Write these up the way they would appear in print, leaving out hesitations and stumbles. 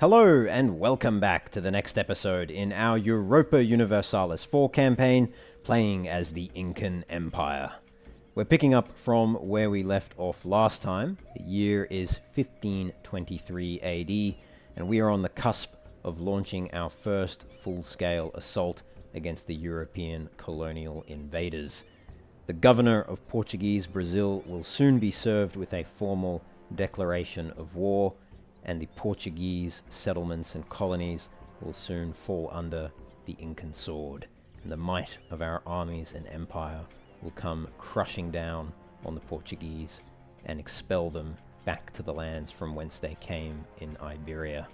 Hello and welcome back to the next episode in our Europa Universalis IV campaign, playing as the Incan Empire. We're picking up from where we left off last time. The year is 1523 AD, and we are on the cusp of launching our first full-scale assault against the European colonial invaders. The governor of Portuguese Brazil will soon be served with a formal declaration of war, and the Portuguese settlements and colonies will soon fall under the Incan sword, and the might of our armies and empire will come crushing down on the Portuguese and expel them back to the lands from whence they came in Iberia.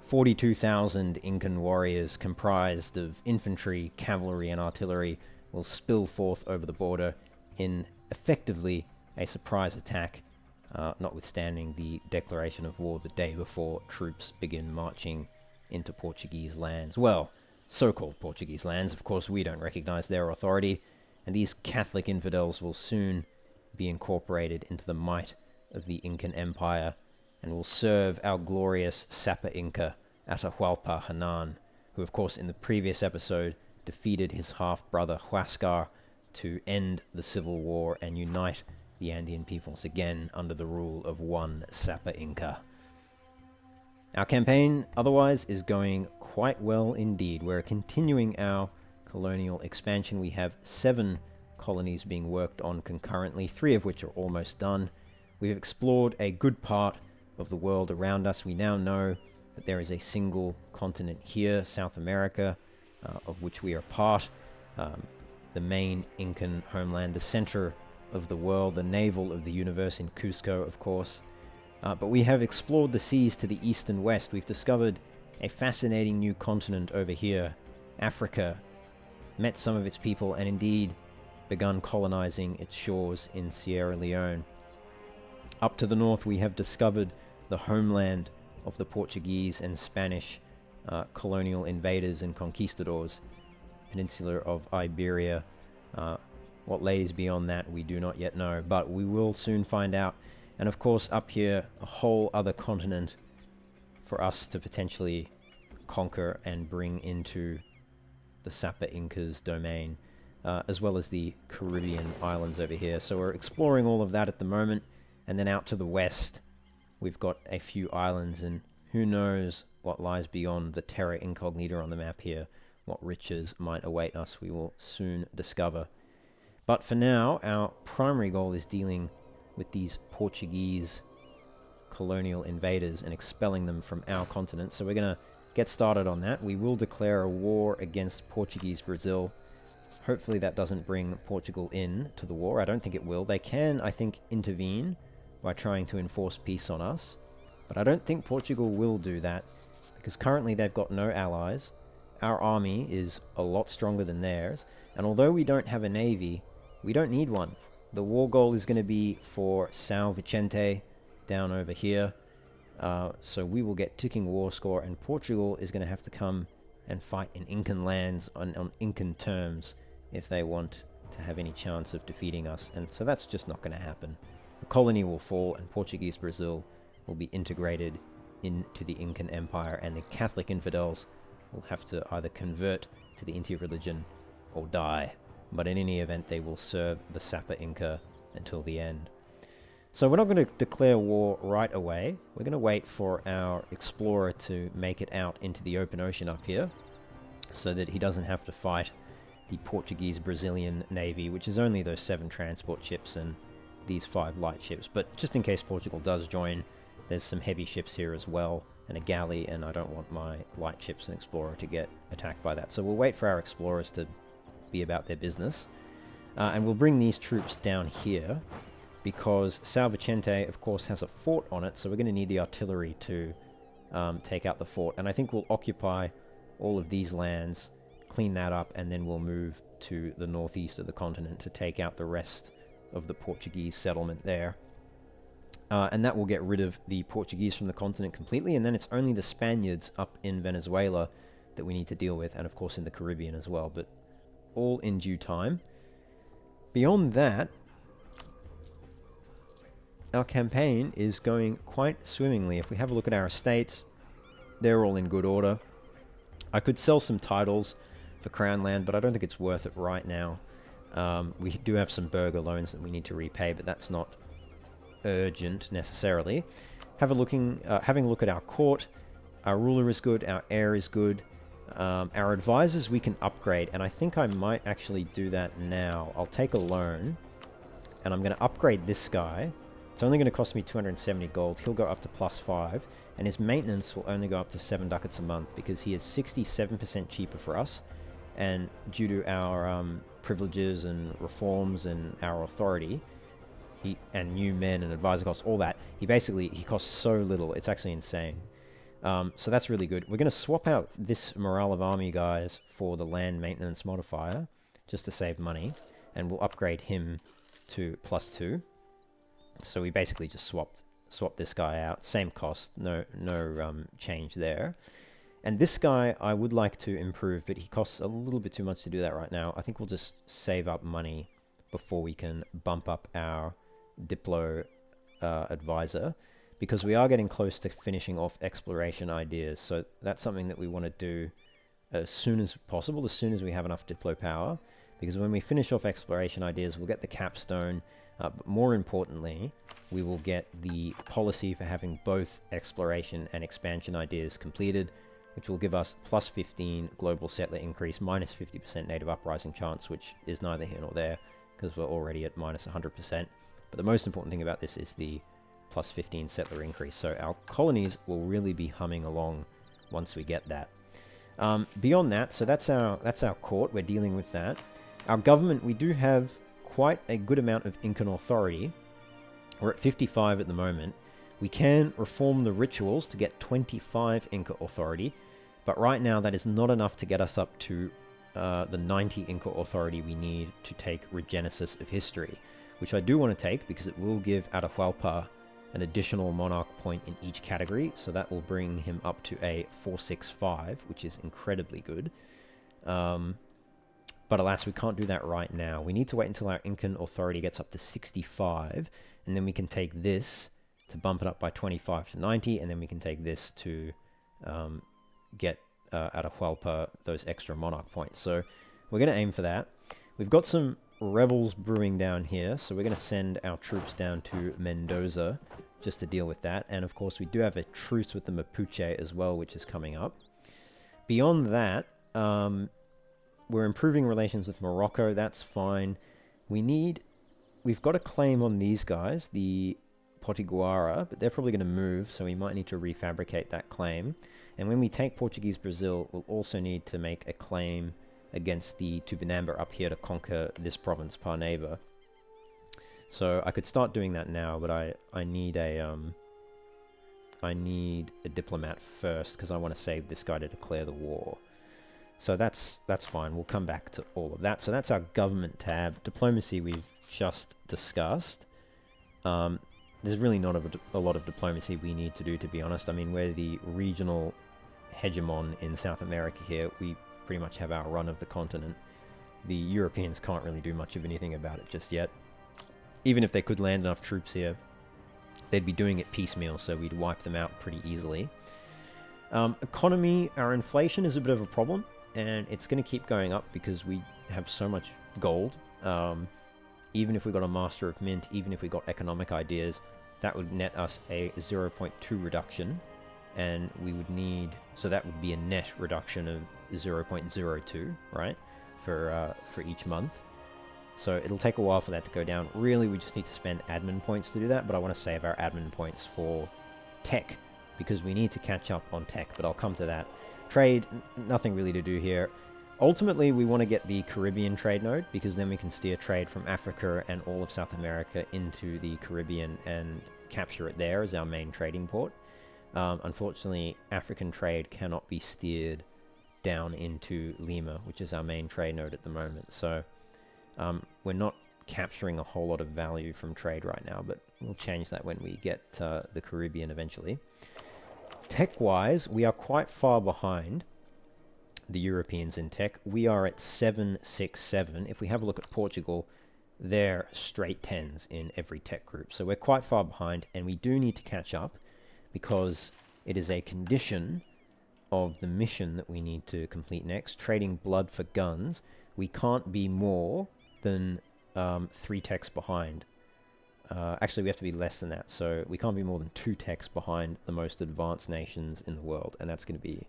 42,000 Incan warriors comprised of infantry, cavalry and artillery will spill forth over the border in effectively a surprise attack, notwithstanding the declaration of war the day before troops begin marching into Portuguese lands. Well, so-called Portuguese lands. Of course, we don't recognize their authority, and these Catholic infidels will soon be incorporated into the might of the Incan Empire and will serve our glorious Sapa Inca, Atahualpa Hanan, who of course in the previous episode defeated his half-brother Huascar to end the civil war and unite the Andean peoples again under the rule of one Sapa Inca. Our campaign otherwise is going quite well indeed. We're continuing our colonial expansion. We have 7 colonies being worked on concurrently, 3 of which are almost done. We've explored a good part of the world around us. We now know that there is a single continent here, South America, of which we are part. The main Incan homeland, the center of the world, the navel of the universe in Cuzco, of course. But we have explored the seas to the east and west. We've discovered a fascinating new continent over here, Africa, met some of its people, and indeed begun colonizing its shores in Sierra Leone. Up to the north, we have discovered the homeland of the Portuguese and Spanish colonial invaders and conquistadors, peninsula of Iberia. What lays beyond that we do not yet know, but we will soon find out. And of course up here, a whole other continent for us to potentially conquer and bring into the Sapa Inca's domain, as well as the Caribbean islands over here. So we're exploring all of that at the moment, and then out to the west we've got a few islands, and who knows what lies beyond the terra incognita on the map here. What riches might await us, we will soon discover. But for now, our primary goal is dealing with these Portuguese colonial invaders and expelling them from our continent. So we're going to get started on that. We will declare a war against Portuguese Brazil. Hopefully that doesn't bring Portugal in to the war. I don't think it will. They can, I think, intervene by trying to enforce peace on us. But I don't think Portugal will do that, because currently they've got no allies. Our army is a lot stronger than theirs. And although we don't have a navy, we don't need one. The war goal is going to be for São Vicente down over here. So we will get ticking war score, and Portugal is going to have to come and fight in Incan lands on Incan terms if they want to have any chance of defeating us. And so that's just not going to happen. The colony will fall, and Portuguese Brazil will be integrated into the Incan Empire, and the Catholic infidels will have to either convert to the Inti religion or die. But in any event, they will serve the Sapa Inca until the end. So we're not going to declare war right away. We're going to wait for our explorer to make it out into the open ocean up here, so that he doesn't have to fight the Portuguese-Brazilian navy, which is only those 7 transport ships and these 5 light ships. But just in case Portugal does join, there's some heavy ships here as well, and a galley, and I don't want my light ships and explorer to get attacked by that. So we'll wait for our explorers to be about their business, and we'll bring these troops down here because São Vicente of course has a fort on it, so we're going to need the artillery to take out the fort. And I think we'll occupy all of these lands, clean that up, and then we'll move to the northeast of the continent to take out the rest of the Portuguese settlement there, and that will get rid of the Portuguese from the continent completely. And then it's only the Spaniards up in Venezuela that we need to deal with, and of course in the Caribbean as well, but all in due time. Beyond that, our campaign is going quite swimmingly. If we have a look at our estates, They're all in good order. I could sell some titles for Crown Land, but I don't think it's worth it right now. We do have some burgher loans that we need to repay, but that's not urgent necessarily. Having a look at our court. Our ruler is good, our heir is good. Our advisors we can upgrade, and I think I might actually do that now. I'll take a loan, and I'm going to upgrade this guy. It's only going to cost me 270 gold. He'll go up to +5, and his maintenance will only go up to 7 ducats a month, because he is 67% cheaper for us, and due to our privileges and reforms and our authority, and new men and advisor costs, all that, he costs so little, it's actually insane. So that's really good. We're going to swap out this morale of army guys for the land maintenance modifier, just to save money, and we'll upgrade him to +2. So we basically just swapped this guy out, same cost, no change there. And this guy I would like to improve, but he costs a little bit too much to do that right now. I think we'll just save up money before we can bump up our Diplo advisor, because we are getting close to finishing off exploration ideas. So that's something that we want to do as soon as possible, as soon as we have enough Diplo power, because when we finish off exploration ideas, we'll get the capstone, but more importantly, we will get the policy for having both exploration and expansion ideas completed, which will give us +15 global settler increase, -50% native uprising chance, which is neither here nor there, because we're already at -100%. But the most important thing about this is the +15 settler increase. So our colonies will really be humming along once we get that. Beyond that, so that's our court. We're dealing with that. Our government, we do have quite a good amount of Incan authority. We're at 55 at the moment. We can reform the rituals to get 25 Inca authority, but right now that is not enough to get us up to the 90 Inca authority we need to take Regenesis of History, which I do want to take because it will give Atahualpa an additional monarch point in each category, so that will bring him up to a 465, which is incredibly good. But alas, we can't do that right now. We need to wait until our Incan authority gets up to 65, and then we can take this to bump it up by 25 to 90, and then we can take this to get Atahualpa those extra monarch points. So we're going to aim for that. We've got some rebels brewing down here, so we're going to send our troops down to Mendoza just to deal with that. And of course, we do have a truce with the Mapuche as well, which is coming up. Beyond that, we're improving relations with Morocco. That's fine. We've got a claim on these guys, the Potiguara, but they're probably going to move, so we might need to refabricate that claim. And when we take Portuguese Brazil, we'll also need to make a claim against the Tupinamba up here to conquer this province, Parnaíba. So I could start doing that now, but I need a diplomat first, because I want to save this guy to declare the war. So that's fine. We'll come back to all of that. So that's our government tab. Diplomacy we've just discussed. There's really not a lot of diplomacy we need to do, to be honest. I mean, we're the regional hegemon in South America here. We pretty much have our run of the continent. The Europeans can't really do much of anything about it just yet. Even if they could land enough troops here, they'd be doing it piecemeal, so we'd wipe them out pretty easily. Economy, our inflation is a bit of a problem, and it's going to keep going up because we have so much gold. Even if we got a Master of Mint, even if we got economic ideas, that would net us a 0.2 reduction, and we would need, so that would be a net reduction of 0.02, right, for each month. So it'll take a while for that to go down. Really, we just need to spend admin points to do that, but I want to save our admin points for tech, because we need to catch up on tech, but I'll come to that. Trade, nothing really to do here. Ultimately, we want to get the Caribbean trade node, because then we can steer trade from Africa and all of South America into the Caribbean and capture it there as our main trading port. Unfortunately, African trade cannot be steered down into Lima, which is our main trade node at the moment. So we're not capturing a whole lot of value from trade right now, but we'll change that when we get the Caribbean eventually. Tech-wise, we are quite far behind the Europeans in tech. We are at 767. If we have a look at Portugal, they're straight 10s in every tech group. So we're quite far behind, and we do need to catch up, because it is a condition of the mission that we need to complete next, trading blood for guns, we can't be more than 3 techs behind. Actually, we have to be less than that. So we can't be more than 2 techs behind the most advanced nations in the world. And that's going to be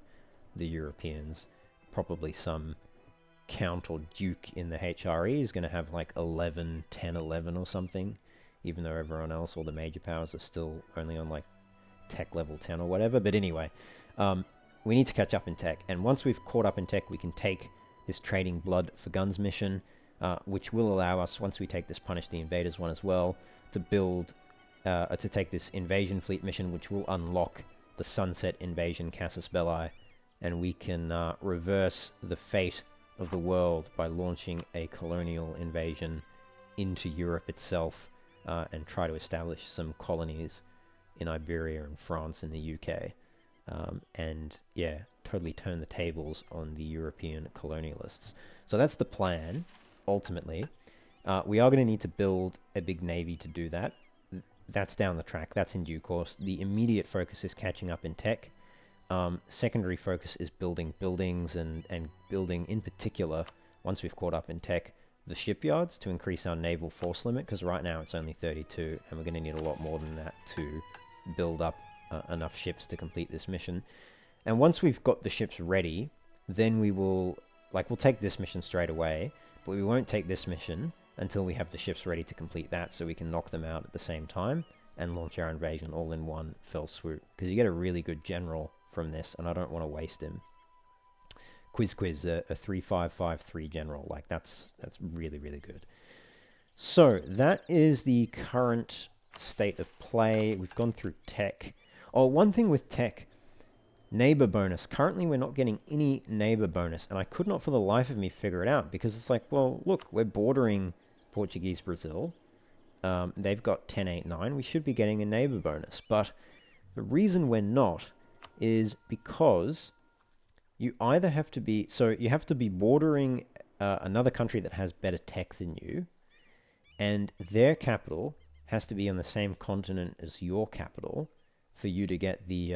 the Europeans. Probably some count or duke in the HRE is going to have like 11, 10, 11 or something. Even though everyone else, all the major powers, are still only on like tech level 10 or whatever. But anyway, we need to catch up in tech. And once we've caught up in tech, we can take this trading blood for guns mission, which will allow us, once we take this punish the invaders one as well, to build, to take this invasion fleet mission, which will unlock the Sunset Invasion Casus Belli, and we can reverse the fate of the world by launching a colonial invasion into Europe itself, and try to establish some colonies in Iberia and France and the UK. And yeah, totally turn the tables on the European colonialists. So that's the plan, ultimately. We are going to need to build a big navy to do that. That's down the track. That's in due course. The immediate focus is catching up in tech. Secondary focus is building buildings and building, in particular, once we've caught up in tech, the shipyards to increase our naval force limit, because right now it's only 32, and we're going to need a lot more than that to build up enough ships to complete this mission. And once we've got the ships ready, then we will, we'll take this mission straight away, but we won't take this mission until we have the ships ready to complete that, so we can knock them out at the same time and launch our invasion all in one fell swoop. Because you get a really good general from this, and I don't want to waste him. Quiz, a 3-5-5-3 general, that's really, really good. So that is the current state of play. We've gone through tech. Oh, one thing with tech, neighbor bonus. Currently, we're not getting any neighbor bonus, and I could not for the life of me figure it out, because it's like, well, look, we're bordering Portuguese Brazil. They've got 10-8-9. We should be getting a neighbor bonus, but the reason we're not is because you either have to be, so you have to be bordering another country that has better tech than you, and their capital has to be on the same continent as your capital for you to get the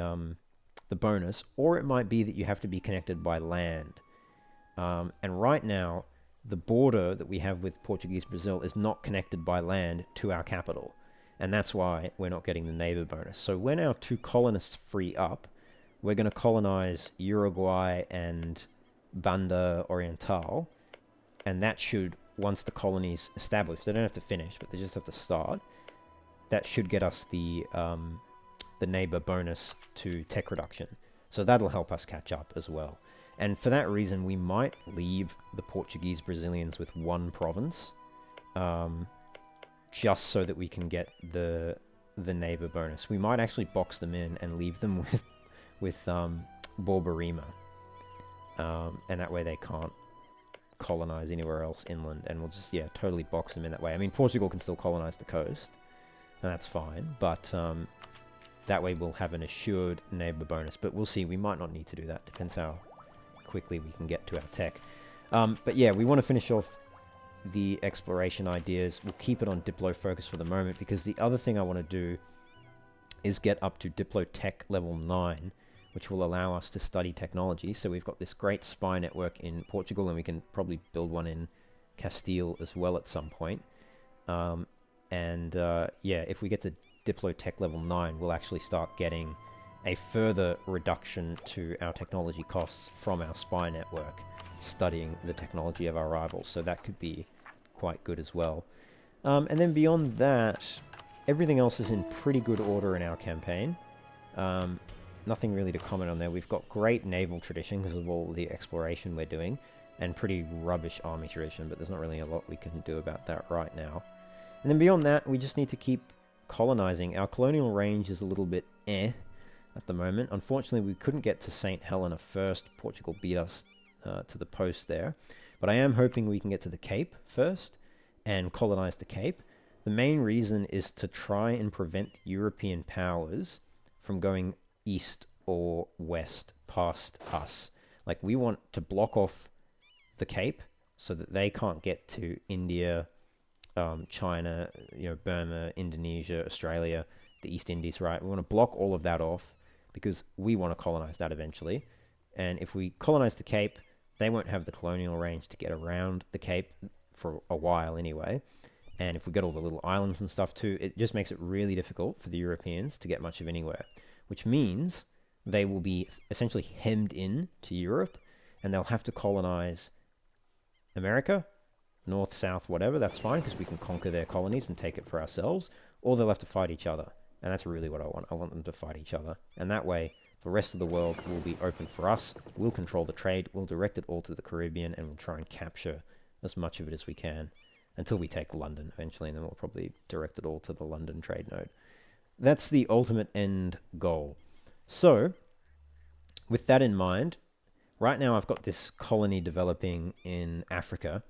bonus, or it might be that you have to be connected by land. And right now, the border that we have with Portuguese Brazil is not connected by land to our capital, and that's why we're not getting the neighbor bonus. So when our 2 colonists free up, we're going to colonize Uruguay and Banda Oriental, and that should, once the colony's established, they don't have to finish, but they just have to start, that should get us the neighbor bonus to tech reduction. So that'll help us catch up as well. And for that reason, we might leave the Portuguese Brazilians with 1 province, just so that we can get the neighbor bonus. We might actually box them in and leave them with Borborema, and that way they can't colonize anywhere else inland, and we'll just, yeah, totally box them in that way. I mean, Portugal can still colonize the coast, and that's fine, but that way we'll have an assured neighbor bonus. But we'll see, we might not need to do that. Depends how quickly we can get to our tech. But yeah, we want to finish off the exploration ideas. We'll keep it on Diplo focus for the moment, because the other thing I want to do is get up to Diplo Tech level 9, which will allow us to study technology. So we've got this great spy network in Portugal, and we can probably build one in Castile as well at some point. Yeah, if we get to Diplo Tech level 9, we'll actually start getting a further reduction to our technology costs from our spy network, studying the technology of our rivals. So that could be quite good as well. And then beyond that, everything else is in pretty good order in our campaign. Nothing really to comment on there. We've got great naval tradition because of all the exploration we're doing, and pretty rubbish army tradition, but there's not really a lot we can do about that right now. And then beyond that, we just need to keep colonizing. Our colonial range is a little bit at the moment. Unfortunately, we couldn't get to St. Helena first. Portugal beat us to the post there. But I am hoping we can get to the Cape first and colonize the Cape. The main reason is to try and prevent European powers from going east or west past us. Like, we want to block off the Cape so that they can't get to India, China, Burma, Indonesia, Australia, the East Indies, right? We want to block all of that off because we want to colonize that eventually. And if we colonize the Cape, they won't have the colonial range to get around the Cape for a while anyway. And if we get all the little islands and stuff too, it just makes it really difficult for the Europeans to get much of anywhere, which means they will be essentially hemmed in to Europe, and they'll have to colonize America, north, south, whatever. That's fine, because we can conquer their colonies and take it for ourselves, or they'll have to fight each other. And that's really what I want. I want them to fight each other. And that way, the rest of the world will be open for us. We'll control the trade. We'll direct it all to the Caribbean, and we'll try and capture as much of it as we can until we take London eventually, and then we'll probably direct it all to the London trade node. That's the ultimate end goal. So, with that in mind, right now I've got this colony developing in Africa.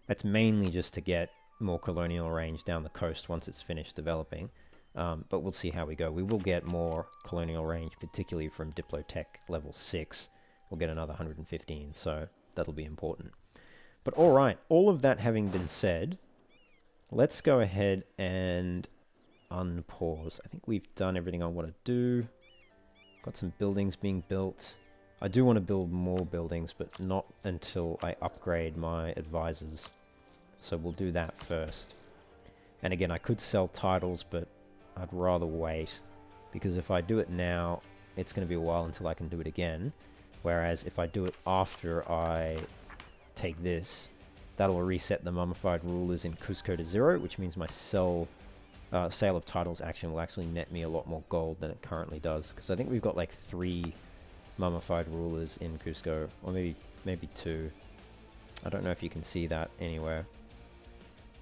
That's mainly just to get more colonial range down the coast once it's finished developing. But we'll see how we go. We will get more colonial range, particularly from Diplotech level 6. We'll get another 115, so that'll be important. But alright, all of that having been said, let's go ahead and unpause. I think we've done everything I want to do. Got some buildings being built. I do want to build more buildings, but not until I upgrade my advisors. So we'll do that first. And again, I could sell titles, but I'd rather wait, because if I do it now, it's going to be a while until I can do it again. Whereas if I do it after I take this, that'll reset the mummified rulers in Cuzco to 0, which means my sale of titles action will actually net me a lot more gold than it currently does, because I think we've got like 3 mummified rulers in Cuzco, or maybe 2. I don't know if you can see that anywhere.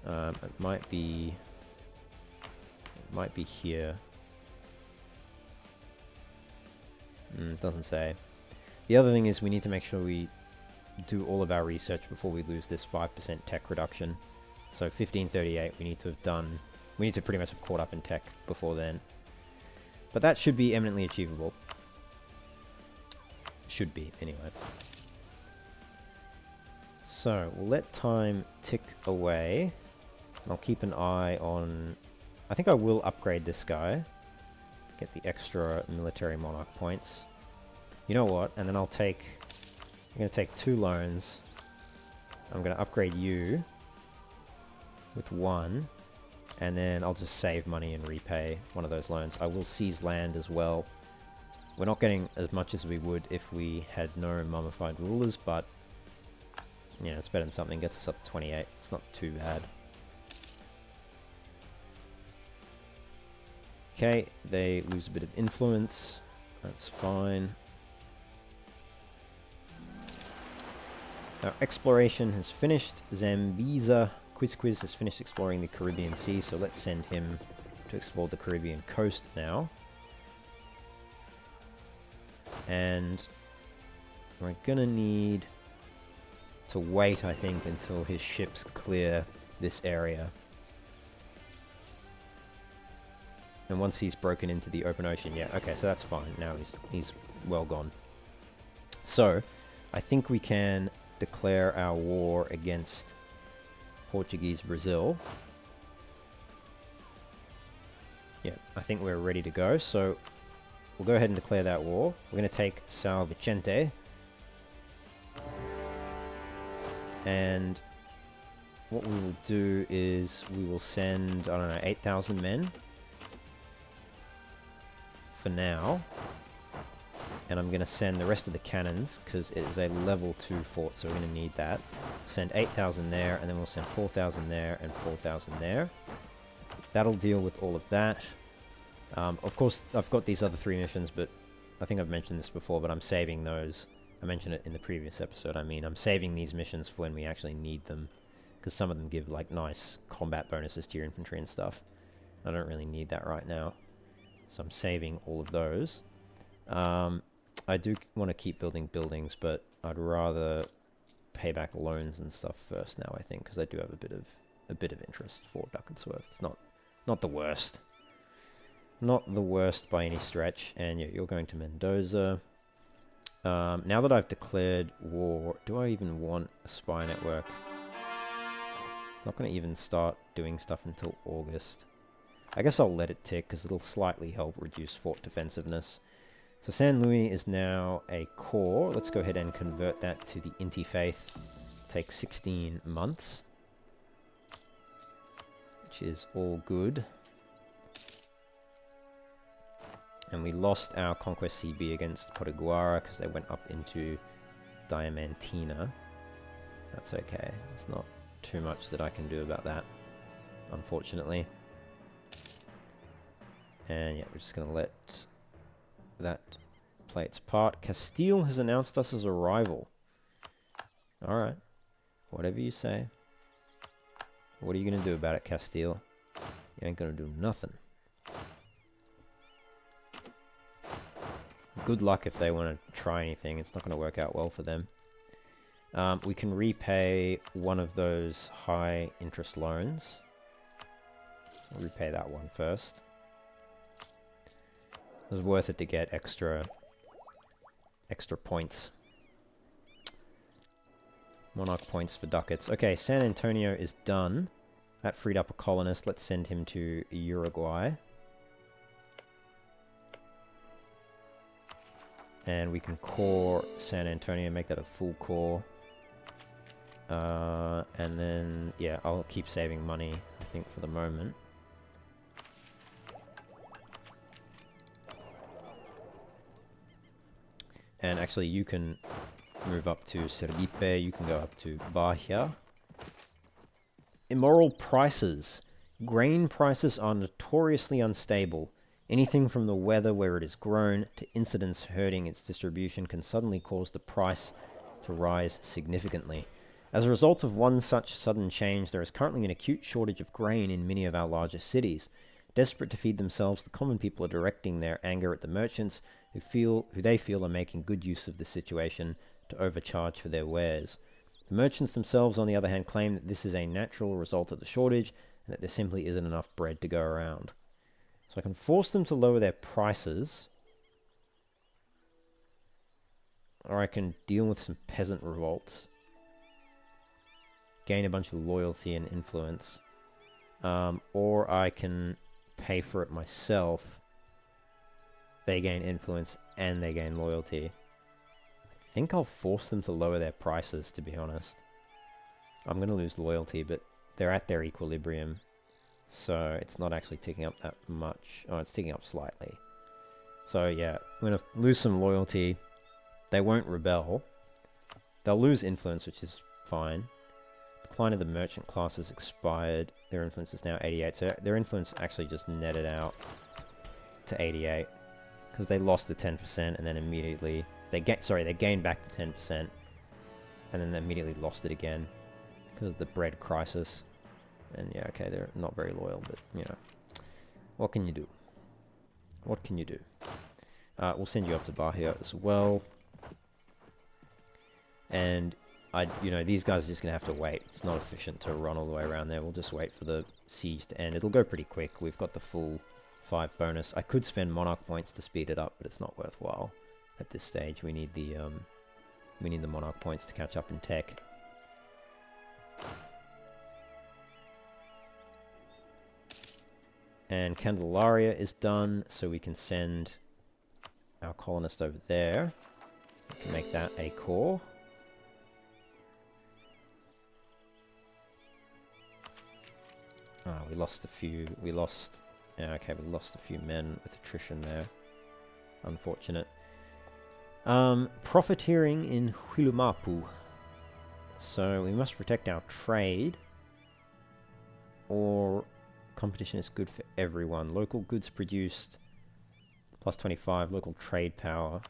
It might be here. It doesn't say. The other thing is we need to make sure we do all of our research before we lose this 5% tech reduction. So 1538 we need to have done. We need to pretty much have caught up in tech before then. But that should be eminently achievable. Should be, anyway. So, we'll let time tick away. I'll keep an eye on... I think I will upgrade this guy. Get the extra military monarch points. You know what? And then I'm going to take 2 loans. I'm going to upgrade you with 1. And then I'll just save money and repay one of those loans. I will seize land as well. We're not getting as much as we would if we had no mummified rulers, but yeah, it's better than something. Gets us up to 28. It's not too bad. Okay, they lose a bit of influence. That's fine. Our exploration has finished. Zambiza Quizquiz has finished exploring the Caribbean Sea, so let's send him to explore the Caribbean coast now. And we're gonna need to wait, I think, until his ships clear this area. And once he's broken into the open ocean, yeah, okay, so that's fine. Now he's well gone. So, I think we can declare our war against Portuguese Brazil. Yeah, I think we're ready to go, so we'll go ahead and declare that war. We're going to take São Vicente. And what we will do is we will send, I don't know, 8,000 men for now. And I'm going to send the rest of the cannons, because it is a level 2 fort, so we're going to need that. Send 8,000 there, and then we'll send 4,000 there, and 4,000 there. That'll deal with all of that. Of course, I've got these other 3 missions, but I think I've mentioned this before, but I'm saving those. I mentioned it in the previous episode, I'm saving these missions for when we actually need them, because some of them give, like, nice combat bonuses to your infantry and stuff. I don't really need that right now, so I'm saving all of those. I do want to keep building buildings, but I'd rather pay back loans and stuff first now, I think, because I do have a bit of interest for Duckensworth. It's not the worst. Not the worst by any stretch. And yeah, you're going to Mendoza. Now that I've declared war, do I even want a spy network? It's not going to even start doing stuff until August. I guess I'll let it tick, because it'll slightly help reduce fort defensiveness. So San Luis is now a core. Let's go ahead and convert that to the Inti faith. Takes 16 months. Which is all good. And we lost our Conquest CB against Potiguara because they went up into Diamantina. That's okay. There's not too much that I can do about that, unfortunately. And yeah, we're just going to let that play its part. Castile has announced us as a rival. Alright. Whatever you say. What are you going to do about it, Castile? You ain't going to do nothing. Good luck if they want to try anything. It's not going to work out well for them. We can repay one of those high interest loans. We'll repay that one first. It was worth it to get extra points. Monarch points for ducats. Okay, San Antonio is done. That freed up a colonist. Let's send him to Uruguay. And we can core San Antonio, make that a full core. And then, yeah, I'll keep saving money, I think, for the moment. And actually, you can move up to Sergipe, you can go up to Bahia. Immoral prices. Grain prices are notoriously unstable. Anything from the weather where it is grown to incidents hurting its distribution can suddenly cause the price to rise significantly. As a result of one such sudden change, there is currently an acute shortage of grain in many of our largest cities. Desperate to feed themselves, the common people are directing their anger at the merchants who they feel are making good use of the situation to overcharge for their wares. The merchants themselves, on the other hand, claim that this is a natural result of the shortage and that there simply isn't enough bread to go around. So I can force them to lower their prices, or I can deal with some peasant revolts, gain a bunch of loyalty and influence, or I can pay for it myself. They gain influence and they gain loyalty. I think I'll force them to lower their prices, to be honest. I'm going to lose loyalty, but they're at their equilibrium. So it's not actually ticking up that much. Oh, it's ticking up slightly. So yeah, I'm going to lose some loyalty. They won't rebel. They'll lose influence, which is fine. Decline of the merchant class has expired. Their influence is now 88. So their influence actually just netted out to 88. Because they lost the 10% and then immediately... They gained back the 10%. And then they immediately lost it again. Because of the bread crisis. And yeah, okay, they're not very loyal, but, you know. What can you do? What can you do? We'll send you up to Bahia as well. And, these guys are just going to have to wait. It's not efficient to run all the way around there. We'll just wait for the siege to end. It'll go pretty quick. We've got the full 5 bonus. I could spend monarch points to speed it up, but it's not worthwhile at this stage. We need the monarch points to catch up in tech. And Candelaria is done, so we can send our colonist over there. We can make that a core. We lost a few. Yeah, okay, we lost a few men with attrition there. Unfortunate. Profiteering in Huilumapu. So we must protect our trade. Or competition is good for everyone. Local goods produced. Plus 25. Local trade power.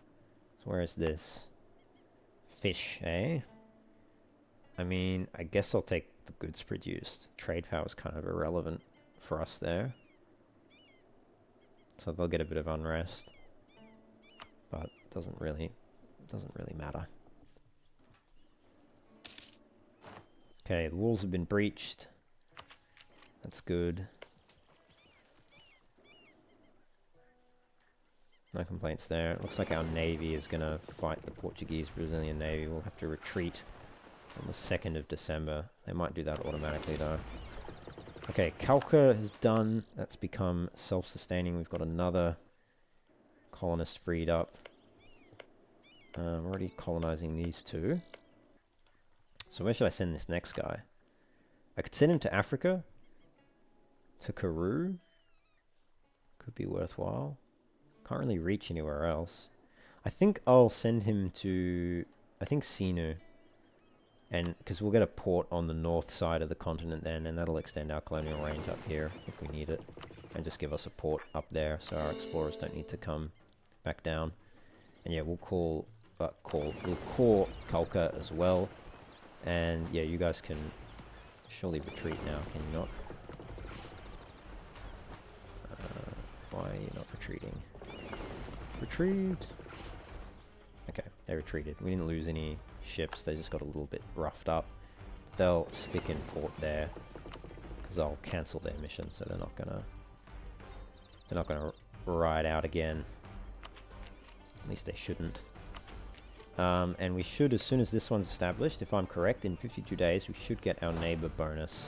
So where is this? Fish, eh? I mean, I guess I'll take the goods produced. Trade power is kind of irrelevant for us there. So they'll get a bit of unrest. But it doesn't really matter. Okay, the walls have been breached. That's good. No complaints there. It looks like our navy is going to fight the Portuguese-Brazilian navy. We'll have to retreat on the 2nd of December. They might do that automatically, though. Okay, Cauca is done. That's become self-sustaining. We've got another colonists freed up. I'm already colonizing these two. So where should I send this next guy? I could send him to Africa. To Karoo. Could be worthwhile. Can't really reach anywhere else. I think I'll send him to... I think Sinu. And because we'll get a port on the north side of the continent then, and that'll extend our colonial range up here if we need it. And just give us a port up there so our explorers don't need to come back down. And yeah, we'll call Kalka as well. And yeah, you guys can surely retreat now, can you not? Why are you not retreating? Retreat! Okay, they retreated. We didn't lose any ships, they just got a little bit roughed up. They'll stick in port there, because I'll cancel their mission, so they're not gonna ride out again. At least they shouldn't. And we should, as soon as this one's established, if I'm correct, in 52 days, we should get our neighbor bonus.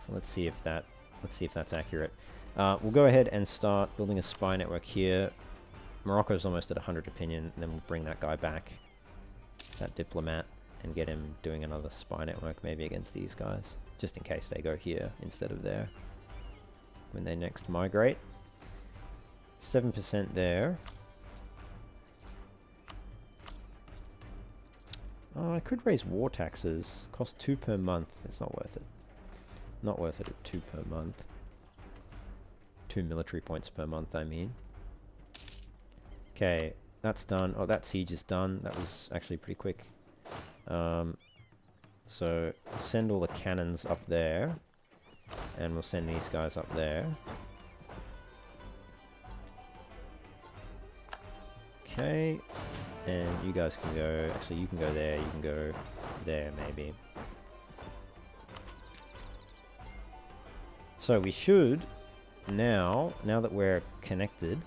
So let's see if that's accurate. We'll go ahead and start building a spy network here. Morocco's almost at 100 opinion, and then we'll bring that guy back, that diplomat, and get him doing another spy network maybe against these guys, just in case they go here instead of there when they next migrate. 7% there. Oh, I could raise war taxes. Cost 2 per month. It's not worth it. Not worth it at 2 per month. 2 military points per month, I mean. Okay, that's done. Oh, that siege is done. That was actually pretty quick. So, send all the cannons up there. And we'll send these guys up there. Okay. And you guys can go... Actually, you can go there. You can go there, maybe. So, we should... Now that we're connected...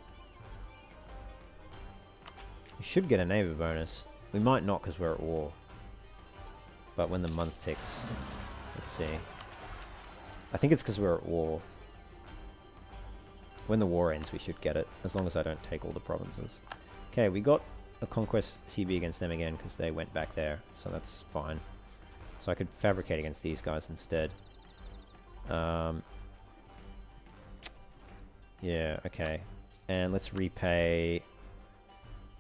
We should get a neighbor bonus. We might not because we're at war. But when the month ticks... Let's see. I think it's because we're at war. When the war ends, we should get it. As long as I don't take all the provinces. Okay, we got a conquest CB against them again because they went back there. So that's fine. So I could fabricate against these guys instead. Yeah, okay. And let's repay...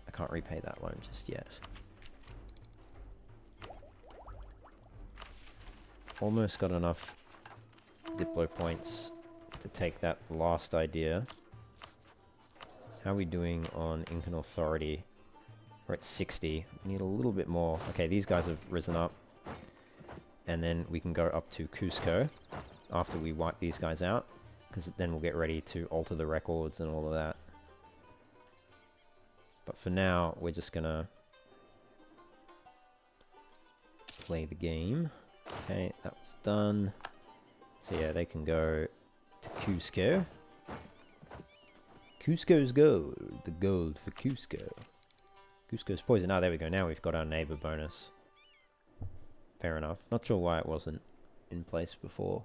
I can't repay that loan just yet. Almost got enough Diplo points to take that last idea. How are we doing on Incan authority? We're at 60. We need a little bit more. Okay, these guys have risen up. And then we can go up to Cuzco after we wipe these guys out. Because then we'll get ready to alter the records and all of that. But for now, we're just gonna play the game. Okay, that was done. So yeah, they can go to Cuzco. Cusco's gold. The gold for Cuzco. Cusco's poison. Ah, there we go. Now we've got our neighbor bonus. Fair enough. Not sure why it wasn't in place before.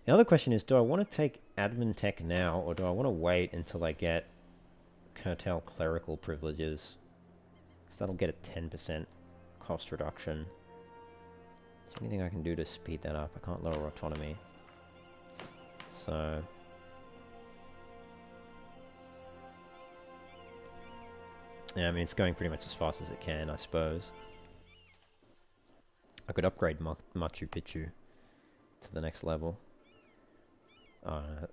The other question is, do I want to take admin tech now, or do I want to wait until I get curtail clerical privileges? Because that'll get a 10% cost reduction. Is there anything I can do to speed that up? I can't lower autonomy. So... yeah, I mean, it's going pretty much as fast as it can, I suppose. I could upgrade Machu Picchu to the next level.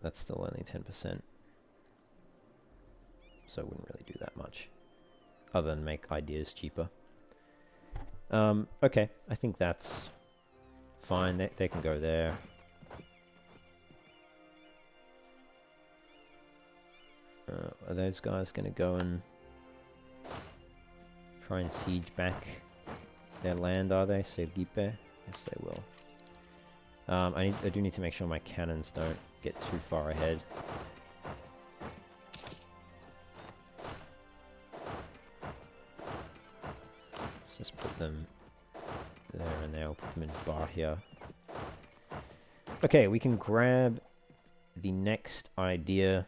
That's still only 10%. So it wouldn't really do that much. Other than make ideas cheaper. Okay, I think that's fine. They can go there. Are those guys going to go and try and siege back their land, are they? Sergipe? Yes, they will. I do need to make sure my cannons don't get too far ahead. Let's just put them there and there. We'll put them in bar here. Okay, we can grab the next idea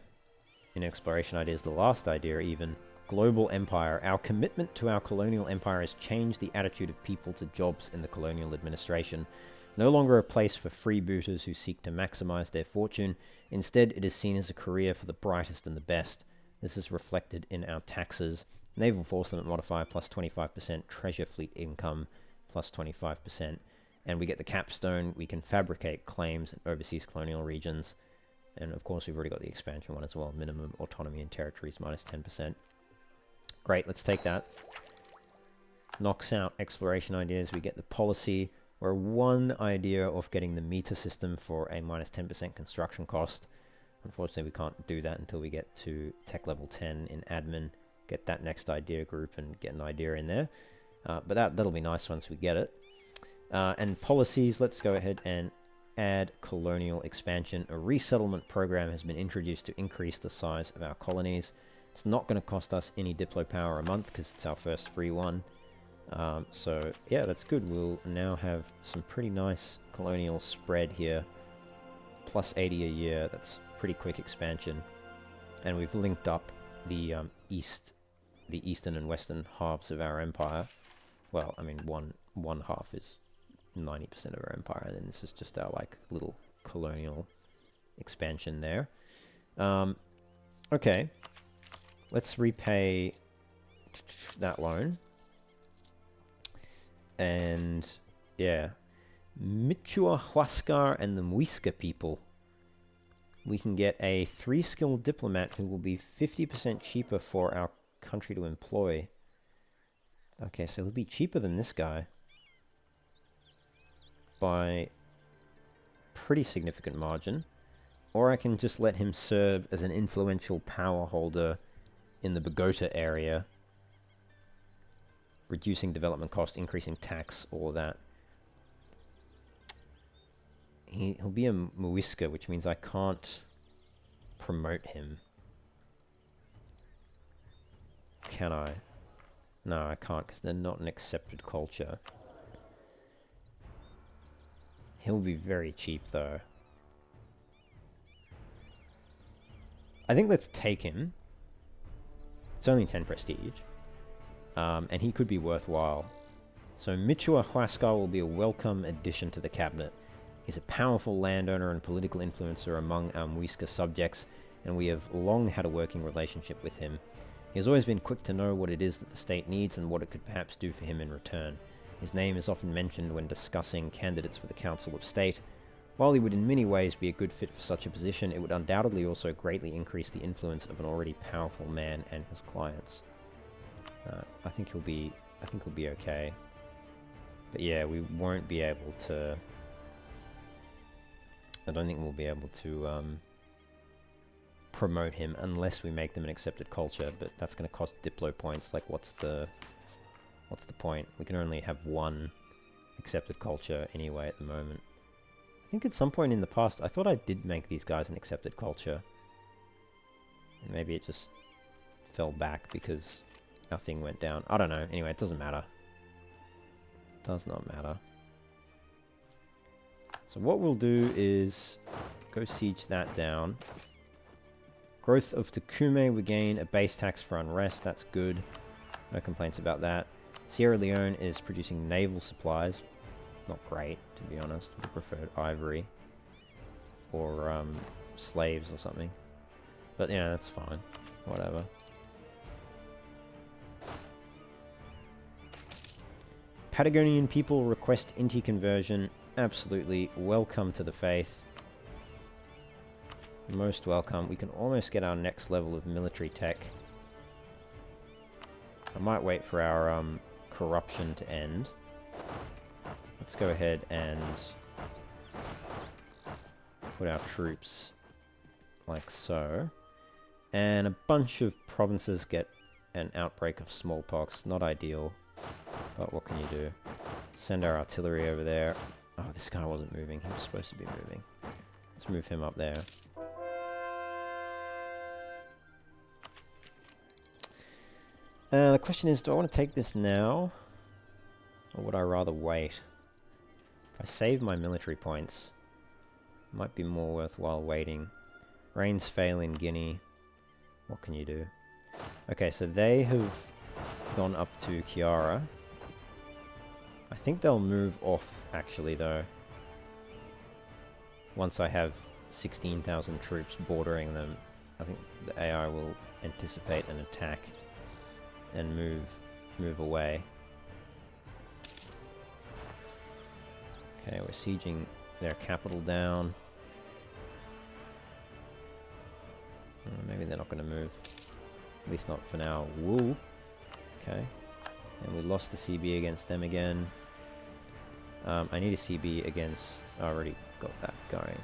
in exploration ideas, the last idea even. Global empire. Our commitment to our colonial empire has changed the attitude of people to jobs in the colonial administration. No longer a place for freebooters who seek to maximize their fortune. Instead, it is seen as a career for the brightest and the best. This is reflected in our taxes. Naval force limit modifier plus 25%, treasure fleet income plus 25%. And we get the capstone. We can fabricate claims in overseas colonial regions. And of course, we've already got the expansion one as well. Minimum autonomy in territories minus 10%. Great, let's take that. Knocks out exploration ideas. We get the policy. We're one idea of getting the meter system for a minus 10% construction cost. Unfortunately, we can't do that until we get to tech level 10 in admin. Get that next idea group and get an idea in there. But that'll be nice once we get it. And policies, let's go ahead and add colonial expansion. A resettlement program has been introduced to increase the size of our colonies. It's not going to cost us any Diplo power a month because it's our first free one. So yeah, that's good. We'll now have some pretty nice colonial spread here. Plus 80 a year. That's pretty quick expansion. And we've linked up the eastern and western halves of our empire. Well, I mean, one half is 90% of our empire, and then this is just our like little colonial expansion there. Okay, let's repay that loan. And yeah, Michua Huascar and the Muisca people. We can get a 3-skill diplomat who will be 50% cheaper for our country to employ. Okay, so he'll be cheaper than this guy by pretty significant margin. Or I can just let him serve as an influential power holder in the Bogota area, reducing development cost, increasing tax, all of that. He'll be a Muisca, which means I can't promote him. Can I? No, I can't, because they're not an accepted culture. He'll be very cheap, though. I think let's take him. It's only 10 prestige. And he could be worthwhile. So Michua Huascar will be a welcome addition to the cabinet. He's a powerful landowner and political influencer among our Muisca subjects, and we have long had a working relationship with him. He has always been quick to know what it is that the state needs and what it could perhaps do for him in return. His name is often mentioned when discussing candidates for the Council of State. While he would in many ways be a good fit for such a position, it would undoubtedly also greatly increase the influence of an already powerful man and his clients. I think he'll be okay. But yeah, we won't be able to... I don't think we'll be able to promote him unless we make them an accepted culture, but that's going to cost Diplo points. Like, what's the point? We can only have one accepted culture anyway at the moment. I think at some point in the past, I thought I did make these guys an accepted culture. And maybe it just fell back because our thing went down. I don't know. Anyway, it doesn't matter. It does not matter. So what we'll do is go siege that down. Growth of Tukume, we gain a base tax for unrest. That's good. No complaints about that. Sierra Leone is producing naval supplies. Not great, to be honest. We preferred ivory. Or slaves or something. But yeah, that's fine. Whatever. Patagonian people request Inti conversion. Absolutely welcome to the faith. Most welcome. We can almost get our next level of military tech. I might wait for our corruption to end. Let's go ahead and put our troops like so. And a bunch of provinces get an outbreak of smallpox. Not ideal. But what can you do? Send our artillery over there. Oh, this guy wasn't moving. He was supposed to be moving. Let's move him up there. The question is, do I want to take this now? Or would I rather wait? If I save my military points, it might be more worthwhile waiting. Rains fail in Guinea. What can you do? Okay, so they have gone up to Kiara. I think they'll move off, actually, though. Once I have 16,000 troops bordering them, I think the AI will anticipate an attack and move away. Okay, we're sieging their capital down. Maybe they're not going to move. At least not for now. Woo! Okay. And we lost the CB against them again. I need a CB against... I already got that going.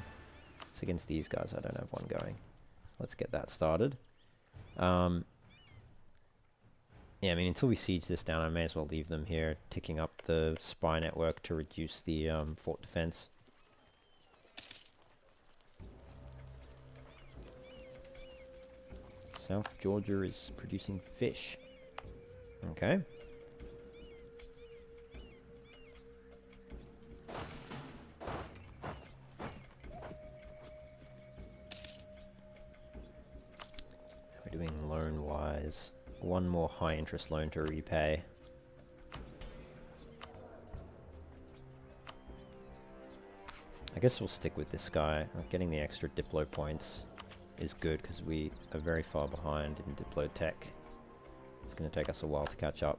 It's against these guys. I don't have one going. Let's get that started. Yeah, I mean, until we siege this down, I may as well leave them here, ticking up the spy network to reduce the fort defense. South Georgia is producing fish. Okay. We're doing loan-wise. One more high-interest loan to repay. I guess we'll stick with this guy. Getting the extra Diplo points is good because we are very far behind in Diplo tech. It's going to take us a while to catch up.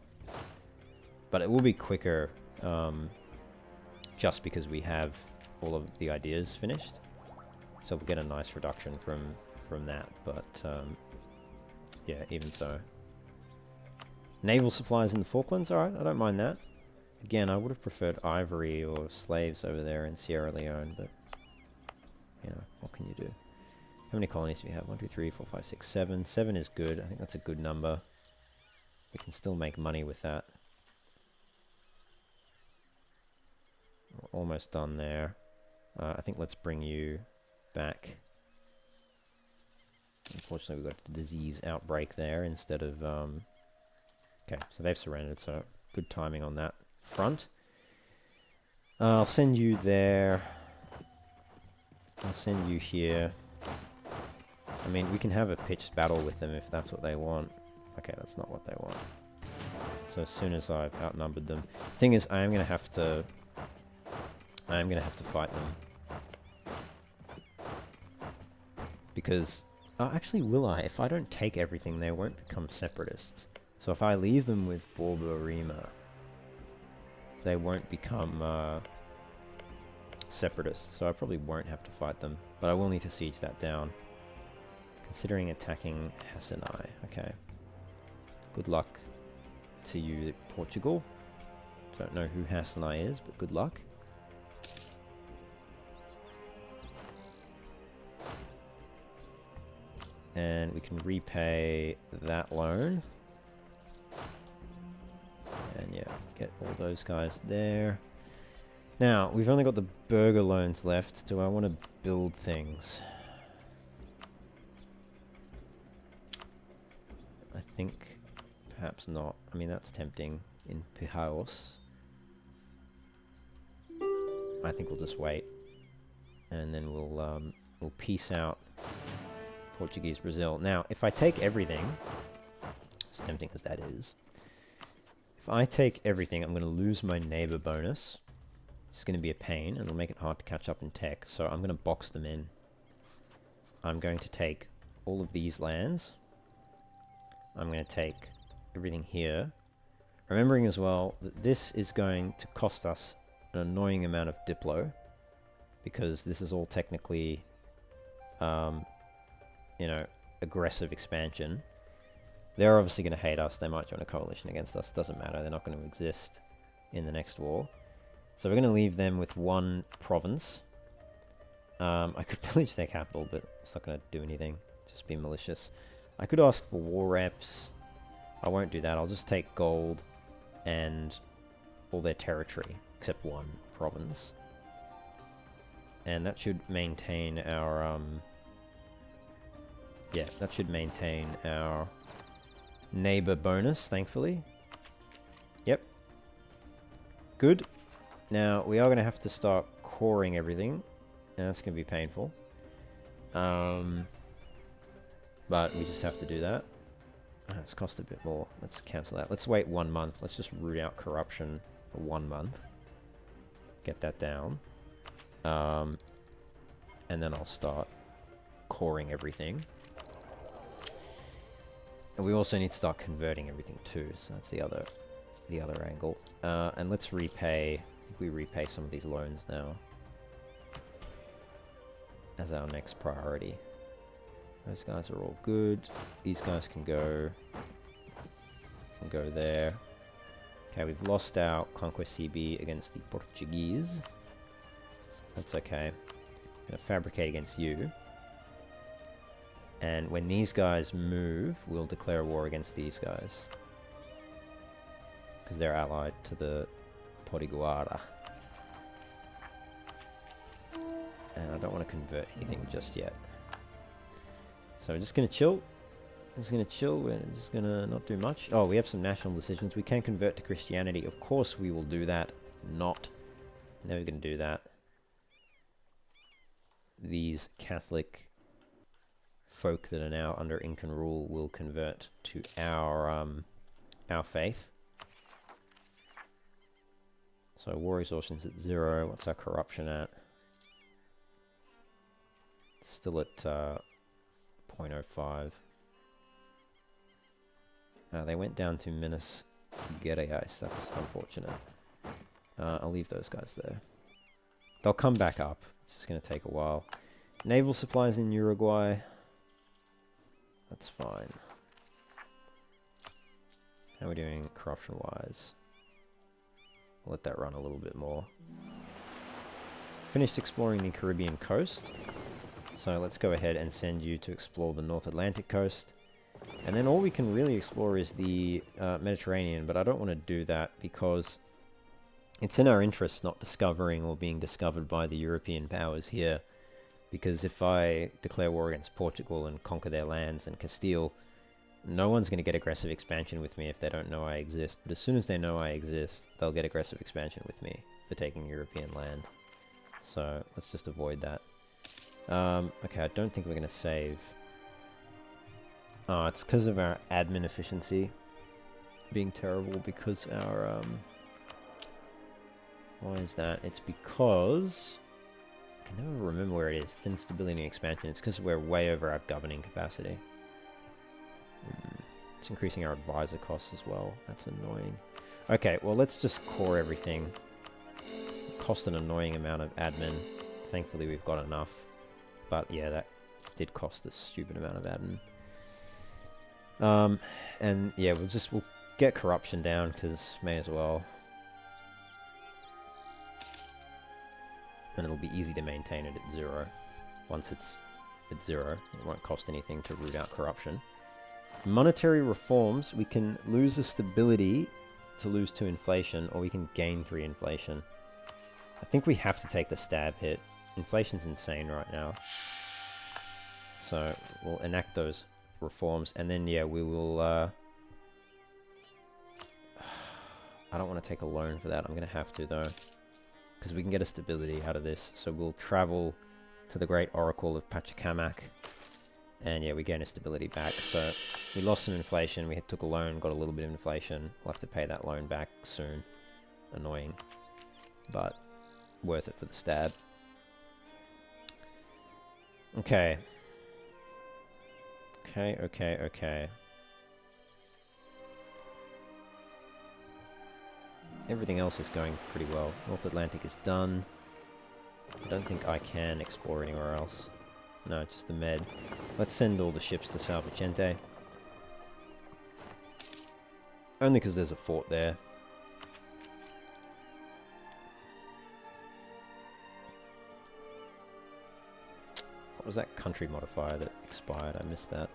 But it will be quicker just because we have all of the ideas finished. So we'll get a nice reduction from that. But yeah, even so. Naval supplies in the Falklands, alright, I don't mind that. Again, I would have preferred ivory or slaves over there in Sierra Leone, but, you know, what can you do? How many colonies do we have? 1, 2, 3, 4, 5, 6, 7. 7 is good. I think that's a good number. We can still make money with that. We're almost done there. I think let's bring you back. Unfortunately, we've got a disease outbreak there instead of... Okay, so they've surrendered, so good timing on that front. I'll send you there. I'll send you here. I mean, we can have a pitched battle with them if that's what they want. Okay, that's not what they want. So as soon as I've outnumbered them... Thing is, I am going to have to fight them. Because... actually, will I? If I don't take everything, they won't become separatists. So if I leave them with Borborema, they won't become separatists, so I probably won't have to fight them. But I will need to siege that down. Considering attacking Hassanai. Okay. Good luck to you, Portugal. Don't know who Hassanai is, but good luck. And we can repay that loan. And yeah, get all those guys there. Now, we've only got the burger loans left. Do I want to build things? I think perhaps not. I mean, that's tempting in Pijaos. I think we'll just wait. And then we'll peace out Portuguese Brazil. Now, if I take everything, as tempting as that is, if I take everything, I'm going to lose my neighbor bonus. It's going to be a pain, and it'll make it hard to catch up in tech, so I'm going to box them in. I'm going to take all of these lands. I'm going to take everything here. Remembering as well that this is going to cost us an annoying amount of Diplo, because this is all technically, you know, aggressive expansion. They're obviously going to hate us. They might join a coalition against us. Doesn't matter. They're not going to exist in the next war. So we're going to leave them with one province. I could pillage their capital, but it's not going to do anything. Just be malicious. I could ask for war reps. I won't do that. I'll just take gold and all their territory, except one province. And that should maintain our... yeah, that should maintain our neighbor bonus, thankfully. Yep. Good. Now, we are going to have to start coring everything, and that's going to be painful. but we just have to do that. It's cost a bit more. Let's cancel that. Let's wait 1 month. Let's just root out corruption for 1 month. Get that down. And then I'll start coring everything. And we also need to start converting everything too, so that's the other angle. And let's repay, we repay some of these loans now as our next priority. Those guys are all good. These guys can go there. Okay, we've lost our Conquest CB against the Portuguese. That's okay. I'm gonna fabricate against you. And when these guys move, we'll declare war against these guys. Because they're allied to the Potiguara. And I don't want to convert anything just yet. So we're just going to chill. We're just going to chill. We're just going to not do much. Oh, we have some national decisions. We can convert to Christianity. Of course we will do that. Not. Never going to do that. These Catholic folk that are now under Incan rule will convert to our faith. So war exhaustion's at 0. What's our corruption at? It's still at 0.05. They went down to Minas Gerais. That's unfortunate. I'll leave those guys there. They'll come back up. It's just going to take a while. Naval supplies in Uruguay. That's fine. How are we doing corruption-wise? I'll let that run a little bit more. Finished exploring the Caribbean coast. So let's go ahead and send you to explore the North Atlantic coast. And then all we can really explore is the Mediterranean, but I don't want to do that because it's in our interest not discovering or being discovered by the European powers here. Because if I declare war against Portugal and conquer their lands and Castile, no one's going to get aggressive expansion with me if they don't know I exist. But as soon as they know I exist, they'll get aggressive expansion with me for taking European land. So let's just avoid that. Okay, I don't think we're going to save. Oh, it's because of our admin efficiency being terrible because our... Why is that? It's because... I can never remember where it is. Thin stability and expansion. It's because we're way over our governing capacity. It's increasing our advisor costs as well. That's annoying. Okay, well let's just core everything. Cost an annoying amount of admin. Thankfully we've got enough. But yeah, that did cost a stupid amount of admin. And yeah, we'll get corruption down because may as well. And it'll be easy to maintain it at 0. Once it's at 0, it won't cost anything to root out corruption. Monetary reforms, we can lose the stability to lose 2 inflation, or we can gain 3 inflation. I think we have to take the stab hit. Inflation's insane right now. So we'll enact those reforms, and then yeah, we will... I don't want to take a loan for that. I'm going to have to though. Because we can get a stability out of this. So we'll travel to the Great Oracle of Pachacamac. And yeah, we gain a stability back. So we lost some inflation. We took a loan, got a little bit of inflation. We'll have to pay that loan back soon. Annoying. But worth it for the stab. Okay. Okay. Everything else is going pretty well. North Atlantic is done. I don't think I can explore anywhere else. No, just the Med. Let's send all the ships to São Vicente. Only because there's a fort there. What was that country modifier that expired? I missed that.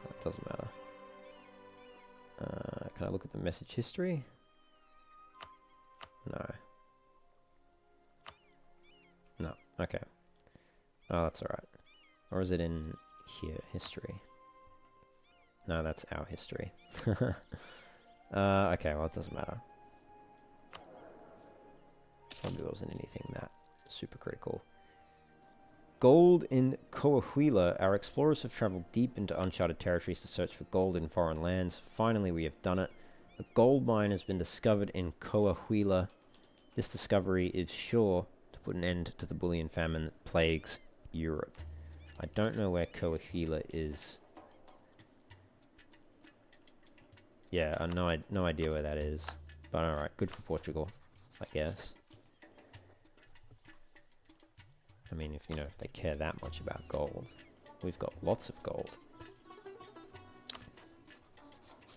It doesn't matter. Can I look at the message history? No. Okay. Oh, that's alright. Or is it in here? History. No, that's our history. Okay, well, it doesn't matter. Probably wasn't anything that super critical. Gold in Coahuila. Our explorers have traveled deep into uncharted territories to search for gold in foreign lands. Finally, we have done it. A gold mine has been discovered in Coahuila. This discovery is sure to put an end to the bullion famine that plagues Europe. I don't know where Coahuila is. Yeah, I have no idea where that is. But alright, good for Portugal, I guess. I mean, if, if they care that much about gold. We've got lots of gold.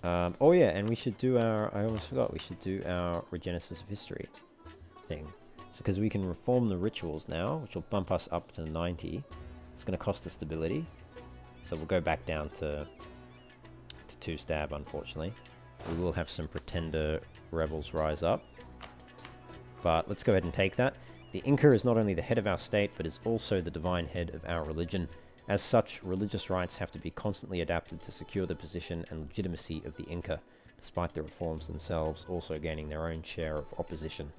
Oh yeah, and we should do our... I almost forgot, we should do our Regenesis of History thing. So, because we can reform the rituals now, which will bump us up to 90. It's going to cost us stability. So we'll go back down to 2 stab, unfortunately. We will have some pretender rebels rise up. But let's go ahead and take that. The Inca is not only the head of our state, but is also the divine head of our religion. As such, religious rites have to be constantly adapted to secure the position and legitimacy of the Inca, despite the reforms themselves also gaining their own share of opposition.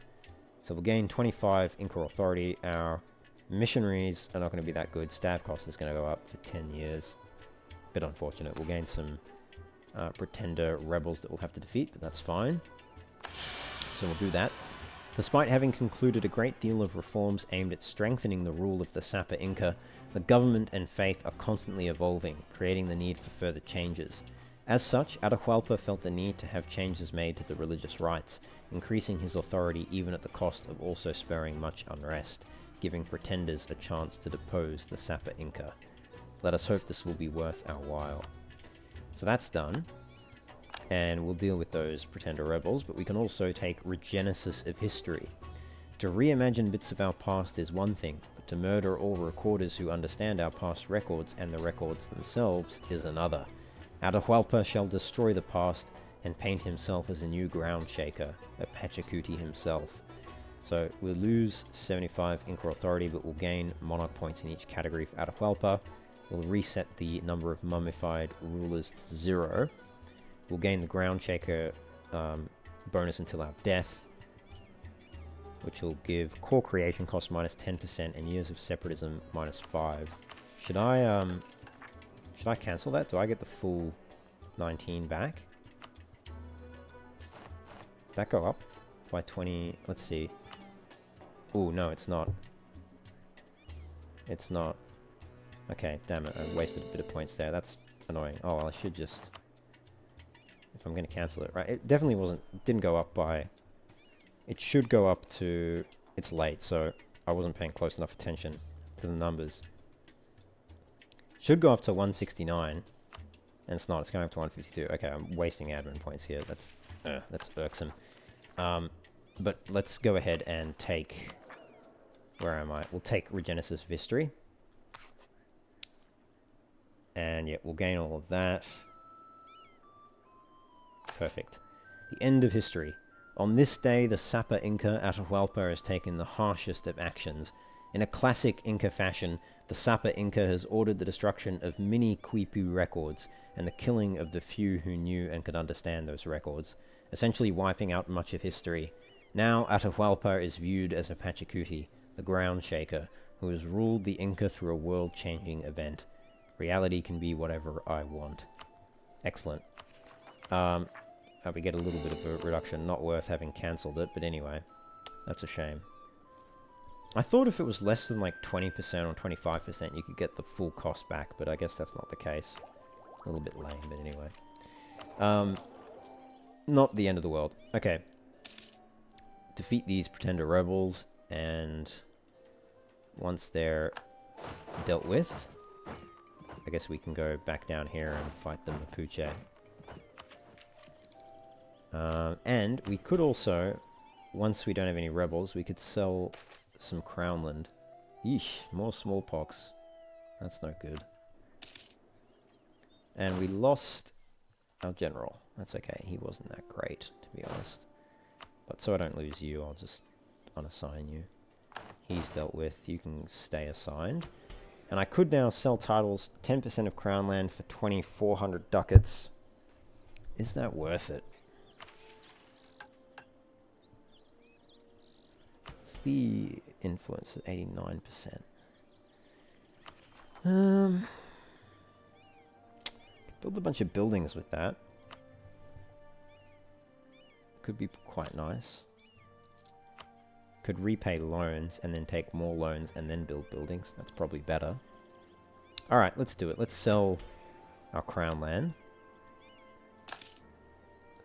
So we'll gain 25 Inca authority. Our missionaries are not going to be that good. Stab cost is going to go up for 10 years. Bit unfortunate. We'll gain some pretender rebels that we'll have to defeat, but that's fine. So we'll do that. Despite having concluded a great deal of reforms aimed at strengthening the rule of the Sapa Inca, the government and faith are constantly evolving, creating the need for further changes. As such, Atahualpa felt the need to have changes made to the religious rites, increasing his authority even at the cost of also spurring much unrest, giving pretenders a chance to depose the Sapa Inca. Let us hope this will be worth our while. So that's done. And we'll deal with those pretender rebels, but we can also take Regenesis of History. To reimagine bits of our past is one thing, but to murder all recorders who understand our past records and the records themselves is another. Atahualpa shall destroy the past and paint himself as a new ground shaker, a Pachacuti himself. So we'll lose 75 Inca authority, but we'll gain monarch points in each category for Atahualpa. We'll reset the number of mummified rulers to 0. We'll gain the ground shaker bonus until our death, which will give core creation cost minus 10% and years of separatism minus 5. Should I cancel that? Do I get the full 19 back? Did that go up by 20? Let's see. Oh, no, it's not. It's not. Okay, damn it. I wasted a bit of points there. That's annoying. Oh, well, I should just... If I'm going to cancel it, right? It definitely didn't go up by... It should go up to... It's late, so I wasn't paying close enough attention to the numbers. Should go up to 169, and it's not. It's going up to 152. Okay, I'm wasting admin points here. That's irksome. But let's go ahead and take... Where am I? We'll take Regenesis of History. And yeah, we'll gain all of that. Perfect. The end of history. On this day, the Sapa Inca Atahualpa has taken the harshest of actions. In a classic Inca fashion, the Sapa Inca has ordered the destruction of many Quipu records and the killing of the few who knew and could understand those records, essentially wiping out much of history. Now Atahualpa is viewed as a Pachacuti, the ground shaker, who has ruled the Inca through a world-changing event. Reality can be whatever I want. Excellent. We get a little bit of a reduction, not worth having cancelled it, but anyway, that's a shame. I thought if it was less than like 20% or 25%, you could get the full cost back, but I guess that's not the case. A little bit lame, but anyway. Not the end of the world. Okay. Defeat these pretender rebels, and once they're dealt with, I guess we can go back down here and fight the Mapuche. And we could also, once we don't have any rebels, we could sell some crownland. Yeesh, more smallpox. That's no good. And we lost our general. That's okay, he wasn't that great, to be honest. But so I don't lose you, I'll just unassign you. He's dealt with, you can stay assigned. And I could now sell titles, 10% of crownland for 2,400 ducats. Is that worth it? It's the influence at 89%. Um, build a bunch of buildings with that. Could be quite nice. Could repay loans and then take more loans and then build buildings. That's probably better. Alright, let's do it. Let's sell our crown land.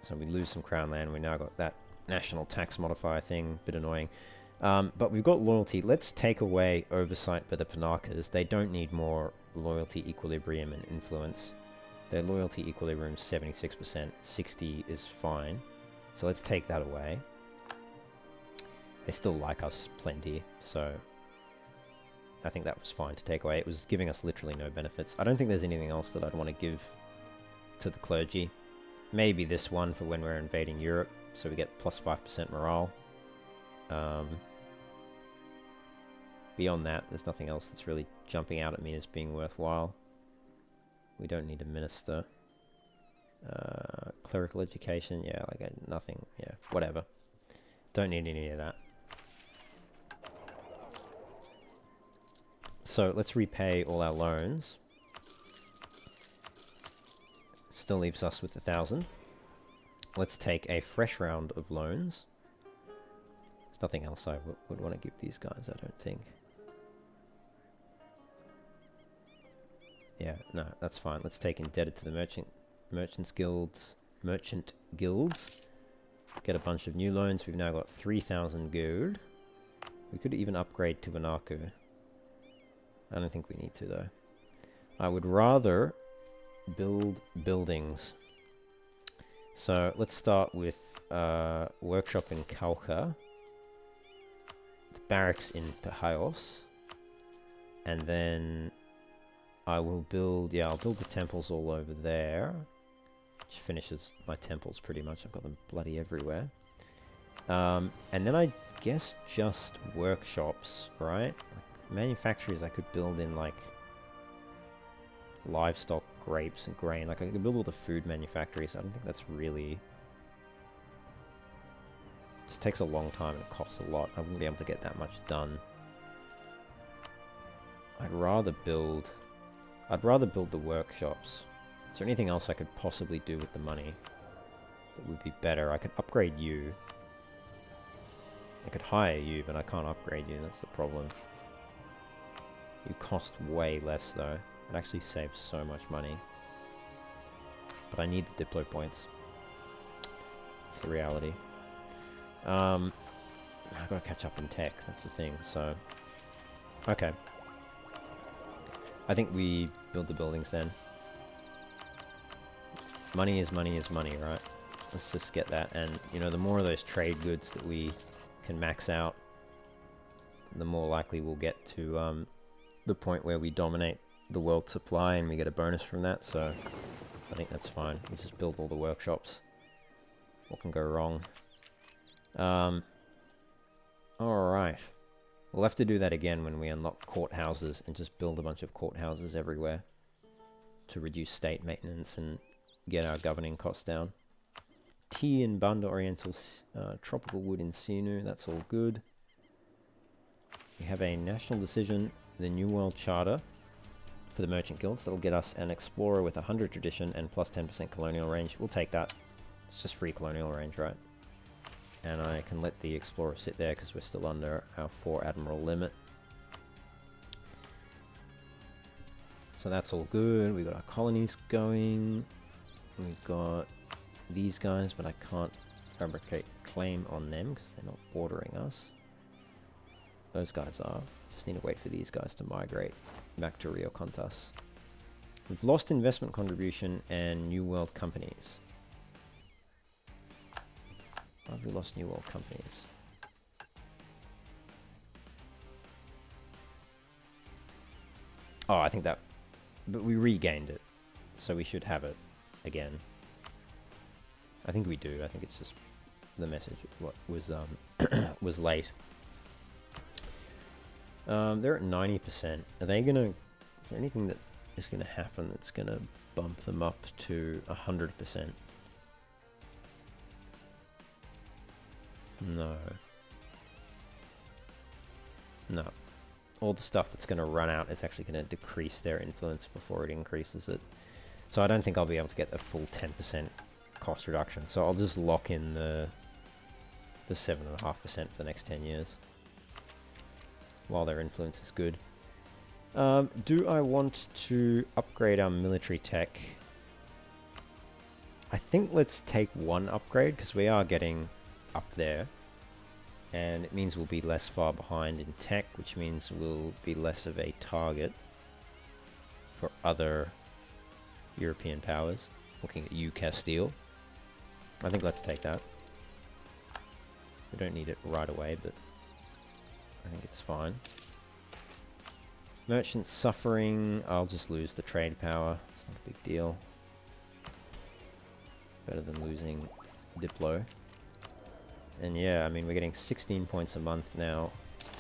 So we lose some crown land. We now got that national tax modifier thing. Bit annoying. But we've got loyalty. Let's take away oversight by the Panakas. They don't need more loyalty, equilibrium, and influence. Their loyalty equilibrium is 76%. 60 is fine. So let's take that away. They still like us plenty, so I think that was fine to take away. It was giving us literally no benefits. I don't think there's anything else that I'd want to give to the clergy. Maybe this one for when we're invading Europe, so we get plus 5% morale. Beyond that, there's nothing else that's really jumping out at me as being worthwhile. We don't need a minister. Clerical education, yeah, like nothing, yeah, whatever. Don't need any of that. So let's repay all our loans. Still leaves us with 1,000. Let's take a fresh round of loans. There's nothing else I would want to give these guys, I don't think. Yeah, no, that's fine. Let's take indebted to the merchant guilds. Get a bunch of new loans. We've now got 3,000 gold. We could even upgrade to Anaku. I don't think we need to, though. I would rather build buildings. So let's start with workshop in Cauca, the barracks in Pajos, and then I will build, yeah, I'll build the temples all over there, which finishes my temples pretty much. I've got them bloody everywhere. And then I guess just workshops, right? Manufactories I could build in, like, livestock, grapes, and grain. Like, I could build all the food manufactories. I don't think that's really... It just takes a long time and it costs a lot. I wouldn't be able to get that much done. I'd rather build the workshops. Is there anything else I could possibly do with the money that would be better? I could upgrade you. I could hire you, but I can't upgrade you. That's the problem. You cost way less, though. It actually saves so much money. But I need the Diplo points. It's the reality. I've got to catch up in tech. That's the thing, so... Okay. I think we build the buildings then. Money is money is money, right? Let's just get that. And, you know, the more of those trade goods that we can max out, the more likely we'll get to the point where we dominate the world supply and we get a bonus from that. So I think that's fine. We just build all the workshops. What can go wrong? Alright. We'll have to do that again when we unlock courthouses and just build a bunch of courthouses everywhere to reduce state maintenance and get our governing costs down. Tea in Banda Oriental, tropical wood in Sinu, that's all good. We have a national decision, the New World Charter for the Merchant Guilds. That'll get us an Explorer with 100 tradition and plus 10% colonial range. We'll take that. It's just free colonial range, right? And I can let the Explorer sit there because we're still under our 4 Admiral limit. So that's all good. We've got our colonies going. We've got these guys, but I can't fabricate claim on them because they're not bordering us. Those guys are. Just need to wait for these guys to migrate back to Rio Contas. We've lost investment contribution and New World companies. Why have we lost New World companies? Oh, I think that... But we regained it. So we should have it again. I think we do. I think it's just the message what was was late. They're at 90%. Are they gonna... Is there anything that is gonna happen that's gonna bump them up to 100%? No. No. all the stuff that's going to run out is actually going to decrease their influence before it increases it. So I don't think I'll be able to get the full 10% cost reduction. So I'll just lock in the 7.5% for the next 10 years. While their influence is good. Do I want to upgrade our military tech? I think let's take one upgrade, because we are getting up there. And it means we'll be less far behind in tech, which means we'll be less of a target for other European powers. Looking at you, Castile. I think let's take that. We don't need it right away, but I think it's fine. Merchant suffering. I'll just lose the trade power. It's not a big deal. Better than losing Diplo. And yeah, I mean, we're getting 16 points a month now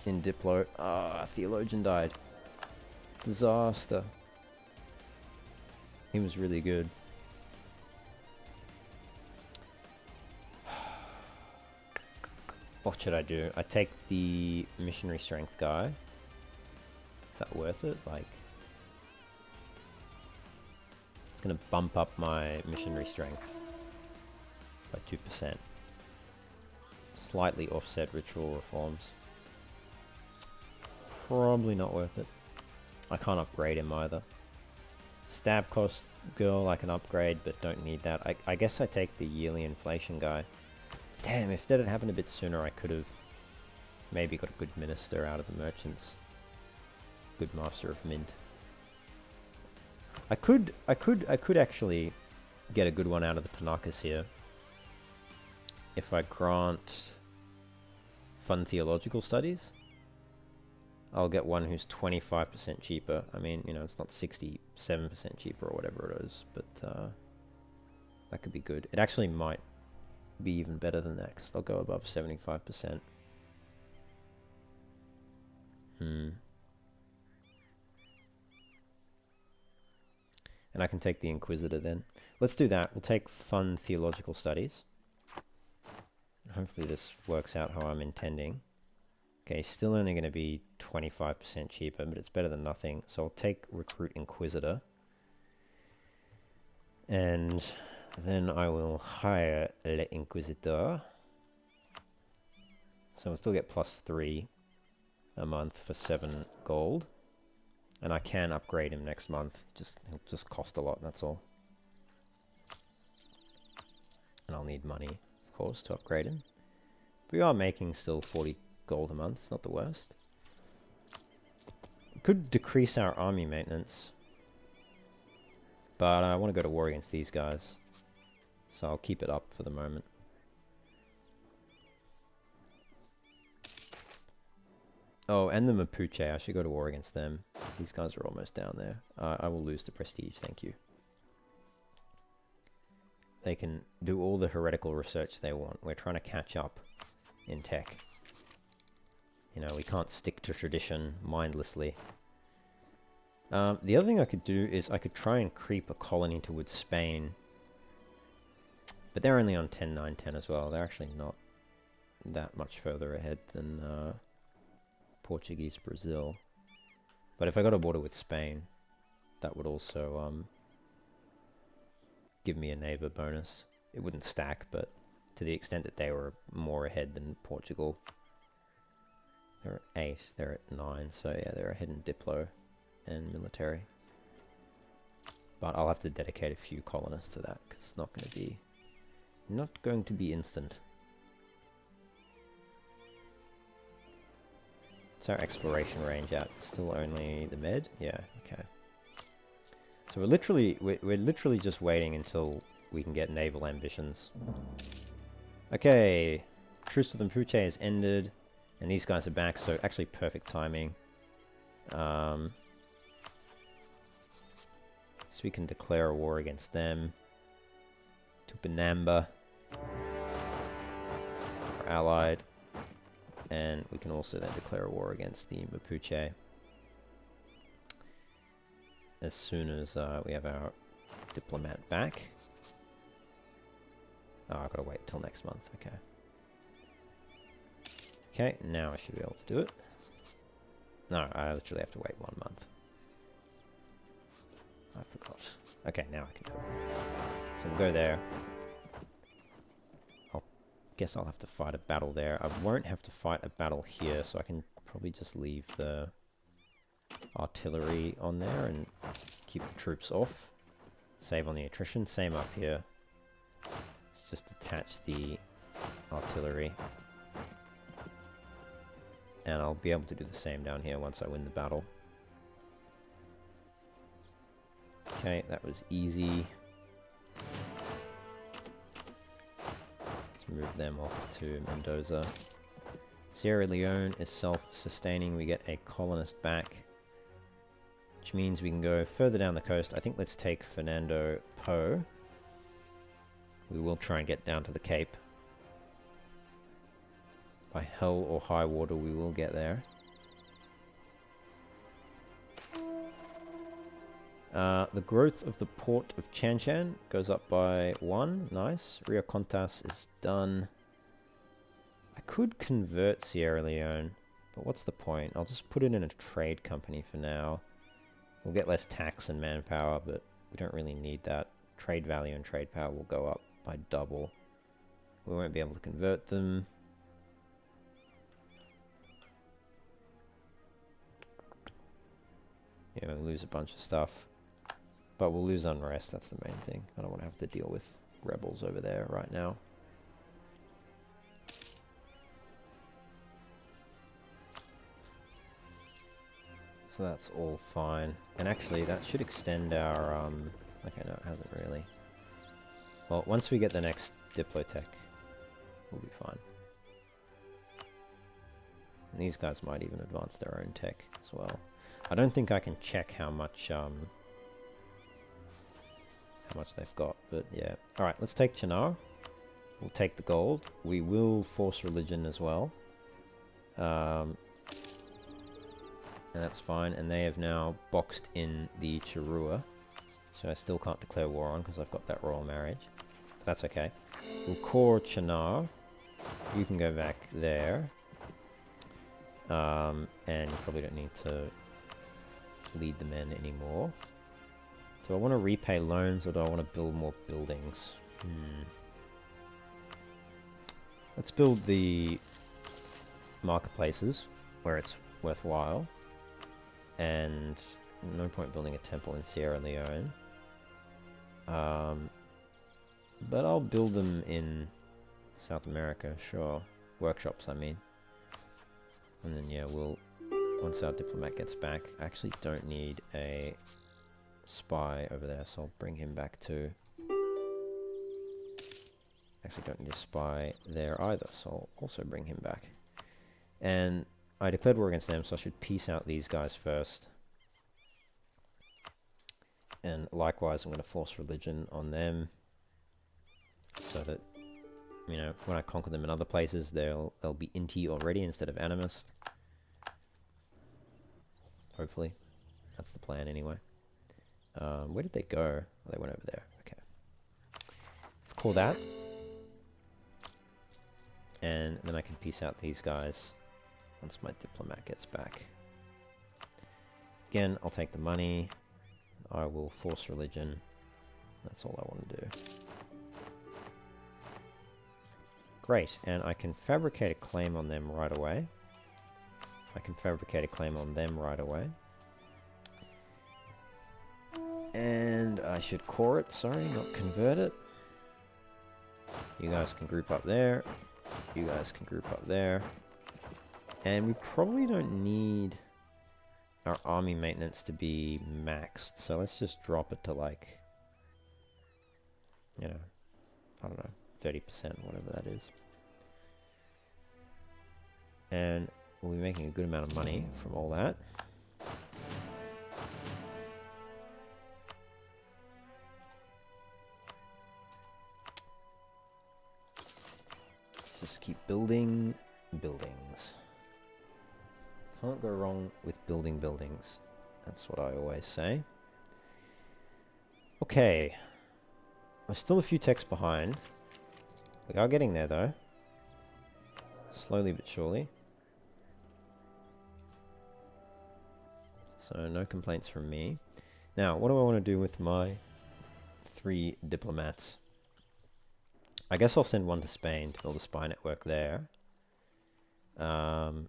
in Diplo. Ah, Theologian died. Disaster. He was really good. What should I do? I take the missionary strength guy. Is that worth it? Like, it's gonna bump up my missionary strength by 2%. Slightly offset ritual reforms. Probably not worth it. I can't upgrade him either. Stab cost girl I can upgrade, but don't need that. I guess I take the yearly inflation guy. Damn, if that had happened a bit sooner, I could have maybe got a good minister out of the merchants. Good master of mint. I could actually get a good one out of the Panakas here. If I grant fund theological studies, I'll get one who's 25% cheaper. I mean, you know, it's not 67% cheaper or whatever it is, but that could be good. It actually might be even better than that, because they'll go above 75%. And I can take the Inquisitor then. Let's do that. We'll take fund theological studies. Hopefully this works out how I'm intending. Okay, still only going to be 25% cheaper, but it's better than nothing. So I'll take Recruit Inquisitor. And then I will hire Le Inquisitor. So we'll still get +3 a month for 7 gold. And I can upgrade him next month. It'll just cost a lot, that's all. And I'll need money, of course, to upgrade him. We are making still 40 gold a month. It's not the worst. We could decrease our army maintenance. But I want to go to war against these guys. So I'll keep it up for the moment. Oh, and the Mapuche. I should go to war against them. These guys are almost down there. I will lose the prestige, thank you. They can do all the heretical research they want. We're trying to catch up in tech. You know, we can't stick to tradition mindlessly. The other thing I could do is I could try and creep a colony towards Spain. But they're only on 10, 9, 10 as well. They're actually not that much further ahead than Portuguese Brazil. But if I got a border with Spain, that would also give me a neighbor bonus. It wouldn't stack, but to the extent that they were more ahead than Portugal. They're at 8, they're at 9, so yeah, they're ahead in Diplo and military. But I'll have to dedicate a few colonists to that, because it's not going to be instant. What's our exploration range at? Still only the med? Yeah, okay. So we're literally just waiting until we can get naval ambitions. Okay, Truce with the Mapuche has ended, and these guys are back, so actually perfect timing. So we can declare a war against them. Tupinamba. We're allied. And we can also then declare a war against the Mapuche. As soon as we have our diplomat back. Oh, I've got to wait till next month, okay. Okay, now I should be able to do it. No, I literally have to wait 1 month. I forgot. Okay, now I can go. So we'll go there. Guess I'll have to fight a battle there. I won't have to fight a battle here, so I can probably just leave the artillery on there and keep the troops off. Save on the attrition. Same up here. Let's just attach the artillery. And I'll be able to do the same down here once I win the battle. Okay, that was easy. Let's move them off to Mendoza. Sierra Leone is self-sustaining. We get a colonist back, which means we can go further down the coast. I think let's take Fernando Po. We will try and get down to the Cape. By hell or high water, we will get there. The growth of the port of Chanchan goes up by 1. Nice. Rio Contas is done. I could convert Sierra Leone, but what's the point? I'll just put it in a trade company for now. We'll get less tax and manpower, but we don't really need that. Trade value and trade power will go up by double. We won't be able to convert them. Yeah, we'll lose a bunch of stuff. But we'll lose unrest, that's the main thing. I don't want to have to deal with rebels over there right now. So that's all fine. And actually, that should extend our, okay, no, it hasn't really. Well, once we get the next Diplotech, we'll be fine. And these guys might even advance their own tech as well. I don't think I can check how much they've got, but yeah. Alright, let's take Chinar. We'll take the gold. We will force religion as well. And that's fine. And they have now boxed in the Charrua. So I still can't declare war on because I've got that royal marriage. But that's okay. We'll core Chinar. You can go back there. And you probably don't need to lead the men anymore. Do I want to repay loans or do I want to build more buildings? Let's build the marketplaces where it's worthwhile. And no point building a temple in Sierra Leone. But I'll build them in South America, sure. Workshops, I mean. And then, yeah, we'll... Once our diplomat gets back, I actually don't need a spy over there, so I'll bring him back too. Actually don't need a spy there either, so I'll also bring him back. And I declared war against them, so I should peace out these guys first. And likewise, I'm going to force religion on them, so that, you know, when I conquer them in other places, they'll be Inti already instead of animist. Hopefully. That's the plan anyway. Where did they go? Oh, they went over there. Okay. Let's call that. And then I can peace out these guys once my diplomat gets back. Again, I'll take the money. I will force religion. That's all I want to do. Great. And I can fabricate a claim on them right away. I can fabricate a claim on them right away. And I should core it, sorry, not convert it. You guys can group up there. You guys can group up there. And we probably don't need our army maintenance to be maxed, so let's just drop it to like, you know, I don't know, 30%, whatever that is. And we'll be making a good amount of money from all that. Let's just keep building buildings. Can't go wrong with building buildings. That's what I always say. Okay. We're still a few techs behind. We are getting there though. Slowly but surely. So no complaints from me. Now, what do I want to do with my 3 diplomats? I guess I'll send one to Spain to build a spy network there. And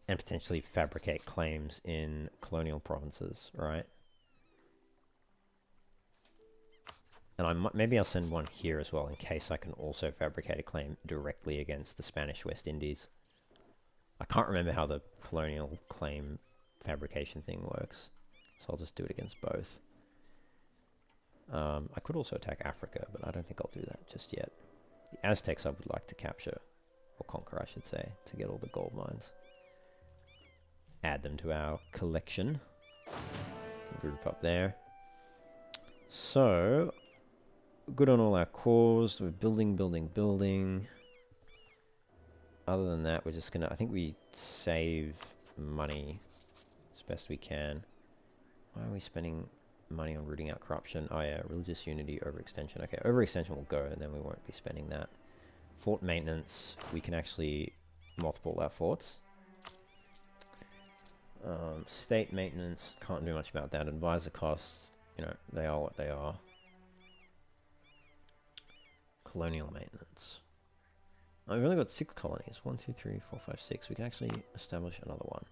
potentially fabricate claims in colonial provinces, right? And maybe I'll send one here as well, in case I can also fabricate a claim directly against the Spanish West Indies. I can't remember how the colonial claim fabrication thing works, so I'll just do it against both. I could also attack Africa, but I don't think I'll do that just yet. The Aztecs I would like to capture, or conquer I should say, to get all the gold mines. Add them to our collection. Group up there. So, good on all our cores. We're building, building, building. Other than that, we're just gonna, I think we save money as best we can. Why are we spending money on rooting out corruption? Oh yeah, religious unity, overextension. Okay, overextension will go, and then we won't be spending that. Fort maintenance, we can actually mothball our forts. State maintenance, can't do much about that. Advisor costs, you know, they are what they are. Colonial maintenance. Oh, we've only got 6 colonies. 1, 2, 3, 4, 5, 6. We can actually establish another one.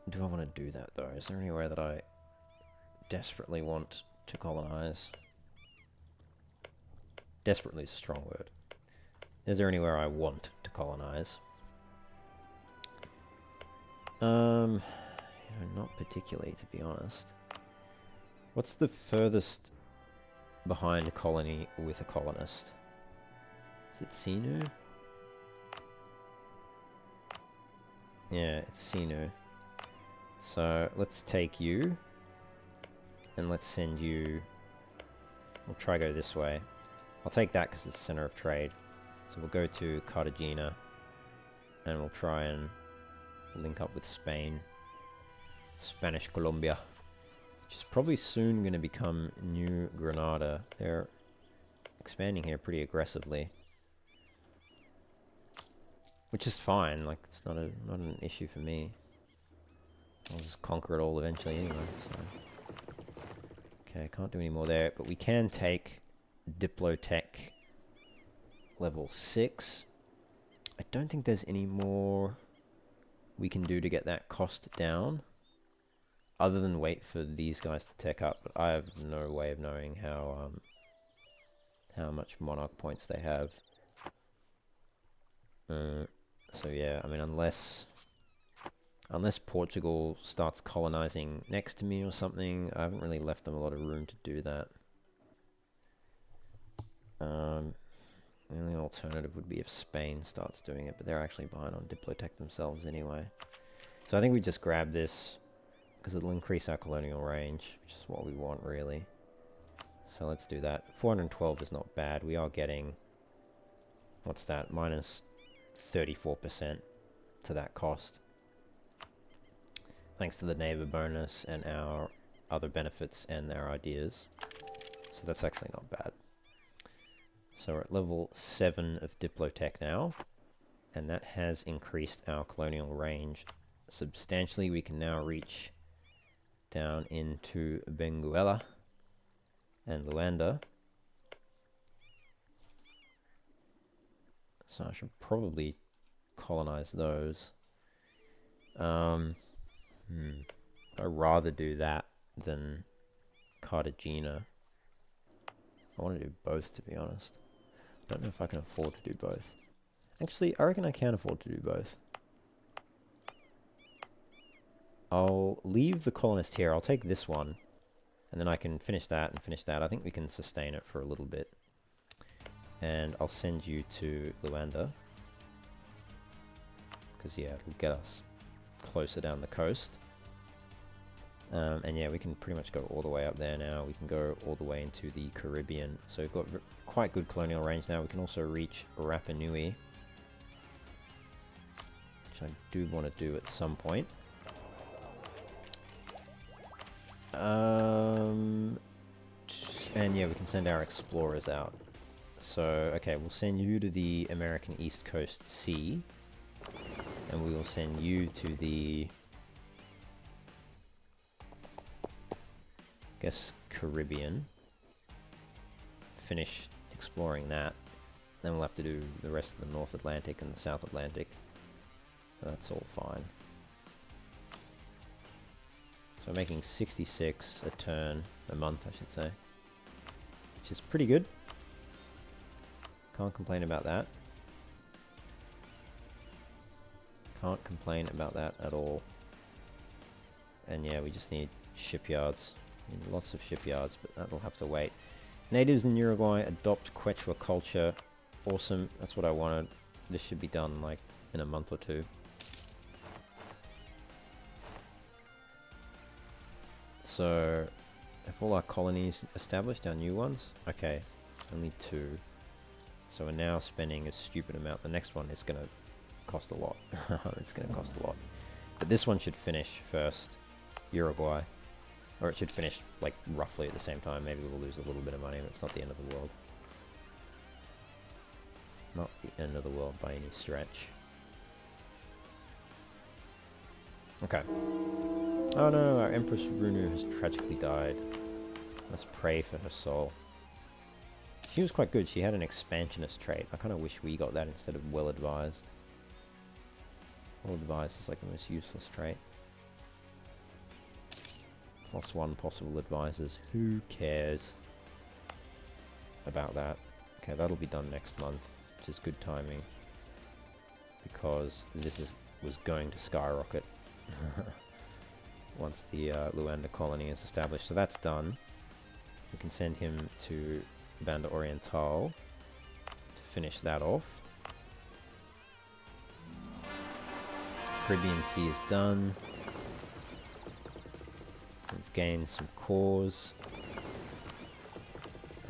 Do I want to do that though? Is there anywhere that I desperately want to colonize? Desperately is a strong word. Is there anywhere I want to colonize? You know, not particularly, to be honest. What's the furthest behind a colony with a colonist? Is it Sinu? Yeah, it's Sinu. So let's take you, and let's send you. We'll try go this way. I'll take that because it's the center of trade. So we'll go to Cartagena, and we'll try and link up with Spain. Spanish Colombia, which is probably soon going to become New Granada. They're expanding here pretty aggressively, which is fine. Like, it's not an issue for me. I'll just conquer it all eventually anyway. So. Okay, can't do any more there, but we can take Diplotech level 6. I don't think there's any more we can do to get that cost down, other than wait for these guys to tech up. But I have no way of knowing how much monarch points they have. So yeah, I mean, unless Portugal starts colonizing next to me or something, I haven't really left them a lot of room to do that. The only alternative would be if Spain starts doing it, but they're actually behind on Diplotech themselves anyway. So I think we just grab this, because it'll increase our colonial range, which is what we want, really. So let's do that. 412 is not bad. We are getting, what's that, minus 34% to that cost. Thanks to the neighbor bonus and our other benefits and our ideas. So that's actually not bad. So we're at level 7 of Diplotech now, and that has increased our colonial range substantially. We can now reach down into Benguela and Luanda. So I should probably colonize those. I'd rather do that than Cartagena. I want to do both, to be honest. I don't know if I can afford to do both. Actually, I reckon I can afford to do both. I'll leave the colonist here. I'll take this one, and then I can finish that and finish that. I think we can sustain it for a little bit. And I'll send you to Luanda, because yeah, it'll get us closer down the coast. And yeah, we can pretty much go all the way up there now. We can go all the way into the Caribbean. So we've got quite good colonial range now. We can also reach Rapa Nui, which I do want to do at some point. And yeah, we can send our explorers out. So, okay, we'll send you to the American East Coast Sea. And we will send you to the guess Caribbean. Finish exploring that. Then we'll have to do the rest of the North Atlantic and the South Atlantic. So that's all fine. So I'm making 66 a turn, a month I should say. Which is pretty good. Can't complain about that. Can't complain about that at all. And yeah, we just need shipyards. We need lots of shipyards, but that'll have to wait. Natives in Uruguay adopt Quechua culture. Awesome, that's what I wanted. This should be done like in a month or two. So, have all our colonies established, our new ones? Okay, only 2. So we're now spending a stupid amount. The next one is going to cost a lot. It's going to cost a lot. But this one should finish first. Uruguay. Or it should finish like roughly at the same time. Maybe we'll lose a little bit of money, but it's not the end of the world. Not the end of the world by any stretch. Okay. Oh no, our Empress Runu has tragically died. Let's pray for her soul. She was quite good. She had an expansionist trait. I kind of wish we got that instead of well-advised. Well-advised is like the most useless trait. +1 possible advisors. Who cares about that? Okay, that'll be done next month, which is good timing. Because this was going to skyrocket once the Luanda colony is established. So that's done. We can send him to Banda Oriental to finish that off. Caribbean Sea is done. We've gained some cores.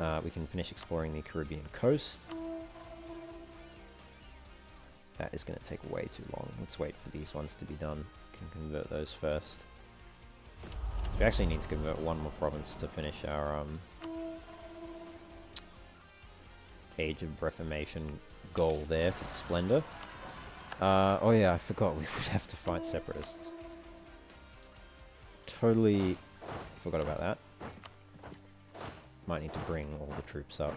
We can finish exploring the Caribbean coast. That is going to take way too long. Let's wait for these ones to be done. Can convert those first. We actually need to convert one more province to finish our Age of Reformation goal there for the Splendor. Oh yeah, I forgot we would have to fight separatists. Totally forgot about that. Might need to bring all the troops up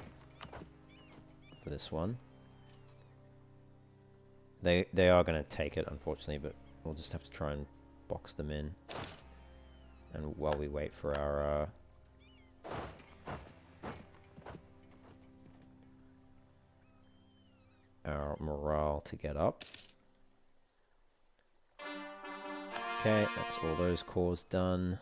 for this one. They are going to take it, unfortunately, but we'll just have to try and box them in. And while we wait for our morale to get up. Okay, that's all those cores done.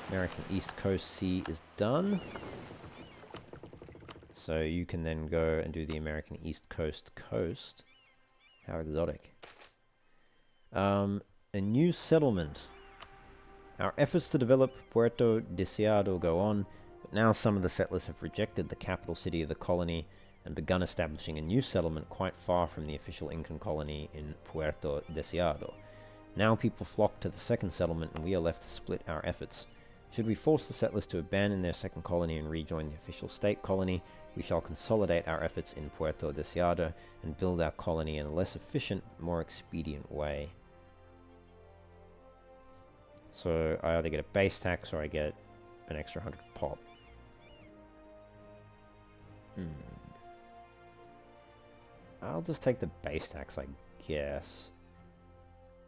American East Coast Sea is done. So you can then go and do the American East Coast coast. How exotic. A new settlement. Our efforts to develop Puerto Deseado go on, but now some of the settlers have rejected the capital city of the colony and begun establishing a new settlement quite far from the official Incan colony in Puerto Deseado. Now people flock to the second settlement and we are left to split our efforts. Should we force the settlers to abandon their second colony and rejoin the official state colony, we shall consolidate our efforts in Puerto Deseado and build our colony in a less efficient, more expedient way. So I either get a base tax or I get an extra 100 pop. I'll just take the base tax, I guess.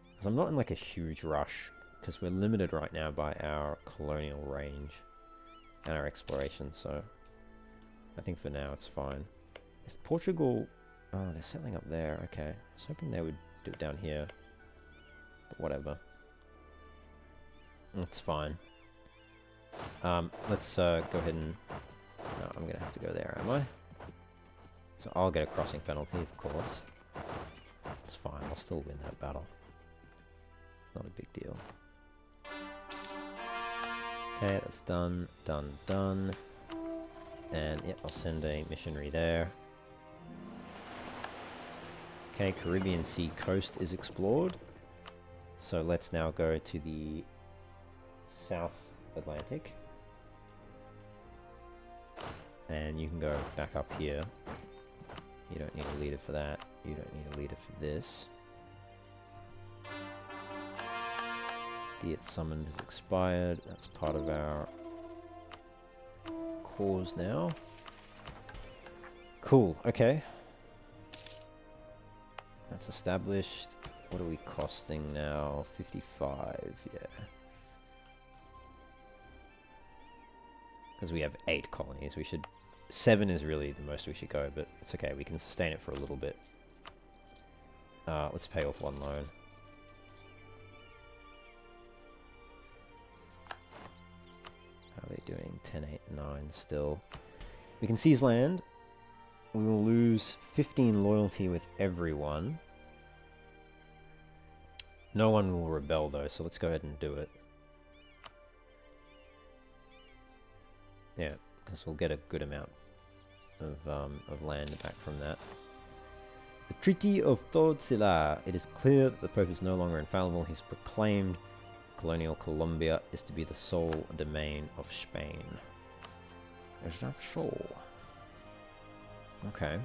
Because I'm not in like a huge rush, because we're limited right now by our colonial range and our exploration, so I think for now it's fine. Is Portugal... Oh, they're settling up there, okay. I was hoping they would do it down here. But whatever. It's fine. Let's go ahead and... No, I'm going to have to go there, am I? So I'll get a crossing penalty, of course. It's fine, I'll still win that battle. Not a big deal. Okay, that's done, done, done. And yep, I'll send a missionary there. Okay, Caribbean Sea coast is explored. So let's now go to the South Atlantic. And you can go back up here. You don't need a leader for that. You don't need a leader for this. 50 it summoned has expired. That's part of our cause now. Cool, okay. That's established. What are we costing now? 55, yeah. Because we have 8 colonies, we should... 7 is really the most we should go, but it's okay, we can sustain it for a little bit. Let's pay off one loan. How are they doing? 10, 8, 9 still. We can seize land. We will lose 15 loyalty with everyone. No one will rebel though, so let's go ahead and do it. Yeah, because we'll get a good amount of land back from that. The Treaty of Tordesillas. It is clear that the Pope is no longer infallible. He's proclaimed colonial Colombia is to be the sole domain of Spain. Is that so? Okay.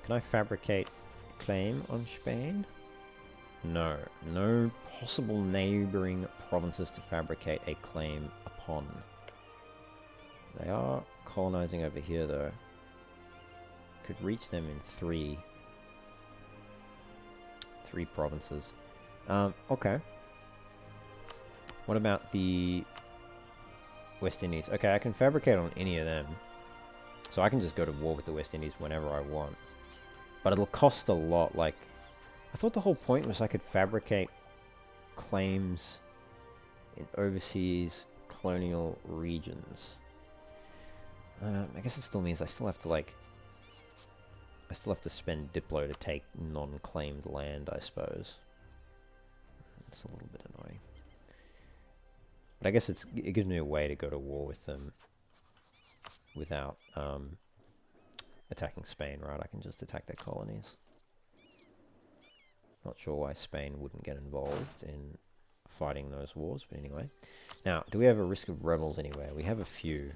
Can I fabricate a claim on Spain? No. No possible neighbouring provinces to fabricate a claim upon. They are colonizing over here though. Could reach them in three provinces. Okay. What about the West Indies? Okay, I can fabricate on any of them. So I can just go to war with the West Indies whenever I want. But it'll cost a lot, like... I thought the whole point was I could fabricate claims in overseas colonial regions. I guess it still means I still have to, like... I still have to spend Diplo to take non-claimed land, I suppose. It's a little bit annoying. But I guess it gives me a way to go to war with them without attacking Spain, right? I can just attack their colonies. Not sure why Spain wouldn't get involved in fighting those wars, but anyway. Now, do we have a risk of rebels anywhere? We have a few.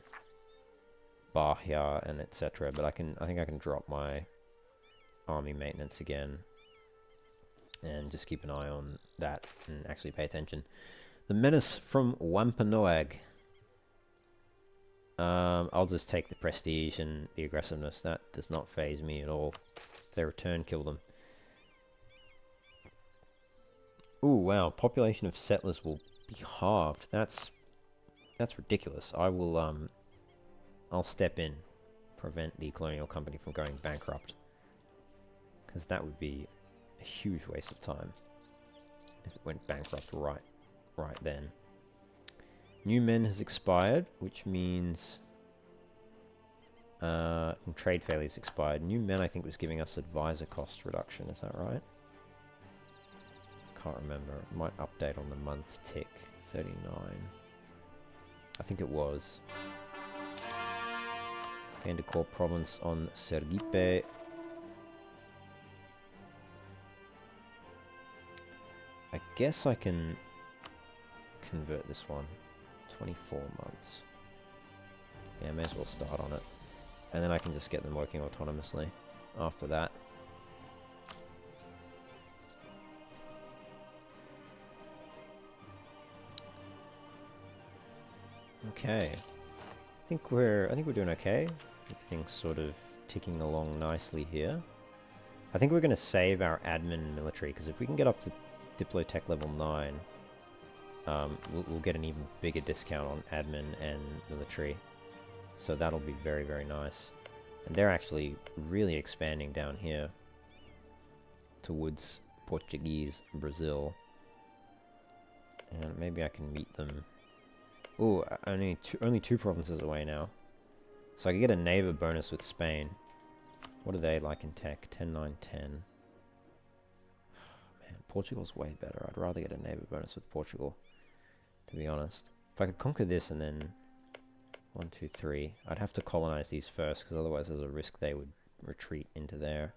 Bahia and etc. But I think I can drop my army maintenance again and just keep an eye on that and actually pay attention. The menace from Wampanoag. I'll just take the prestige and the aggressiveness. That does not faze me at all. If they return, kill them. Ooh, wow. Population of settlers will be halved. That's ridiculous. I will, I'll step in. Prevent the colonial company from going bankrupt. Because that would be a huge waste of time. If it went bankrupt right then. New men has expired, which means... trade failures expired. New men, I think, was giving us advisor cost reduction. Is that right? Can't remember. It might update on the month tick. 39. I think it was. Gained a core province on Sergipe. I guess I can convert this one. 24 months. Yeah, may as well start on it. And then I can just get them working autonomously after that. Okay. I think we're doing okay. Everything's sort of ticking along nicely here. I think we're going to save our admin and military, because if we can get up to Diplotech level 9, we'll get an even bigger discount on admin and military. So that'll be very, very nice. And they're actually really expanding down here towards Portuguese Brazil. And maybe I can meet them. Ooh, only two provinces away now. So I can get a neighbor bonus with Spain. What are they like in tech? 10, 9, 10. Man, Portugal's way better. I'd rather get a neighbor bonus with Portugal, to be honest. If I could conquer this and then 1, 2, 3, I'd have to colonize these first, because otherwise there's a risk they would retreat into there.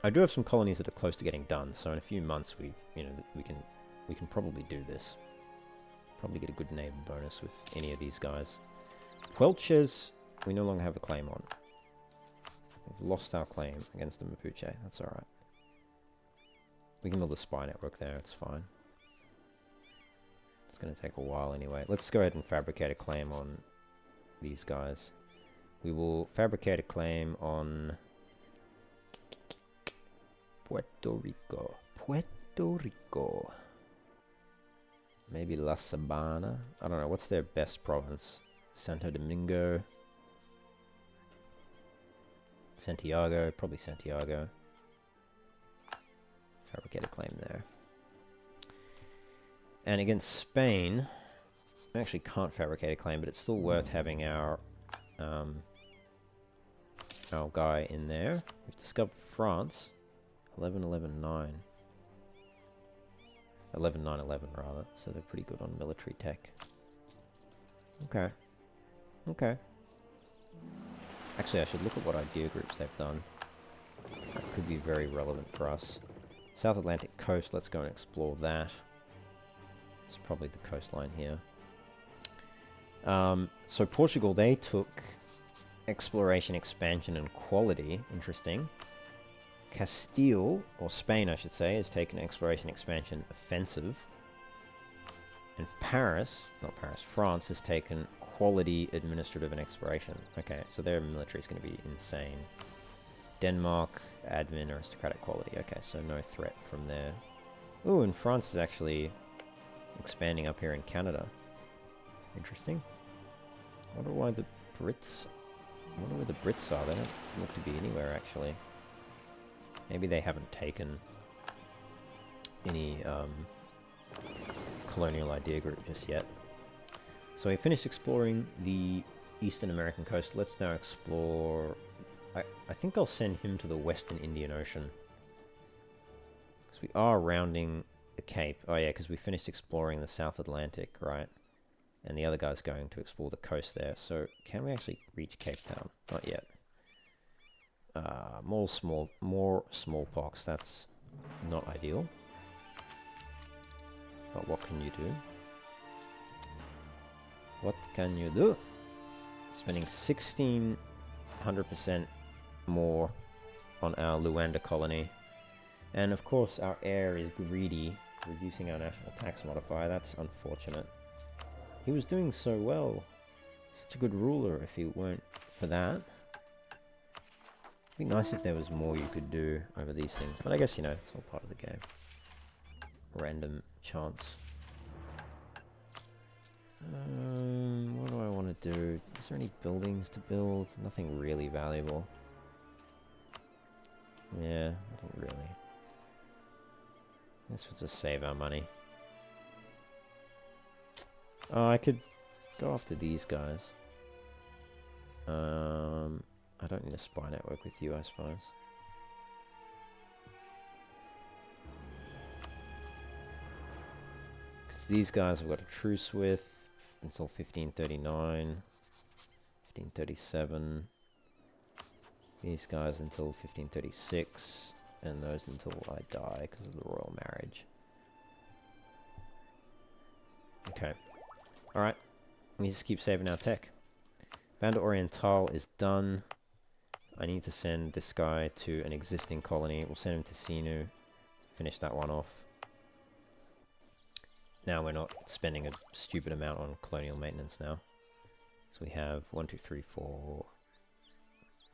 I do have some colonies that are close to getting done, so in a few months we can probably do this. Probably get a good neighbor bonus with any of these guys. Welches, we no longer have a claim on. We've lost our claim against the Mapuche. That's alright. We can build a spy network there, it's fine. It's going to take a while anyway. Let's go ahead and fabricate a claim on these guys. We will fabricate a claim on Puerto Rico. Puerto Rico. Maybe La Sabana. I don't know. What's their best province? Santo Domingo. Santiago. Probably Santiago. Fabricate a claim there. And against Spain, I actually can't fabricate a claim, but it's still worth having our guy in there. We've discovered France. 11-11-9. 11-9-11 rather, so they're pretty good on military tech. Okay. Okay. Actually, I should look at what idea groups they've done. That could be very relevant for us. South Atlantic coast, let's go and explore that. It's probably the coastline here. So Portugal, they took exploration, expansion, and quality. Interesting. Castile, or Spain I should say, has taken exploration, expansion, offensive. And Paris, not Paris, France has taken quality, administrative, and exploration. Okay, so their military is going to be insane. Denmark, admin, aristocratic quality. Okay, so no threat from there. Ooh, and France is actually expanding up here in Canada. Interesting. I wonder why the Brits... I wonder where the Brits are. They don't look to be anywhere, actually. Maybe they haven't taken any colonial idea group just yet. So we finished exploring the Eastern American coast. Let's now explore... I think I'll send him to the Western Indian Ocean. Because we are rounding the Cape. Oh yeah, because we finished exploring the South Atlantic, right? And the other guy's going to explore the coast there. So can we actually reach Cape Town? Not yet. More smallpox. That's not ideal. But what can you do? What can you do? Spending 1600% more on our Luanda colony. And of course our heir is greedy, reducing our national tax modifier. That's unfortunate. He was doing so well. Such a good ruler if he weren't for that. It'd be nice if there was more you could do over these things. But I guess, you know, it's all part of the game. Random chance. What do I want to do? Is there any buildings to build? Nothing really valuable. Yeah, nothing really. I guess we'll just save our money. Oh, I could go after these guys. I don't need a spy network with you, I suppose. Because these guys I've got a truce with until 1539, 1537. These guys until 1536, and those until I die because of the royal marriage. Okay. Alright. We just keep saving our tech. Banda Oriental is done. I need to send this guy to an existing colony. We'll send him to Sinu. Finish that one off. Now we're not spending a stupid amount on colonial maintenance now. So we have 1, 2, 3, 4,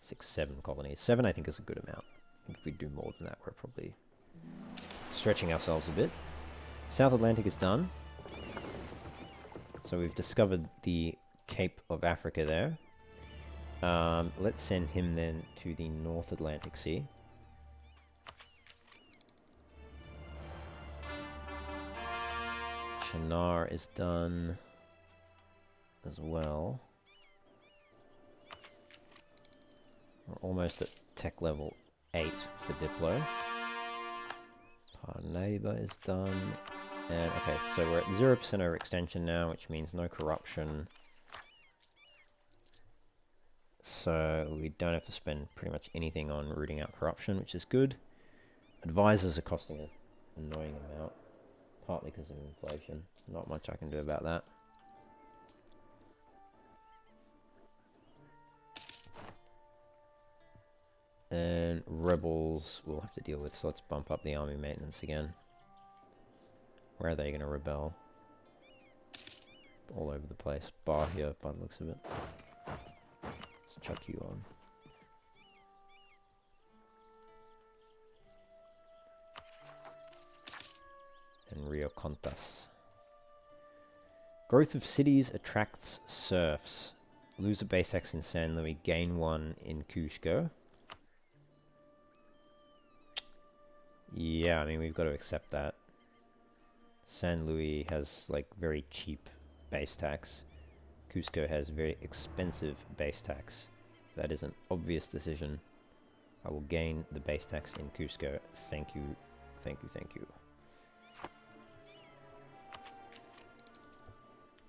6, 7 colonies. 7 I think is a good amount. I think if we do more than that, we're probably stretching ourselves a bit. South Atlantic is done. So we've discovered the Cape of Africa there. Let's send him then to the North Atlantic Sea. Shinar is done as well. We're almost at tech level 8 for Diplo. Parnaba is done. And okay, so we're at 0% overextension now, which means no corruption. So we don't have to spend pretty much anything on rooting out corruption, which is good. Advisors are costing an annoying amount, partly because of inflation. Not much I can do about that. rebels we'll have to deal with, so let's bump up the army maintenance again. Where are they going to rebel? All over the place. Bar here, by the looks of it. Let's chuck you on. And Rio Contas. Growth of cities attracts serfs. Lose a base tax in San Luis, gain one in Cuzco. Yeah, I mean, we've got to accept that. San Luis has, like, very cheap base tax. Cuzco has very expensive base tax. That is an obvious decision. I will gain the base tax in Cuzco. Thank you, thank you, thank you.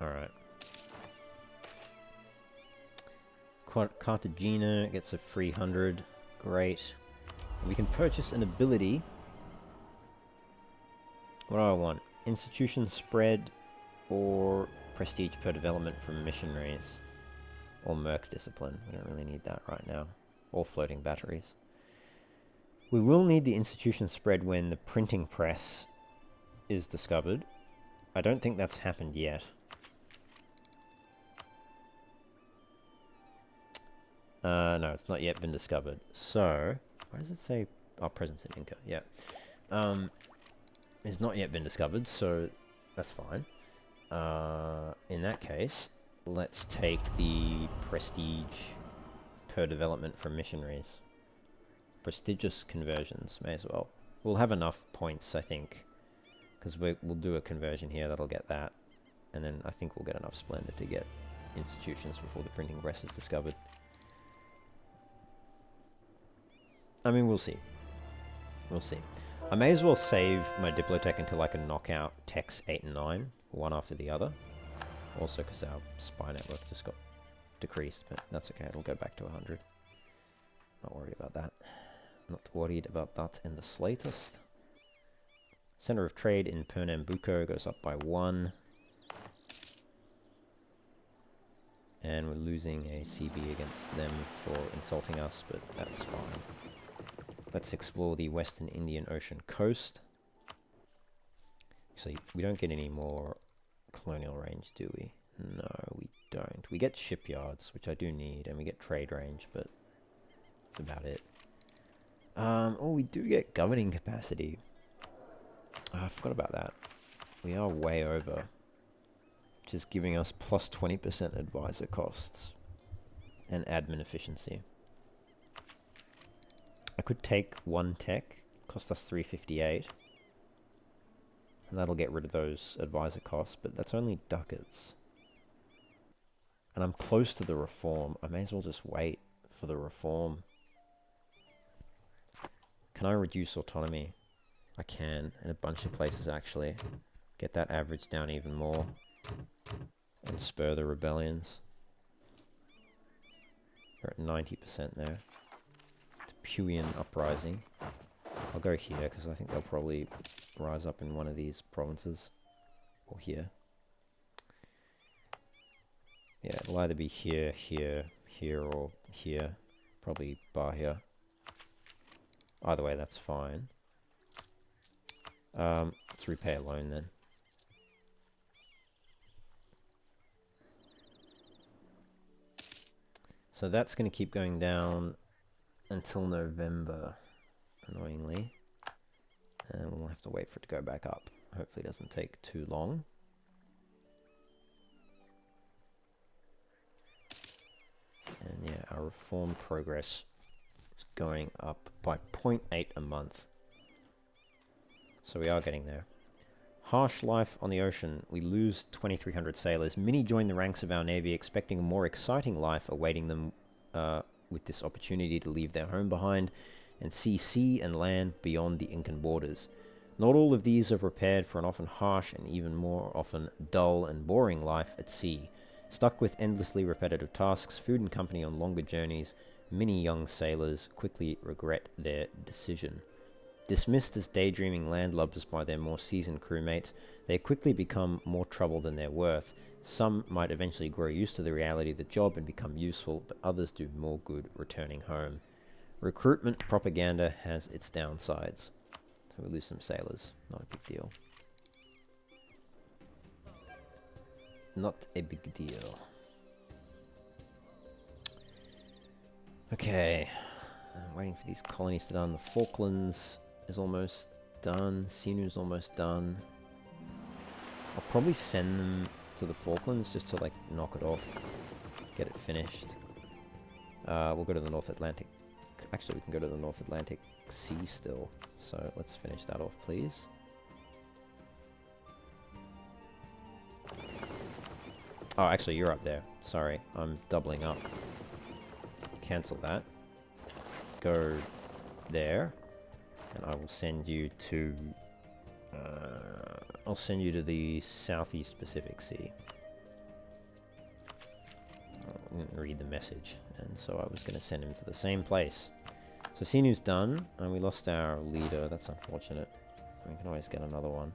Alright. Cartagena gets a free 100. Great. We can purchase an ability. What do I want? Institution spread or prestige per development from missionaries. Or merc discipline. We don't really need that right now. Or floating batteries. We will need the institution spread when the printing press is discovered. I don't think that's happened yet. No, it's not yet been discovered. So, why does it say... Oh, presence in Inca, yeah. It's not yet been discovered, so that's fine. In that case, let's take the prestige per development from missionaries. Prestigious conversions, may as well. We'll have enough points, I think, because we'll do a conversion here that'll get that. And then I think we'll get enough splendor to get institutions before the printing press is discovered. I mean, we'll see. We'll see. I may as well save my Diplotech until I can knock out techs 8 and 9, one after the other. Also because our spy network just got decreased, but that's okay, it'll go back to 100. Not worried about that. Not worried about that in the slightest. Center of Trade in Pernambuco goes up by 1. And we're losing a CB against them for insulting us, but that's fine. Let's explore the Western Indian Ocean coast. Actually, we don't get any more colonial range, do we? No, we don't. We get shipyards, which I do need, and we get trade range, but that's about it. Oh, we do get governing capacity. Oh, I forgot about that. We are way over, which is giving us plus 20% advisor costs and admin efficiency. I could take 1 tech, cost us 358, and that'll get rid of those advisor costs, but that's only ducats. And I'm close to the reform. I may as well just wait for the reform. Can I reduce autonomy? I can, in a bunch of places actually. Get that average down even more, and spur the rebellions. We're at 90% there. Puyan uprising. I'll go here because I think they'll probably rise up in one of these provinces. Or here. Yeah, it'll either be here, here, here, or here. Probably Bahia. Either way, that's fine. Let's repay a loan then. So that's going to keep going down until November, annoyingly. And we'll have to wait for it to go back up. Hopefully it doesn't take too long. And yeah, our reform progress is going up by 0.8 a month. So we are getting there. Harsh life on the ocean. We lose 2,300 sailors. Many join the ranks of our navy, expecting a more exciting life awaiting them with this opportunity to leave their home behind and see sea and land beyond the Incan borders. Not all of these are prepared for an often harsh and even more often dull and boring life at sea. Stuck with endlessly repetitive tasks, food and company on longer journeys, many young sailors quickly regret their decision. Dismissed as daydreaming landlubbers by their more seasoned crewmates, they quickly become more trouble than they're worth. Some might eventually grow used to the reality of the job and become useful, but others do more good returning home. Recruitment propaganda has its downsides. So we lose some sailors. Not a big deal. Not a big deal. Okay. I'm waiting for these colonies to done. The Falklands is almost done. Sinu's almost done. I'll probably send them to the Falklands just to like knock it off. Get it finished. We'll go to the North Atlantic. Actually, we can go to the North Atlantic Sea still. So let's finish that off, please. Oh, actually, you're up there. Sorry, I'm doubling up. Cancel that. Go there. And I will send you to... I'll send you to the Southeast Pacific Sea. I didn't read the message, and so I was going to send him to the same place. So Sinu's done, and we lost our leader. That's unfortunate. We can always get another one.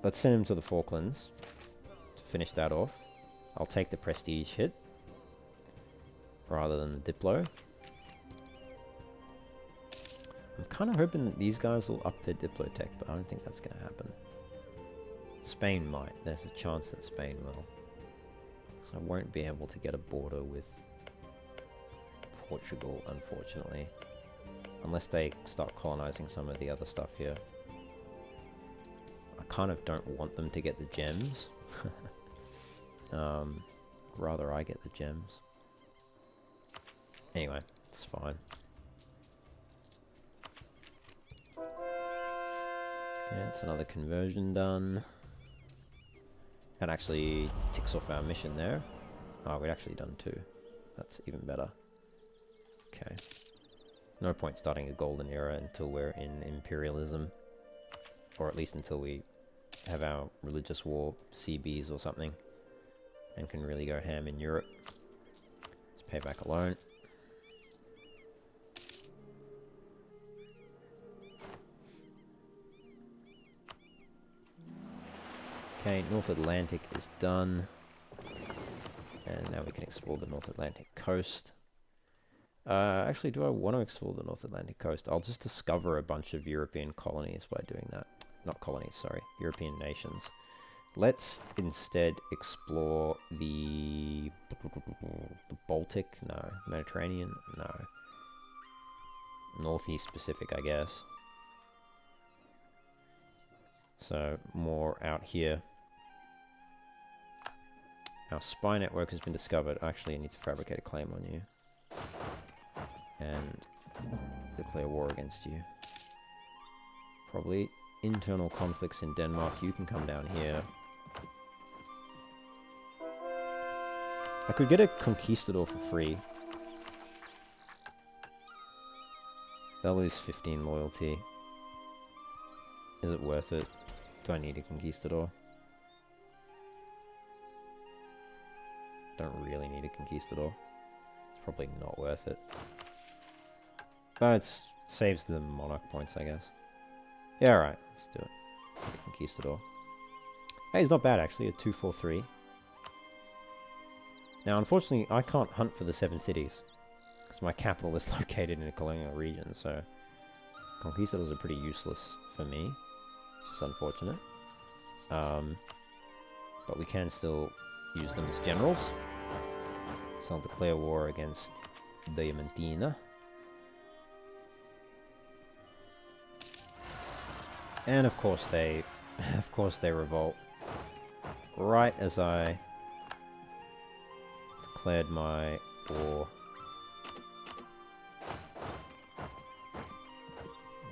Let's send him to the Falklands to finish that off. I'll take the prestige hit rather than the Diplo. I'm kind of hoping that these guys will up their Diplo tech, but I don't think that's going to happen. Spain might. There's a chance that Spain will. So I won't be able to get a border with Portugal, unfortunately. Unless they start colonizing some of the other stuff here. I kind of don't want them to get the gems. Rather I get the gems. Anyway, it's fine. Yeah, it's another conversion done. That actually ticks off our mission there. Oh, we'd actually done two. That's even better. Okay. No point starting a golden era until we're in imperialism. Or at least until we have our religious war CBs or something. And can really go ham in Europe. Let's pay back a loan. Okay, North Atlantic is done. And now we can explore the North Atlantic coast. Actually, do I want to explore the North Atlantic coast? I'll just discover a bunch of European colonies by doing that. Not colonies, sorry. European nations. Let's instead explore the Baltic? No. Mediterranean? No. Northeast Pacific, I guess. So, more out here. Our spy network has been discovered. Actually, I need to fabricate a claim on you. And declare war against you. Probably internal conflicts in Denmark. You can come down here. I could get a conquistador for free. They'll lose 15 loyalty. Is it worth it? Do I need a conquistador? Don't really need a conquistador. It's probably not worth it. But it saves the monarch points, I guess. Yeah, alright. Let's do it. A conquistador. Hey, he's not bad, actually. A 243. Now, unfortunately, I can't hunt for the 7 cities. Because my capital is located in a colonial region, so... Conquistadors are pretty useless for me. It's just unfortunate. But we can still use them as generals. So I'll declare war against Diamantina. And of course they revolt. Right as I declared my war.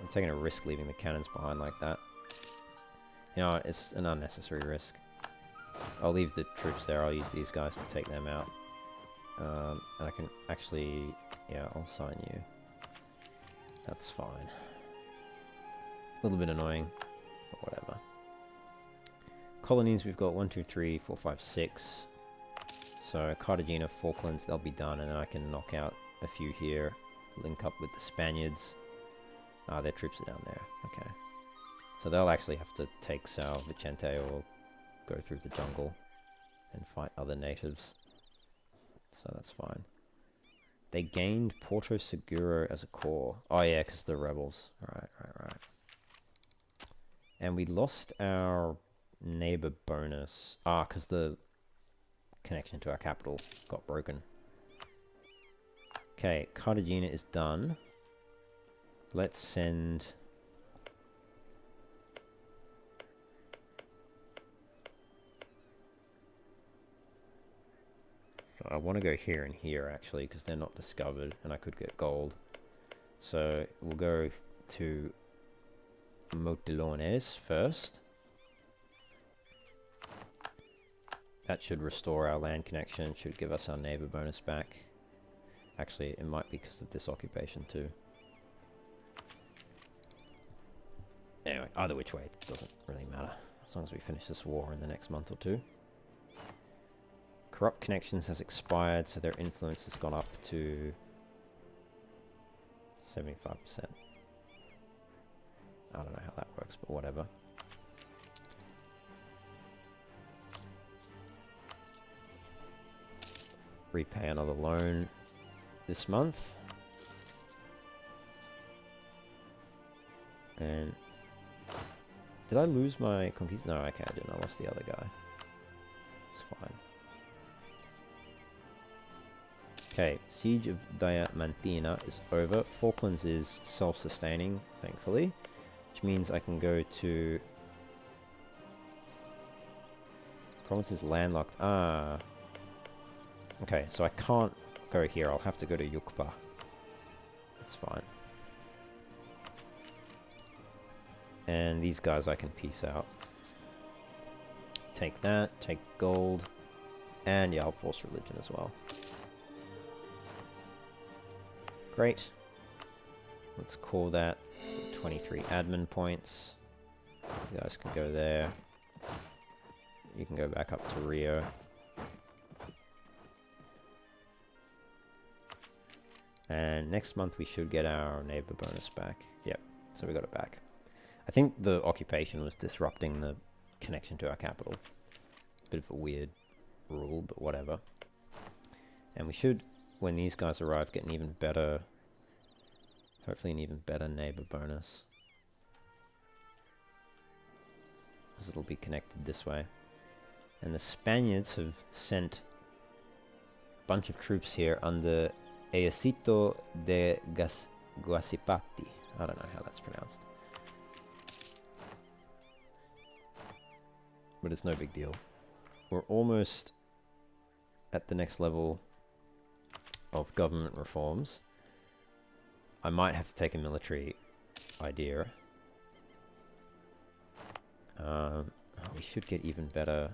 I'm taking a risk leaving the cannons behind like that. You know, it's an unnecessary risk. I'll leave the troops there, I'll use these guys to take them out. And I can actually... yeah, I'll sign you. That's fine. A little bit annoying, but whatever. Colonies, we've got 1, 2, 3, 4, 5, 6. So Cartagena, Falklands, they'll be done, and then I can knock out a few here. Link up with the Spaniards. Ah, their troops are down there. Okay. So they'll actually have to take São Vicente or go through the jungle and fight other natives. So that's fine. They gained Porto Seguro as a core. Oh yeah, because the rebels. Right. And we lost our neighbor bonus. Ah, because the connection to our capital got broken. Okay, Cartagena is done. Let's send... So I want to go here and here, actually, because they're not discovered, and I could get gold. So we'll go to Motilones first. That should restore our land connection, should give us our neighbor bonus back. Actually, it might be because of this occupation too. Anyway, either which way, it doesn't really matter. As long as we finish this war in the next month or two. Corrupt Connections has expired, so their influence has gone up to 75%. I don't know how that works, but whatever. Repay another loan this month. And did I lose my conquist? No, okay, I didn't. I lost the other guy. It's fine. Okay, Siege of Diamantina is over. Falklands is self-sustaining, thankfully, which means I can go to... Province is landlocked. Ah. Okay, so I can't go here. I'll have to go to Yukpa. That's fine. And these guys I can peace out. Take that, take gold, and yeah, I'll force religion as well. Great. Let's call that 23 admin points. You guys can go there. You can go back up to Rio. And next month we should get our neighbor bonus back. Yep, so we got it back. I think the occupation was disrupting the connection to our capital. Bit of a weird rule, but whatever. And we should, when these guys arrive, get an even better, hopefully an even better neighbor bonus. Because it'll be connected this way. And the Spaniards have sent a bunch of troops here under Ejército de Guasipati. I don't know how that's pronounced. But it's no big deal. We're almost at the next level of government reforms. I might have to take a military idea. We should get even better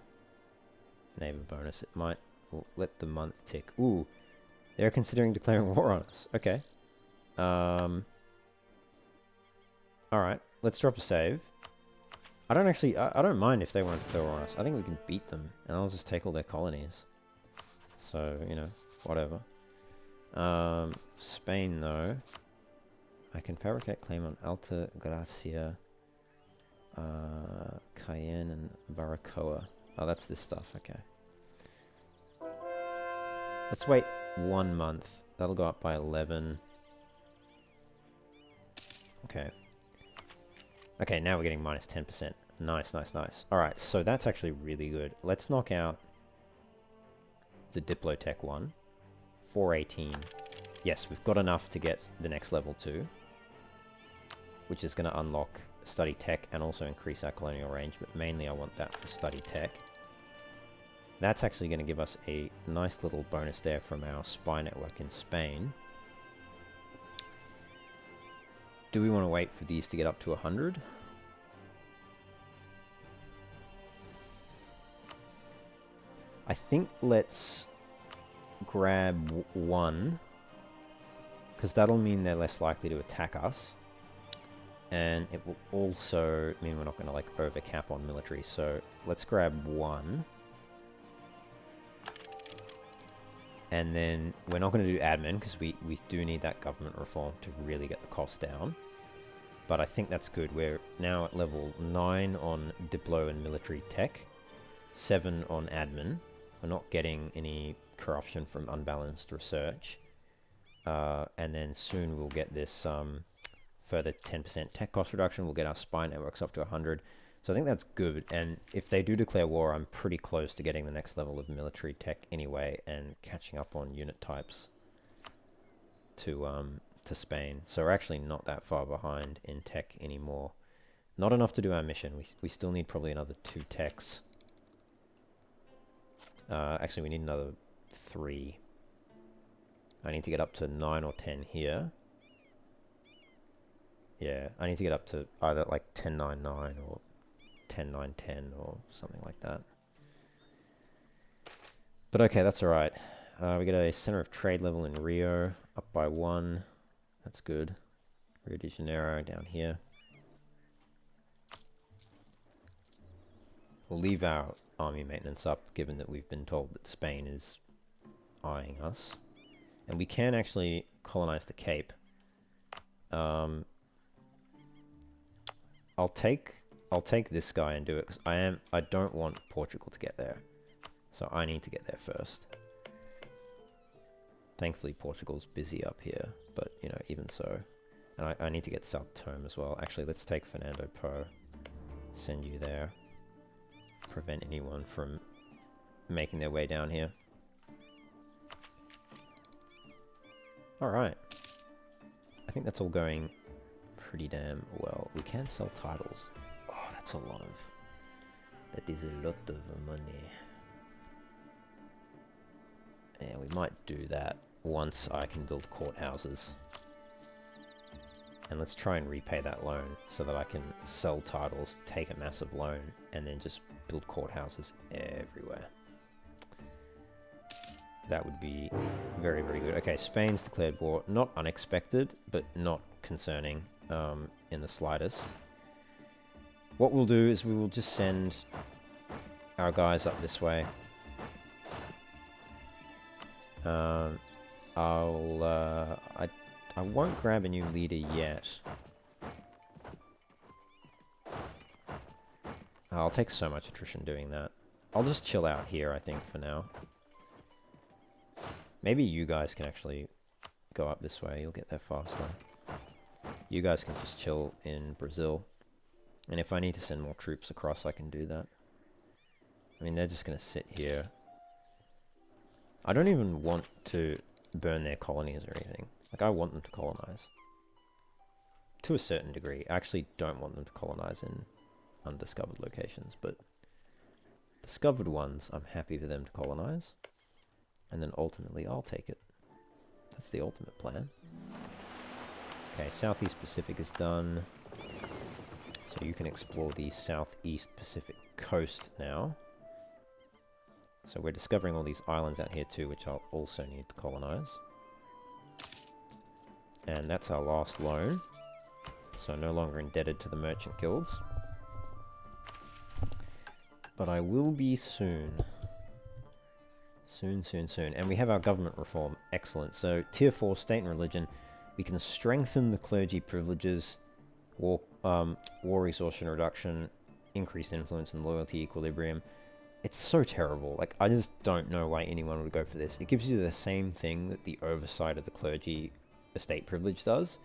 neighbor bonus. It might... We'll let the month tick. Ooh, they're considering declaring war on us. Okay. Alright, let's drop a save. I don't actually... I don't mind if they won't declare war on us. I think we can beat them, and I'll just take all their colonies. So, you know, whatever. Spain, though. I can fabricate claim on Alta Gracia, Cayenne, and Baracoa. Oh, that's this stuff. Okay. Let's wait 1 month. That'll go up by 11. Okay. Okay, now we're getting minus 10%. Nice, nice, nice. Alright, so that's actually really good. Let's knock out the Diplotech one. 418. Yes, we've got enough to get the next level 2. Which is going to unlock Study Tech and also increase our colonial range. But mainly I want that for Study Tech. That's actually going to give us a nice little bonus there from our spy network in Spain. Do we want to wait for these to get up to 100? I think let's grab one, because that'll mean they're less likely to attack us. And it will also mean we're not going to like overcap on military. So let's grab one. And then we're not going to do admin because we do need that government reform to really get the cost down. But I think that's good. We're now at level 9 on Diplo and military tech. 7 on admin. We're not getting any corruption from unbalanced research. And then soon we'll get this further 10% tech cost reduction. We'll get our spy networks up to 100. So I think that's good. And if they do declare war, I'm pretty close to getting the next level of military tech anyway, and catching up on unit types to Spain. So we're actually not that far behind in tech anymore. Not enough to do our mission. We still need probably another 2 techs. Actually, we need another 3. I need to get up to 9 or 10 here. Yeah, I need to get up to either like 1099 or 10-9-10 or something like that. But okay, that's alright. We get a center of trade level in Rio, up by 1. That's good. Rio de Janeiro down here. We'll leave our army maintenance up, given that we've been told that Spain is eyeing us. And we can actually colonize the Cape. I'll take this guy and do it, because I don't want Portugal to get there. So I need to get there first. Thankfully Portugal's busy up here, but you know, even so. And I need to get South Tome as well. Actually, let's take Fernando Po. Send you there. Prevent anyone from making their way down here. Alright. I think that's all going pretty damn well. We can sell titles. Oh, that's a lot of... That is a lot of money. Yeah, we might do that once I can build courthouses. And let's try and repay that loan so that I can sell titles, take a massive loan, and then just build courthouses everywhere. That would be very, very good. Okay, Spain's declared war. Not unexpected, but not concerning in the slightest. What we'll do is we will just send our guys up this way. I won't grab a new leader yet. I'll take so much attrition doing that. I'll just chill out here, I think, for now. Maybe you guys can actually go up this way. You'll get there faster. You guys can just chill in Brazil. And if I need to send more troops across, I can do that. I mean, they're just going to sit here. I don't even want to burn their colonies or anything. Like, I want them to colonize. To a certain degree. I actually don't want them to colonize in undiscovered locations, but discovered ones, I'm happy for them to colonize. And then ultimately, I'll take it. That's the ultimate plan. Okay, Southeast Pacific is done. So you can explore the Southeast Pacific coast now. So we're discovering all these islands out here too, which I'll also need to colonize. And that's our last loan. So no longer indebted to the merchant guilds. But I will be soon. Soon, soon, soon. And we have our government reform. Excellent. So tier 4, state and religion. We can strengthen the clergy privileges, war exhaustion reduction, increased influence and loyalty equilibrium. It's so terrible. Like, I just don't know why anyone would go for this. It gives you the same thing that the oversight of the clergy estate privilege does,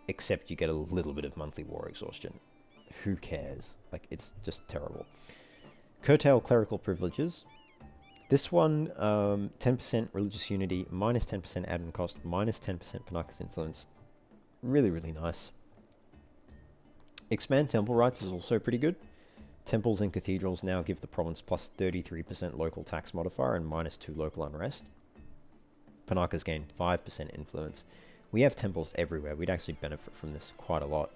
except you get a little bit of monthly war exhaustion. Who cares? Like, it's just terrible. Curtail clerical privileges. This one, 10% religious unity, minus 10% admin cost, minus 10% Pachacuti influence. Really, really nice. Expand temple rights is also pretty good. Temples and cathedrals now give the province plus 33% local tax modifier and minus 2 local unrest. Pachacutis gain 5% influence. We have temples everywhere. We'd actually benefit from this quite a lot.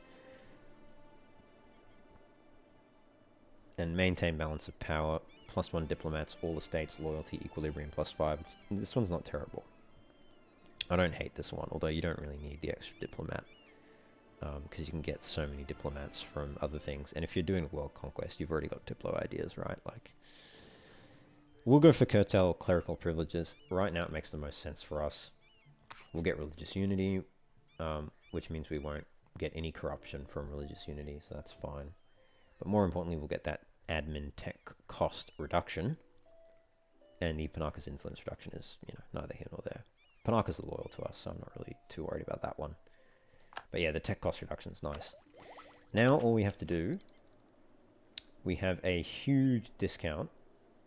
And maintain balance of power. Plus 1 diplomats, all estates, loyalty, equilibrium, plus 5. This one's not terrible. I don't hate this one, although you don't really need the extra diplomat. Because you can get so many diplomats from other things. And if you're doing world conquest, you've already got Diplo ideas, right? Like, we'll go for curtail clerical privileges. Right now it makes the most sense for us. We'll get religious unity, which means we won't get any corruption from religious unity, so that's fine. But more importantly, we'll get that admin tech cost reduction. And the Pachacutis influence reduction is, you know, neither here nor there. Panaka's loyal to us, so I'm not really too worried about that one. But yeah, the tech cost reduction is nice. Now all we have to do, we have a huge discount.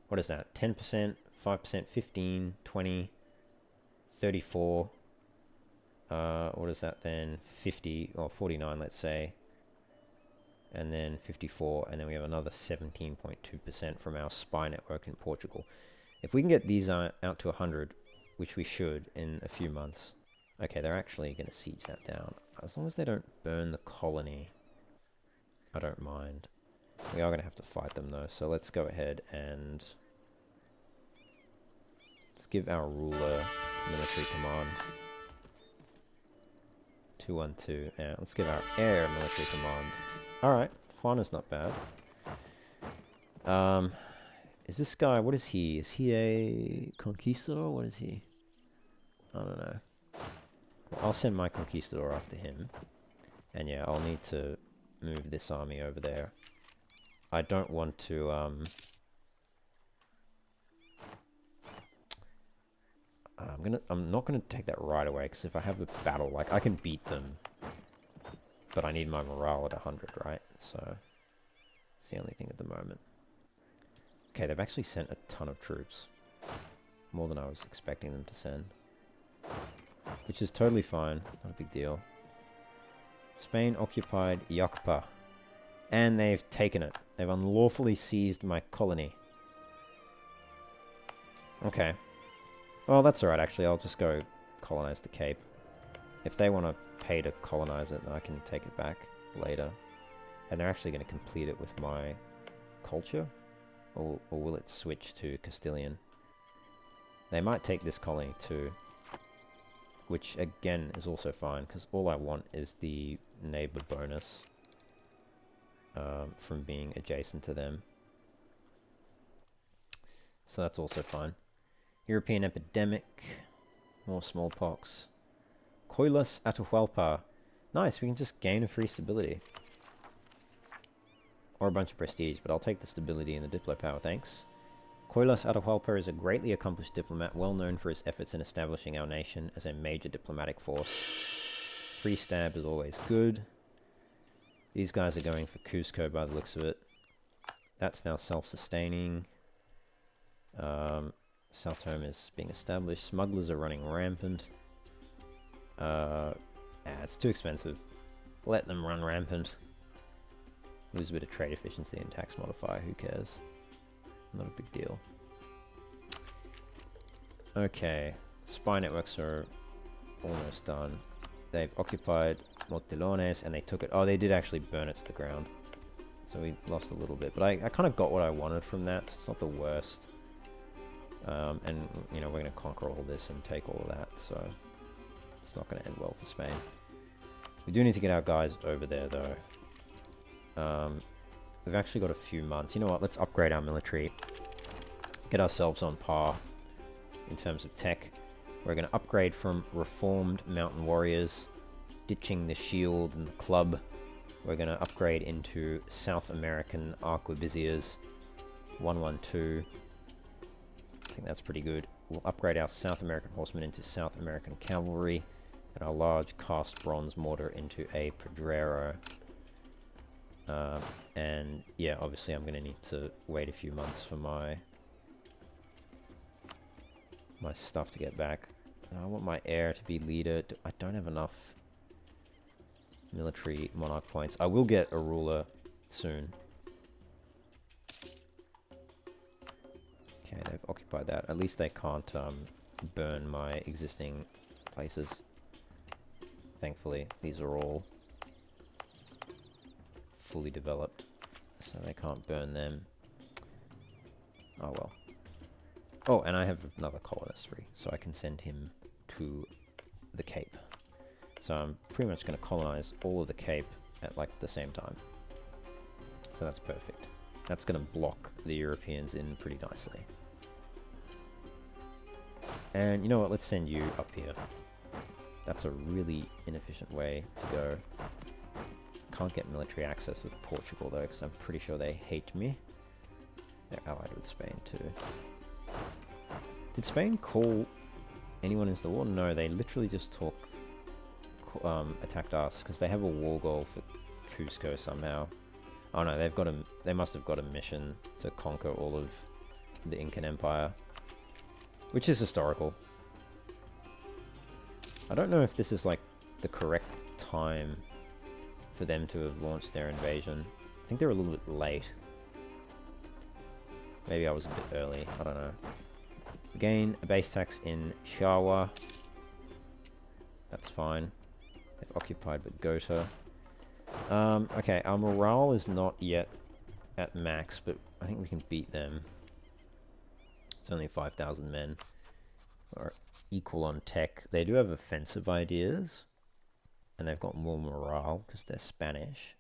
What is that? 10%, 5%, 15, 20, 34. What is that then? 50 or 49, let's say. And then 54, and then we have another 17.2% from our spy network in Portugal. If we can get these out to 100, which we should in a few months. Okay, they're actually going to siege that down. As long as they don't burn the colony, I don't mind. We are going to have to fight them though, so let's go ahead and let's give our ruler military command. 212. Yeah, let's give our heir military command. Alright, Juana's not bad. Is this guy, what is he? Is he a conquistador? What is he? I don't know. Well, I'll send my conquistador after him. And yeah, I'll need to move this army over there. I don't want to, I'm not gonna take that right away, because if I have a battle, like, I can beat them. But I need my morale at 100, right? So, it's the only thing at the moment. Okay, they've actually sent a ton of troops. More than I was expecting them to send. Which is totally fine, not a big deal. Spain occupied Yokpa. And they've taken it. They've unlawfully seized my colony. Okay. Well, that's alright actually, I'll just go colonize the Cape. If they want to pay to colonize it, then I can take it back later. And they're actually going to complete it with my culture? Or will it switch to Castilian? They might take this colony too. Which again is also fine, because all I want is the neighbor bonus. From being adjacent to them. So that's also fine. European epidemic. More smallpox. Coilas Atahualpa. Nice, we can just gain a free stability. Or a bunch of prestige, but I'll take the stability and the diplo power, thanks. Coilas Atahualpa is a greatly accomplished diplomat, well known for his efforts in establishing our nation as a major diplomatic force. Free stab is always good. These guys are going for Cuzco by the looks of it. That's now self-sustaining. South Home is being established. Smugglers are running rampant. It's too expensive. Let them run rampant. Lose a bit of trade efficiency and tax modifier, who cares? Not a big deal. Okay, spy networks are almost done. They've occupied Motilones and they took it. Oh, they did actually burn it to the ground. So we lost a little bit, but I kind of got what I wanted from that, so it's not the worst. And, you know, we're going to conquer all this and take all of that, so it's not going to end well for Spain. We do need to get our guys over there, though. We've actually got a few months. You know what, let's upgrade our military. Get ourselves on par in terms of tech. We're going to upgrade from reformed mountain warriors, ditching the shield and the club. We're going to upgrade into South American arquebusiers, 112. I think that's pretty good. We'll upgrade our South American horsemen into South American cavalry, and our large cast bronze mortar into a Pedrero. And yeah, obviously I'm going to need to wait a few months for my stuff to get back. I want my heir to be leader. I don't have enough military monarch points. I will get a ruler soon. Okay, they've occupied that. At least they can't burn my existing places. Thankfully, these are all fully developed, so they can't burn them. Oh well. Oh, and I have another colonist free, so I can send him to the Cape. So I'm pretty much going to colonize all of the Cape at like the same time. So that's perfect. That's going to block the Europeans in pretty nicely. And you know what, let's send you up here. That's a really inefficient way to go. Can't get military access with Portugal though, because I'm pretty sure they hate me. They're allied with Spain too. Did Spain call anyone into the war? No, they literally just attacked us because they have a war goal for Cuzco somehow. Oh no, they must have got a mission to conquer all of the Incan Empire, which is historical. I don't know if this is like the correct time for them to have launched their invasion. I think they're a little bit late. Maybe I was a bit early, I don't know. Again, a base tax in Shawa. That's fine. They've occupied Bogota. Okay, our morale is not yet at max, but I think we can beat them. It's only 5,000 men. Or equal on tech. They do have offensive ideas. And they've got more morale because they're Spanish.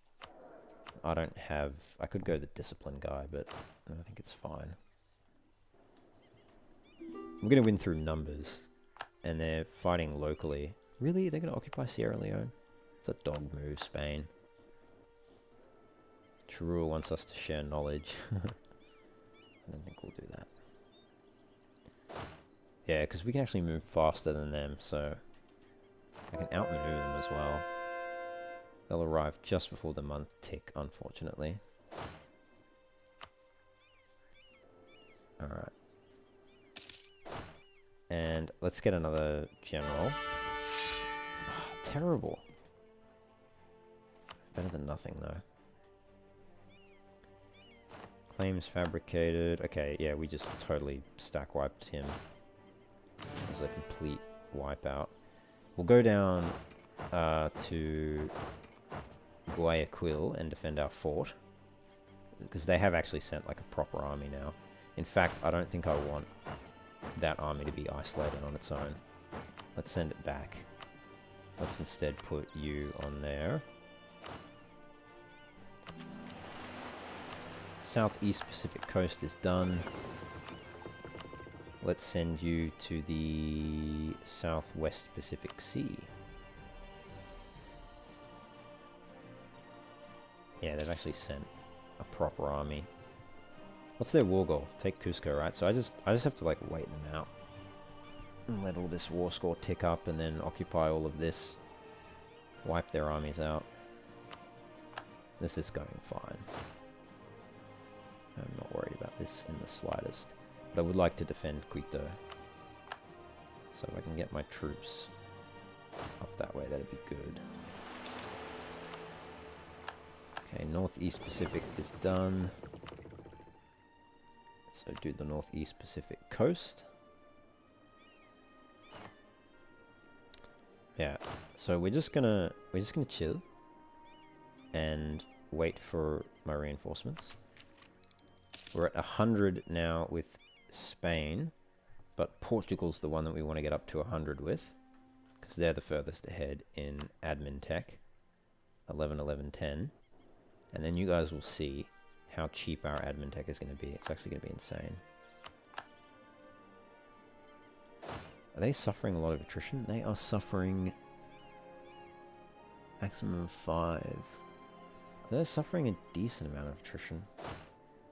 I don't have... I could go the discipline guy, but I think it's fine. I'm going to win through numbers. And they're fighting locally. Really? They're going to occupy Sierra Leone? It's a dog move, Spain. True wants us to share knowledge. I don't think we'll do that. Yeah, because we can actually move faster than them, so... I can outmaneuver them as well. They'll arrive just before the month tick, unfortunately. Alright. And let's get another general. Oh, terrible. Better than nothing, though. Claims fabricated. Okay, yeah, we just totally stack wiped him. It was a complete wipeout. We'll go down to Guayaquil and defend our fort. Because they have actually sent like a proper army now. In fact, I don't think I want that army to be isolated on its own. Let's send it back. Let's instead put you on there. Southeast Pacific coast is done. Let's send you to the Southwest Pacific Sea. Yeah, they've actually sent a proper army. What's their war goal? Take Cusco, right? So I just have to like wait them out. And let all this war score tick up and then occupy all of this. Wipe their armies out. This is going fine. I'm not worried about this in the slightest. But I would like to defend Quito. So if I can get my troops up that way, that'd be good. Okay, Northeast Pacific is done. So do the Northeast Pacific coast. Yeah, so we're just gonna chill and wait for my reinforcements. We're at 100 now with Spain, but Portugal's the one that we want to get up to 100 with, because they're the furthest ahead in admin tech. 11, 11, 10. And then you guys will see how cheap our admin tech is going to be. It's actually going to be insane. Are they suffering a lot of attrition? They are suffering maximum of 5. They're suffering a decent amount of attrition.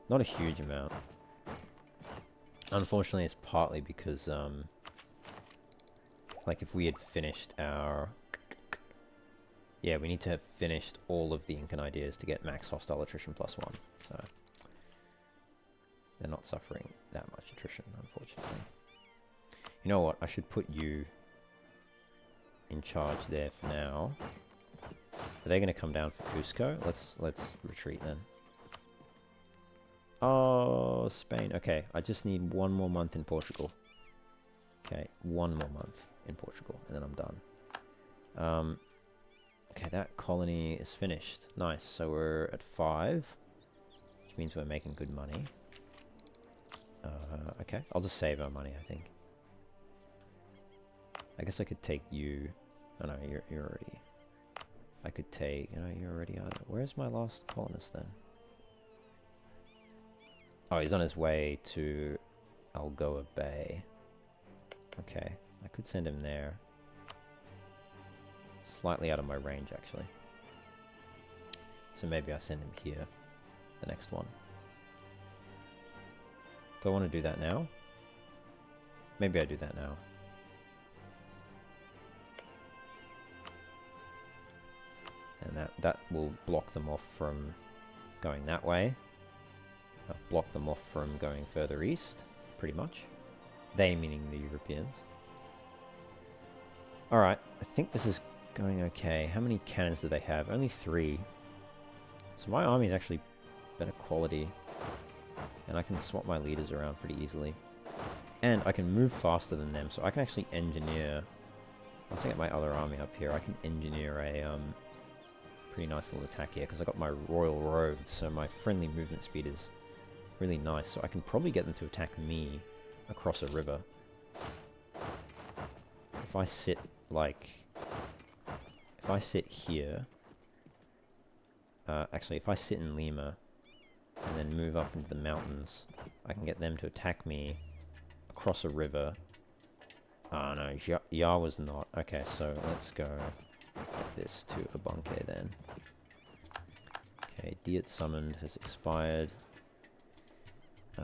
Not a huge amount. Unfortunately, it's partly because, like, if we had finished our... Yeah, we need to have finished all of the Incan ideas to get max hostile attrition +1. So, they're not suffering that much attrition, unfortunately. You know what? I should put you in charge there for now. Are they going to come down for Cusco? Let's retreat then. Oh, Spain. Okay, I just need 1 more month in Portugal. Okay, 1 more month in Portugal, and then I'm done. Okay, that colony is finished. Nice. So we're at 5, which means we're making good money. Okay, I'll just save our money, I think. I guess I could take you. Oh no, you're already... I could take... You know, you're already out. Where's my last colonist then? Oh, he's on his way to Algoa Bay. Okay, I could send him there. Slightly out of my range, actually. So maybe I send him here. The next one. Do I want to do that now? Maybe I do that now. and that will block them off from going that way. Block them off from going further east, pretty much. They meaning the Europeans. Alright, I think this is going okay. How many cannons do they have? Only 3. So my army is actually better quality. And I can swap my leaders around pretty easily. And I can move faster than them, so I can actually engineer... Once I get my other army up here, I can engineer a pretty nice little attack here, because I got my royal roads, so my friendly movement speed is really nice. So I can probably get them to attack me across a river. If I sit, like... If I sit here... actually, if I sit in Lima, and then move up into the mountains, I can get them to attack me across a river. Oh no, Yawa's not. Okay, so let's go like this to Abanque then. Okay, Diet Summoned has expired. Do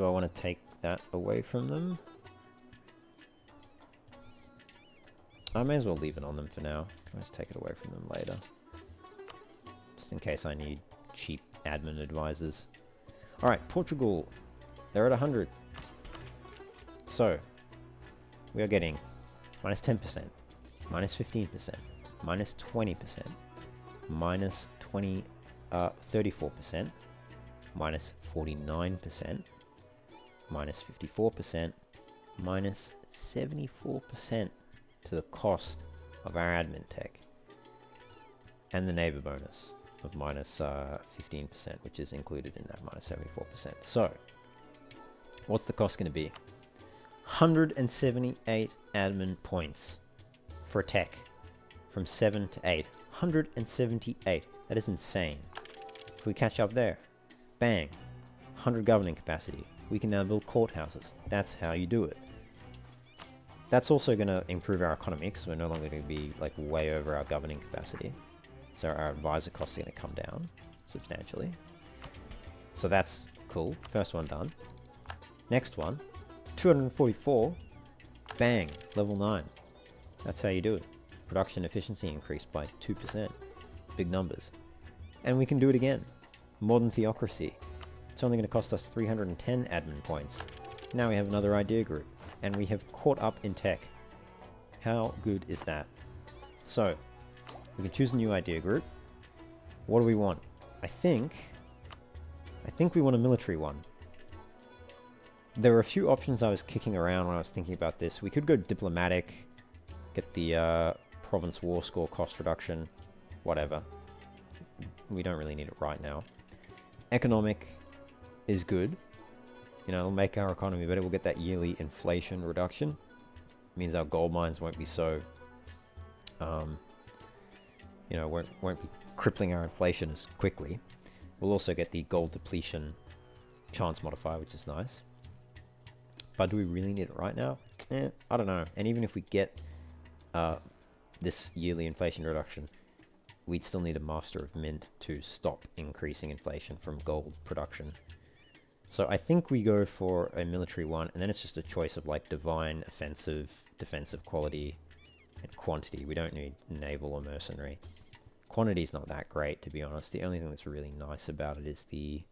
I want to take that away from them? I may as well leave it on them for now. Can I just take it away from them later? Just in case I need cheap admin advisors. Alright, Portugal. They're at 100. So, we are getting minus 10%, minus 15%, minus 20%, minus 34%, minus 49%, minus 54%, minus 74% to the cost of our admin tech. And the neighbor bonus of minus 15%, which is included in that minus 74%. So, what's the cost going to be? 178 admin points for a tech from 7 to 8. 178. That is insane. If we catch up there, bang, 100 governing capacity. We can now build courthouses. That's how you do it. That's also going to improve our economy because we're no longer going to be like way over our governing capacity. So our advisor costs are going to come down substantially. So that's cool. First one done. Next one. 244, bang, level 9. That's how you do it. Production efficiency increased by 2%. Big numbers. And we can do it again. Modern theocracy. It's only going to cost us 310 admin points. Now we have another idea group. And we have caught up in tech. How good is that? So, we can choose a new idea group. What do we want? I think we want a military one. There were a few options I was kicking around when I was thinking about this. We could go diplomatic, get the province war score cost reduction, whatever. We don't really need it right now. Economic is good. You know, it'll make our economy better. We'll get that yearly inflation reduction. It means our gold mines won't be so, you know, won't be crippling our inflation as quickly. We'll also get the gold depletion chance modifier, which is nice. But do we really need it right now? I don't know. And even if we get this yearly inflation reduction, we'd still need a Master of Mint to stop increasing inflation from gold production. So I think we go for a military one, and then it's just a choice of like divine, offensive, defensive quality, and quantity. We don't need naval or mercenary. Quantity's not that great, to be honest. The only thing that's really nice about it is the...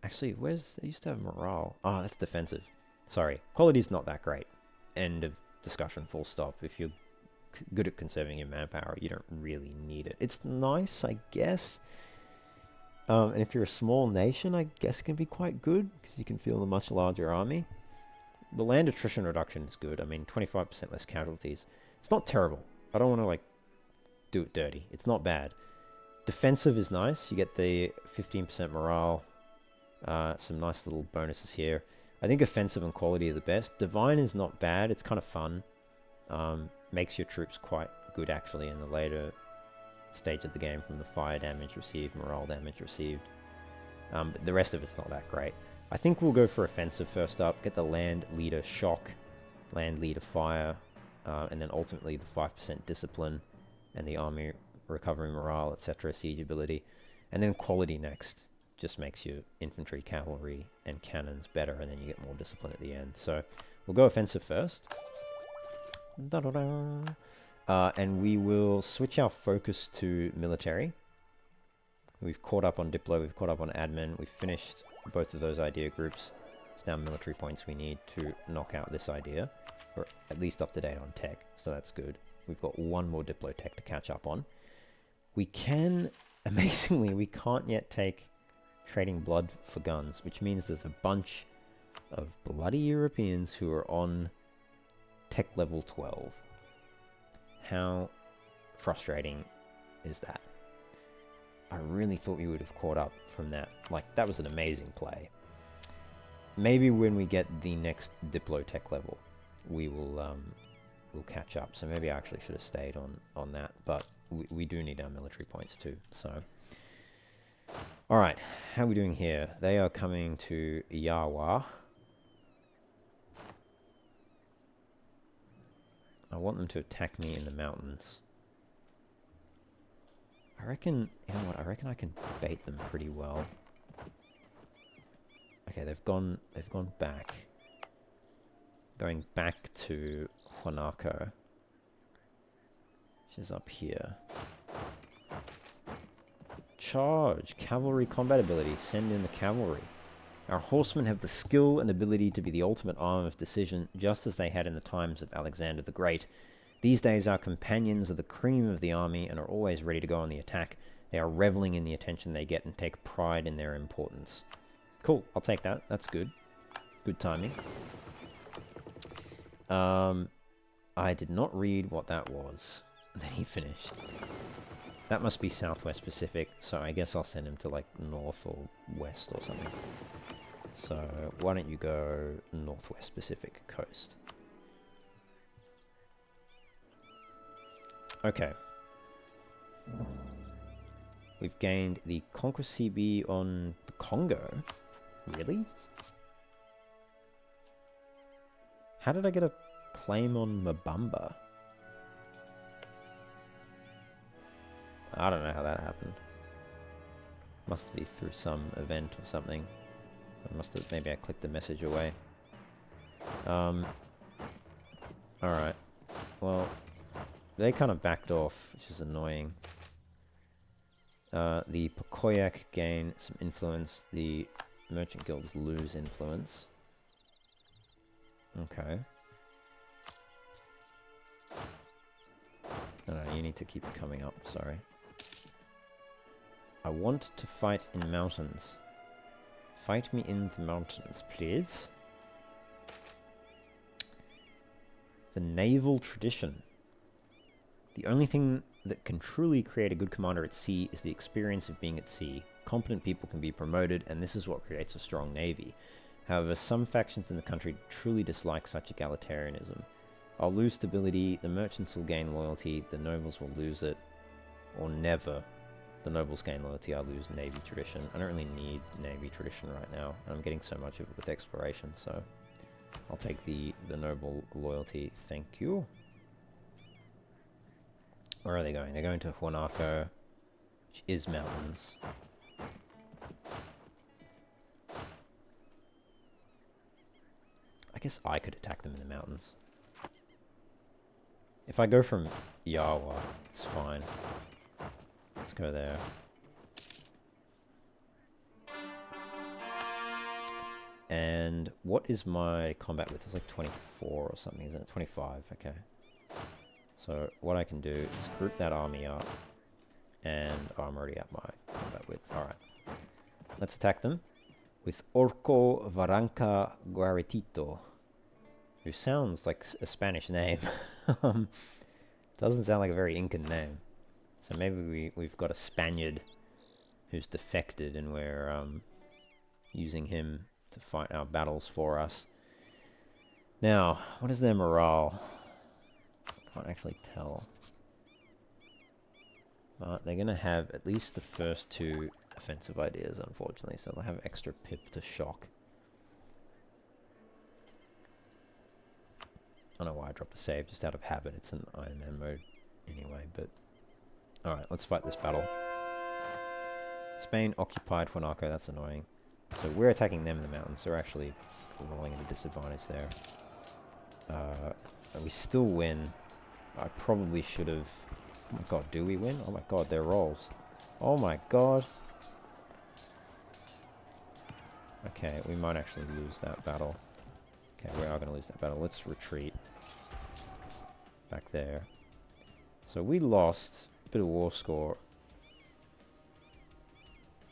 Actually, where's... I used to have morale. Oh, that's defensive. Sorry. Quality's not that great. End of discussion, full stop. If you're good at conserving your manpower, you don't really need it. It's nice, I guess. And if you're a small nation, I guess it can be quite good, because you can field a much larger army. The land attrition reduction is good. I mean, 25% less casualties. It's not terrible. I don't want to, like, do it dirty. It's not bad. Defensive is nice. You get the 15% morale. Some nice little bonuses here. I think offensive and quality are the best. Divine is not bad. It's kind of fun. Makes your troops quite good, actually, in the later stage of the game, from the fire damage received, morale damage received. But the rest of it's not that great. I think we'll go for offensive first up. Get the land leader shock, land leader fire, and then ultimately the 5% discipline and the army recovery morale, etc., siege ability. And then quality next. Just makes your infantry, cavalry, and cannons better, and then you get more discipline at the end. So we'll go offensive first. And we will switch our focus to military. We've caught up on Diplo, we've caught up on admin, we've finished both of those idea groups. It's now military points we need to knock out this idea. Or at least up to date on tech, so that's good. We've got one more Diplo tech to catch up on. We can, amazingly, we can't yet take trading blood for guns, which means there's a bunch of bloody Europeans who are on tech level 12. How frustrating is that? I really thought we would have caught up from that. Like, that was an amazing play. Maybe when we get the next Diplo tech level, we will we'll catch up. So maybe I actually should have stayed on that, but we do need our military points too. So, all right, how are we doing here? They are coming to Yawa. I want them to attack me in the mountains. I reckon, you know what, I reckon I can bait them pretty well. Okay, they've gone back. Going back to Huanaco, which is up here. Charge! Cavalry combat ability. Send in the cavalry. Our horsemen have the skill and ability to be the ultimate arm of decision, just as they had in the times of Alexander the Great. These days, our companions are the cream of the army and are always ready to go on the attack. They are reveling in the attention they get and take pride in their importance. Cool, I'll take that. That's good. Good timing. I did not read what that was that he finished. That must be Southwest Pacific, so I guess I'll send him to like North or West or something. So why don't you go Northwest Pacific coast? Okay. We've gained the Conquest CB on the Congo. Really? How did I get a claim on Mbamba? I don't know how that happened. Must be through some event or something. I must have, maybe I clicked the message away. Alright. Well, they kind of backed off, which is annoying. The Pakoyak gain some influence. The merchant guilds lose influence. Okay. No, you need to keep coming up, sorry. I want to fight in mountains. Fight me in the mountains, please. The naval tradition. The only thing that can truly create a good commander at sea is the experience of being at sea. Competent people can be promoted, and this is what creates a strong navy. However, some factions in the country truly dislike such egalitarianism. I'll lose stability, the merchants will gain loyalty, the nobles will lose it, or never. The nobles gain loyalty, I lose navy tradition. I don't really need navy tradition right now. I'm getting so much of it with exploration, so I'll take the noble loyalty. Thank you. Where are they going? They're going to Huanaco, which is mountains. I guess I could attack them in the mountains. If I go from Yawa, it's fine. Let's go there. And what is my combat width? It's like 24 or something, isn't it? 25, okay. So what I can do is group that army up, and I'm already at my combat width. Alright. Let's attack them with Orco Varanca Guaretito, who sounds like a Spanish name. Doesn't sound like a very Incan name. So maybe we've got a Spaniard who's defected and we're using him to fight our battles for us. Now, what is their morale? Can't actually tell. But they're going to have at least the first two offensive ideas, unfortunately, so they'll have extra pip to shock. I don't know why I dropped a save, just out of habit. It's an Iron Man mode anyway, but... Alright, let's fight this battle. Spain occupied Huanaco, that's annoying. So we're attacking them in the mountains, so we're actually rolling at a disadvantage there. And we still win. I probably should have... Oh my god, do we win? Oh my god, their rolls. Oh my god. Okay, we might actually lose that battle. Okay, we are going to lose that battle. Let's retreat. Back there. So we lost a bit of war score.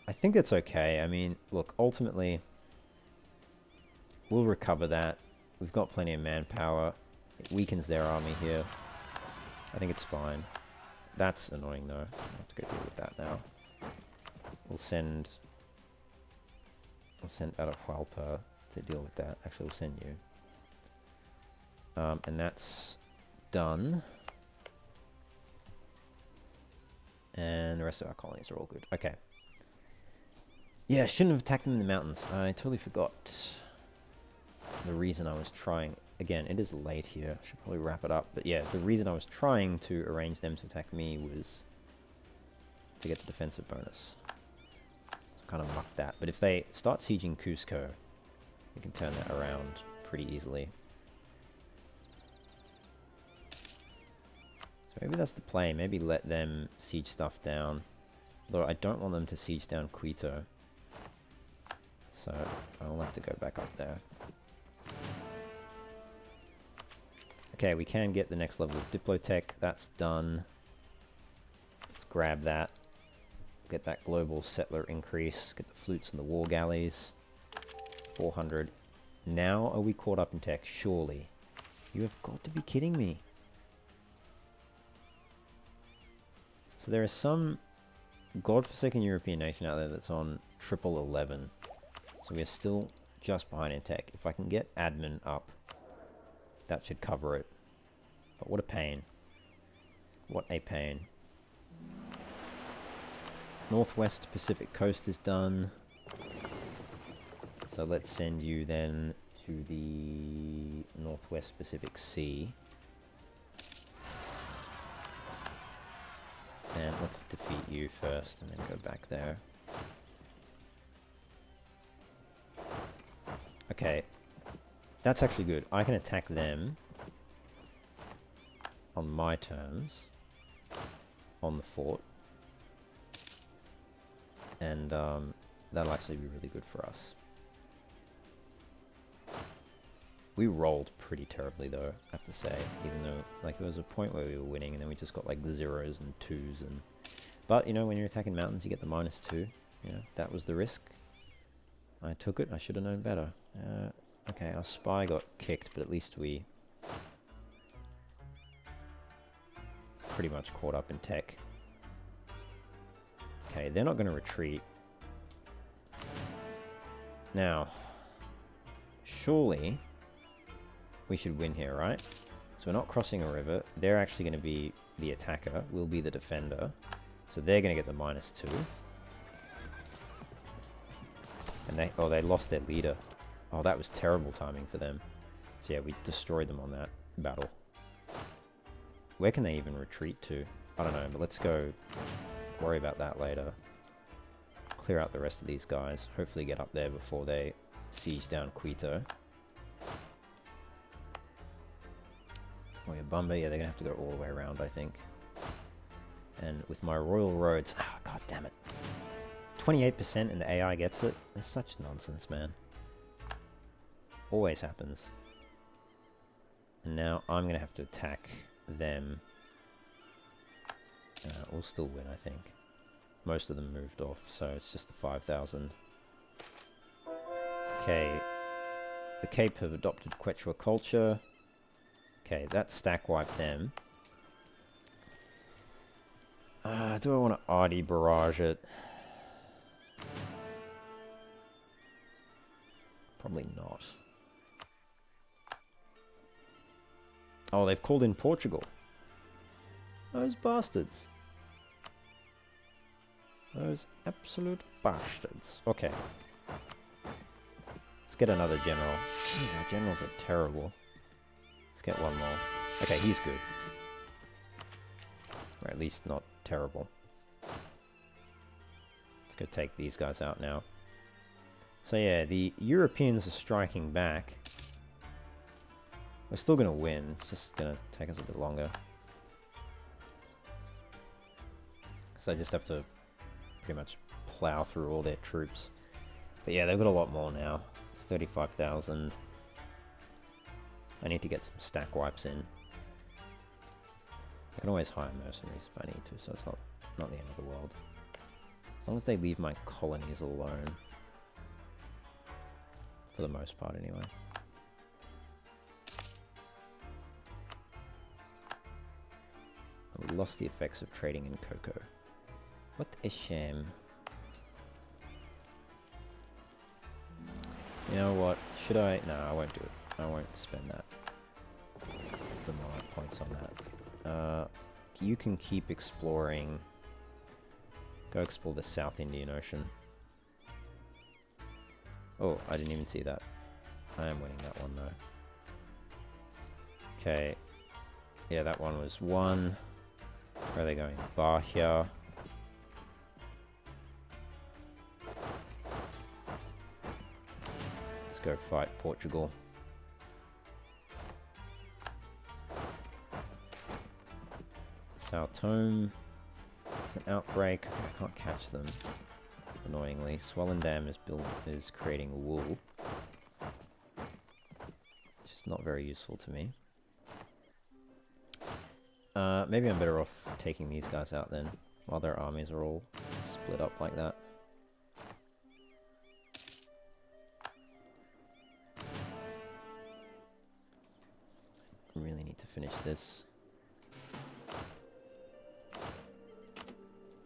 I think it's okay. I mean, look, ultimately, we'll recover that. We've got plenty of manpower. It weakens their army here. I think it's fine. That's annoying, though. I have to go deal with that now. We'll send Atahualpa to deal with that. Actually, we'll send you. And that's done. And the rest of our colonies are all good. Okay. Yeah, I shouldn't have attacked them in the mountains. I totally forgot the reason I was trying. Again, it is late here. I should probably wrap it up. But yeah, the reason I was trying to arrange them to attack me was to get the defensive bonus. So kind of mucked that. But if they start sieging Cuzco, we can turn that around pretty easily. So maybe that's the play. Maybe let them siege stuff down. Although I don't want them to siege down Quito. So I'll have to go back up there. Okay, we can get the next level of Diplotech. That's done. Let's grab that. Get that global settler increase. Get the flutes and the war galleys. 400. Now are we caught up in tech? Surely. You have got to be kidding me. So there is some godforsaken European nation out there that's on 1111. So we are still just behind in tech. If I can get admin up, that should cover it. But what a pain. What a pain. Northwest Pacific coast is done. So let's send you then to the Northwest Pacific Sea. And let's defeat you first and then go back there. Okay. That's actually good. I can attack them on my terms on the fort. And that'll actually be really good for us. We rolled pretty terribly though, I have to say, even though like there was a point where we were winning and then we just got like zeros and twos and... But, you know, when you're attacking mountains you get the -2. You know, that was the risk. I took it, I should have known better. Okay, our spy got kicked, but at least we pretty much caught up in tech. Okay, they're not going to retreat. Now, surely we should win here, right? So we're not crossing a river. They're actually going to be the attacker. We'll be the defender. So they're going to get the -2. And they lost their leader. Oh, that was terrible timing for them. So yeah, we destroyed them on that battle. Where can they even retreat to? I don't know, but let's go worry about that later. Clear out the rest of these guys. Hopefully get up there before they siege down Quito. Oh yeah, Bumba, yeah, they're gonna have to go all the way around, I think. And with my royal roads, ah, god damn it. 28% and the AI gets it? That's such nonsense, man. Always happens. And now I'm gonna have to attack them. We'll still win, I think. Most of them moved off, so it's just the 5,000. Okay. The Cape have adopted Quechua culture. Okay, that stack wiped them. Do I want to Ardi barrage it? Probably not. Oh, they've called in Portugal. Those bastards. Those absolute bastards. Okay. Let's get another general. Jeez, our generals are terrible. Let's get one more. Okay, he's good. Or at least not terrible. Let's go take these guys out now. So yeah, the Europeans are striking back. We're still gonna win, it's just gonna take us a bit longer. Because I just have to pretty much plow through all their troops. But yeah, they've got a lot more now. 35,000. I need to get some stack wipes in. I can always hire mercenaries if I need to, so it's not the end of the world. As long as they leave my colonies alone. For the most part, anyway. We lost the effects of trading in cocoa. What a shame. You know what? Should I? No, I won't do it. I won't spend that. The more points on that. You can keep exploring. Go explore the South Indian Ocean. Oh, I didn't even see that. I am winning that one though. Okay. Yeah, that one was 1. Where are they going? Bahia. Let's go fight Portugal. Sao Tome. It's an outbreak. Okay, I can't catch them. Annoyingly. Swellendam is creating wool. Which is not very useful to me. Maybe I'm better off taking these guys out then, while their armies are all split up like that. Really need to finish this.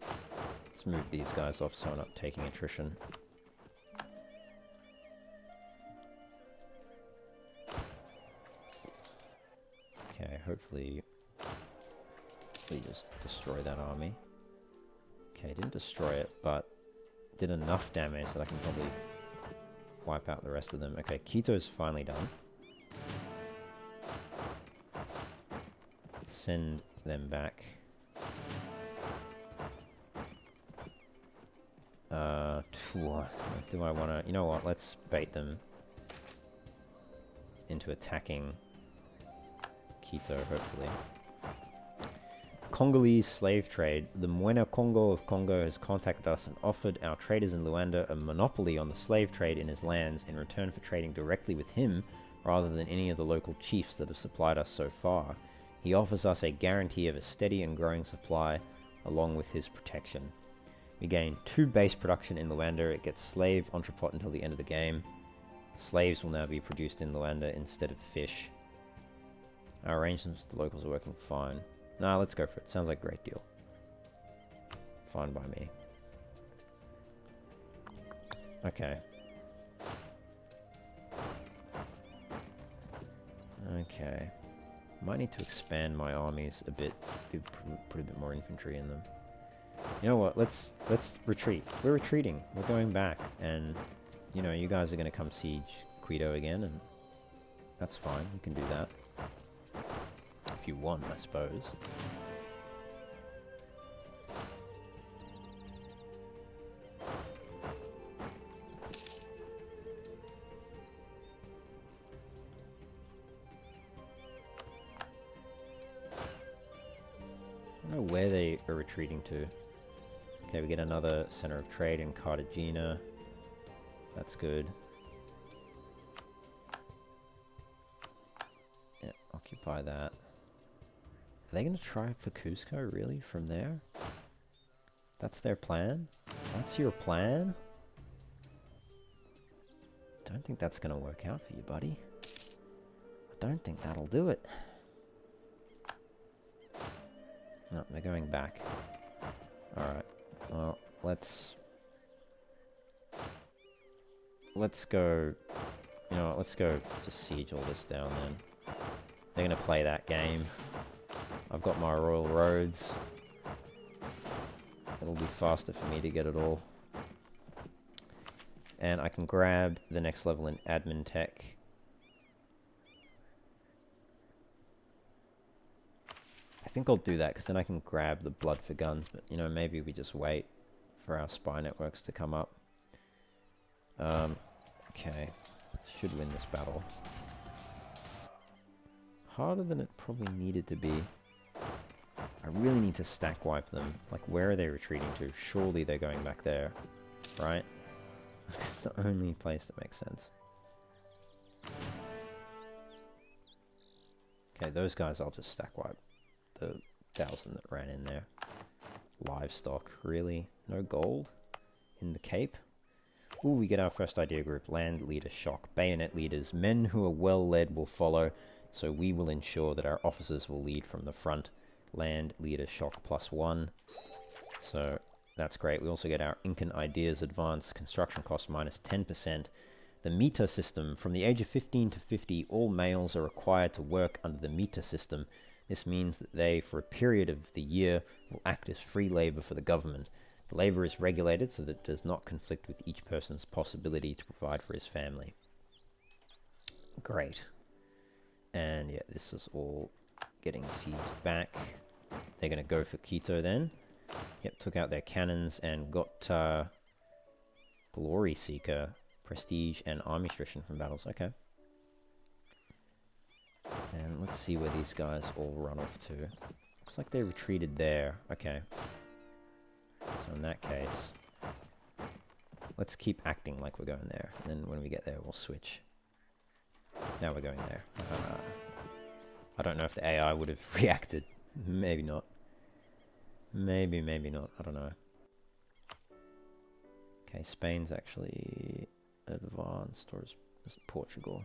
Let's move these guys off so I'm not taking attrition. Okay, hopefully we just destroy that army. Okay, didn't destroy it, but did enough damage that I can probably wipe out the rest of them. Okay, Quito's finally done. Send them back. Do I want to... You know what, let's bait them into attacking Quito, hopefully. Congolese slave trade. The Mwena Congo of Congo has contacted us and offered our traders in Luanda a monopoly on the slave trade in his lands in return for trading directly with him rather than any of the local chiefs that have supplied us so far. He offers us a guarantee of a steady and growing supply along with his protection. We gain 2 base production in Luanda. It gets slave entrepot until the end of the game. Slaves will now be produced in Luanda instead of fish. Our arrangements with the locals are working fine. Nah, let's go for it. Sounds like a great deal. Fine by me. Okay. Okay. Might need to expand my armies a bit. Put a bit more infantry in them. You know what? Let's retreat. We're retreating. We're going back. And, you know, you guys are going to come siege Quito again. And that's fine. You can do that. If you want, I suppose. I don't know where they are retreating to. Okay, we get another center of trade in Cartagena. That's good. Yeah, occupy that. Are they going to try for Cuzco, really, from there? That's their plan? That's your plan? Don't think that's going to work out for you, buddy. I don't think that'll do it. No, they're going back. Alright. Well, let's go... You know what, let's go just siege all this down then. They're going to play that game. I've got my royal roads. It'll be faster for me to get it all. And I can grab the next level in admin tech. I think I'll do that because then I can grab the blood for guns, but you know, maybe we just wait for our spy networks to come up. Okay, should win this battle. harder than it probably needed to be. I really need to stack wipe them. Like, where are they retreating to? Surely they're going back there, right? It's the only place that makes sense. Okay, those guys I'll just stack wipe. The 1,000 that ran in there. Livestock, really? No gold? In the Cape? Ooh, we get our first idea group. Land leader shock. Bayonet leaders. Men who are well led will follow, so we will ensure that our officers will lead from the front. Land leader shock +1. So that's great. We also get our Incan ideas advanced. Construction cost -10%. The meter system. From the age of 15 to 50, all males are required to work under the meter system. This means that they, for a period of the year, will act as free labor for the government. The labor is regulated so that it does not conflict with each person's possibility to provide for his family. Great. And yeah, this is all getting sieged back. They're going to go for Quito then. Yep, took out their cannons and got Glory Seeker, Prestige, and Army Attrition from battles. Okay. And let's see where these guys all run off to. Looks like they retreated there. Okay. So in that case, let's keep acting like we're going there. And then when we get there, we'll switch. Now we're going there. I don't know if the AI would have reacted. Maybe not. Maybe not. I don't know. Okay, Spain's actually advanced, or is it Portugal?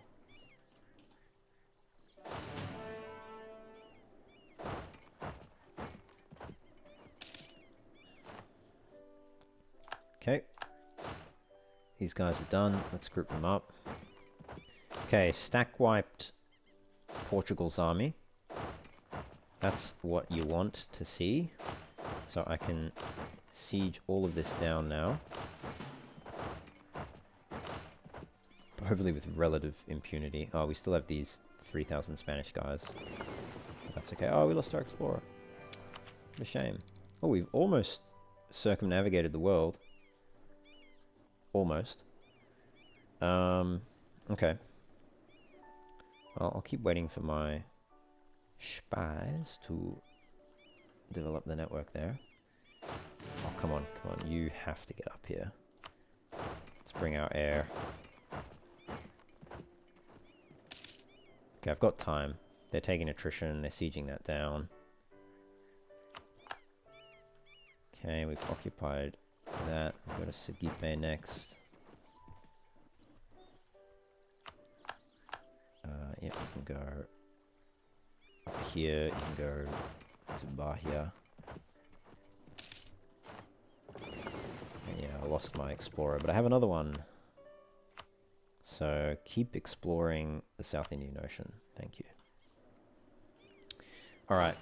Okay. These guys are done. Let's group them up. Okay, stack wiped Portugal's army. That's what you want to see. So I can siege all of this down now. Hopefully with relative impunity. Oh, we still have these 3,000 Spanish guys. But that's okay. Oh, we lost our explorer. What a shame. Oh, we've almost circumnavigated the world. Almost. Okay. Well, I'll keep waiting for my spies to develop the network there. Oh, come on. You have to get up here. Let's bring our air. Okay, I've got time. They're taking attrition. They're sieging that down. Okay, we've occupied that. We'll go to Sagipe next. Yep, you can go up here. You can go to Bahia. And yeah, I lost my explorer, but I have another one. So keep exploring the South Indian Ocean. Thank you. Alright.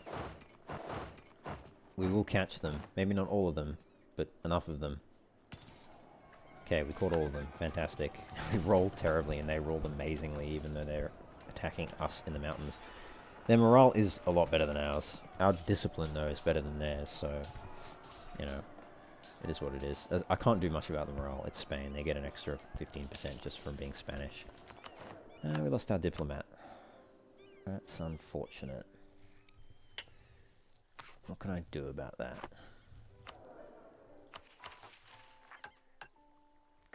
We will catch them. Maybe not all of them, but enough of them. Okay, we caught all of them. Fantastic. We rolled terribly and they rolled amazingly, even though they're attacking us in the mountains. Their morale is a lot better than ours. Our discipline, though, is better than theirs, so, you know, it is what it is. I can't do much about the morale. It's Spain. They get an extra 15% just from being Spanish. We lost our diplomat. That's unfortunate. What can I do about that?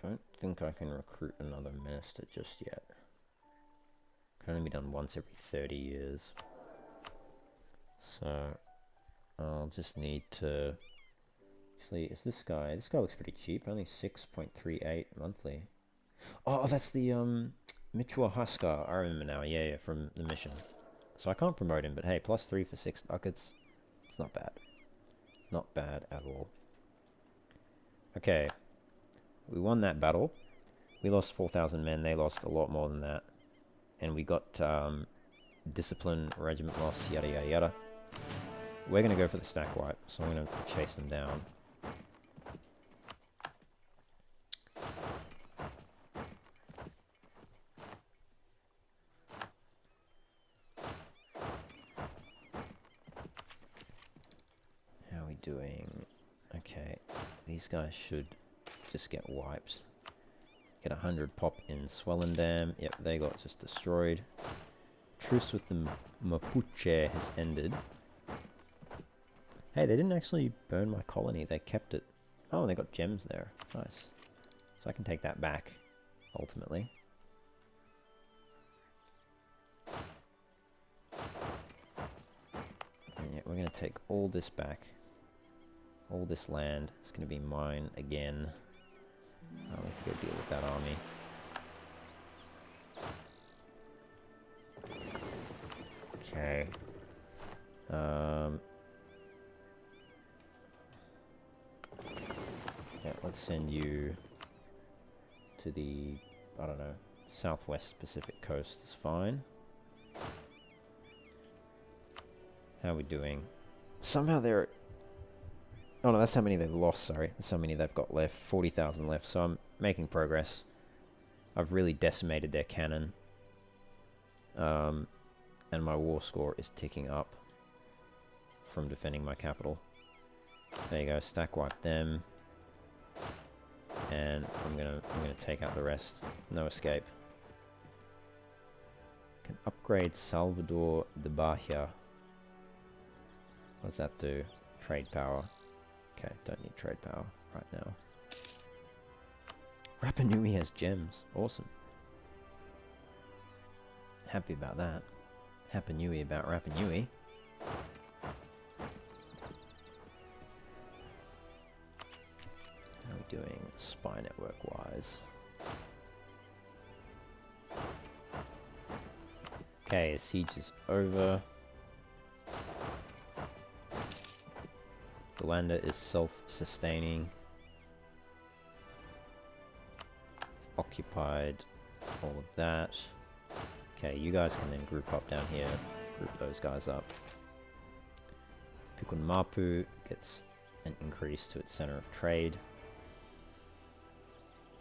Don't think I can recruit another minister just yet. Can only be done once every 30 years. So I'll just need to... Actually, is this guy... This guy looks pretty cheap. Only 6.38 monthly. Oh, that's the Michua Haskar. I remember now. Yeah, from the mission. So I can't promote him, but hey, +3 for 6 ducats. It's not bad. Not bad at all. Okay. We won that battle. We lost 4,000 men. They lost a lot more than that. And we got discipline, regiment loss, yada yada yada. We're going to go for the stack wipe, so I'm going to chase them down. How are we doing? Okay, these guys should just get wiped. Get 100 pop in Swellendam. Yep, they got just destroyed. Truce with the Mapuche has ended. Hey, they didn't actually burn my colony. They kept it. Oh, they got gems there. Nice. So I can take that back, ultimately. And yeah, we're going to take all this back. All this land is going to be mine again. I'll have to go deal with that army. Okay. Yeah, let's send you to the, I don't know, southwest Pacific coast is fine. How are we doing? Somehow they're... Oh no, that's how many they've lost, sorry. That's how many they've got left. 40,000 left, so I'm making progress. I've really decimated their cannon. And my war score is ticking up from defending my capital. There you go, stack wipe them. And I'm gonna take out the rest. No escape. Can upgrade Salvador de Bahia. What does that do? Trade power. Okay, don't need trade power right now. Rapa Nui has gems. Awesome. Happy about that. Happy Nui about Rapa Nui. How are we doing spy network wise? Okay, siege is over. Luanda is self-sustaining. Occupied all of that. Okay, you guys can then group up down here. Group those guys up. Pikun Mapu gets an increase to its center of trade.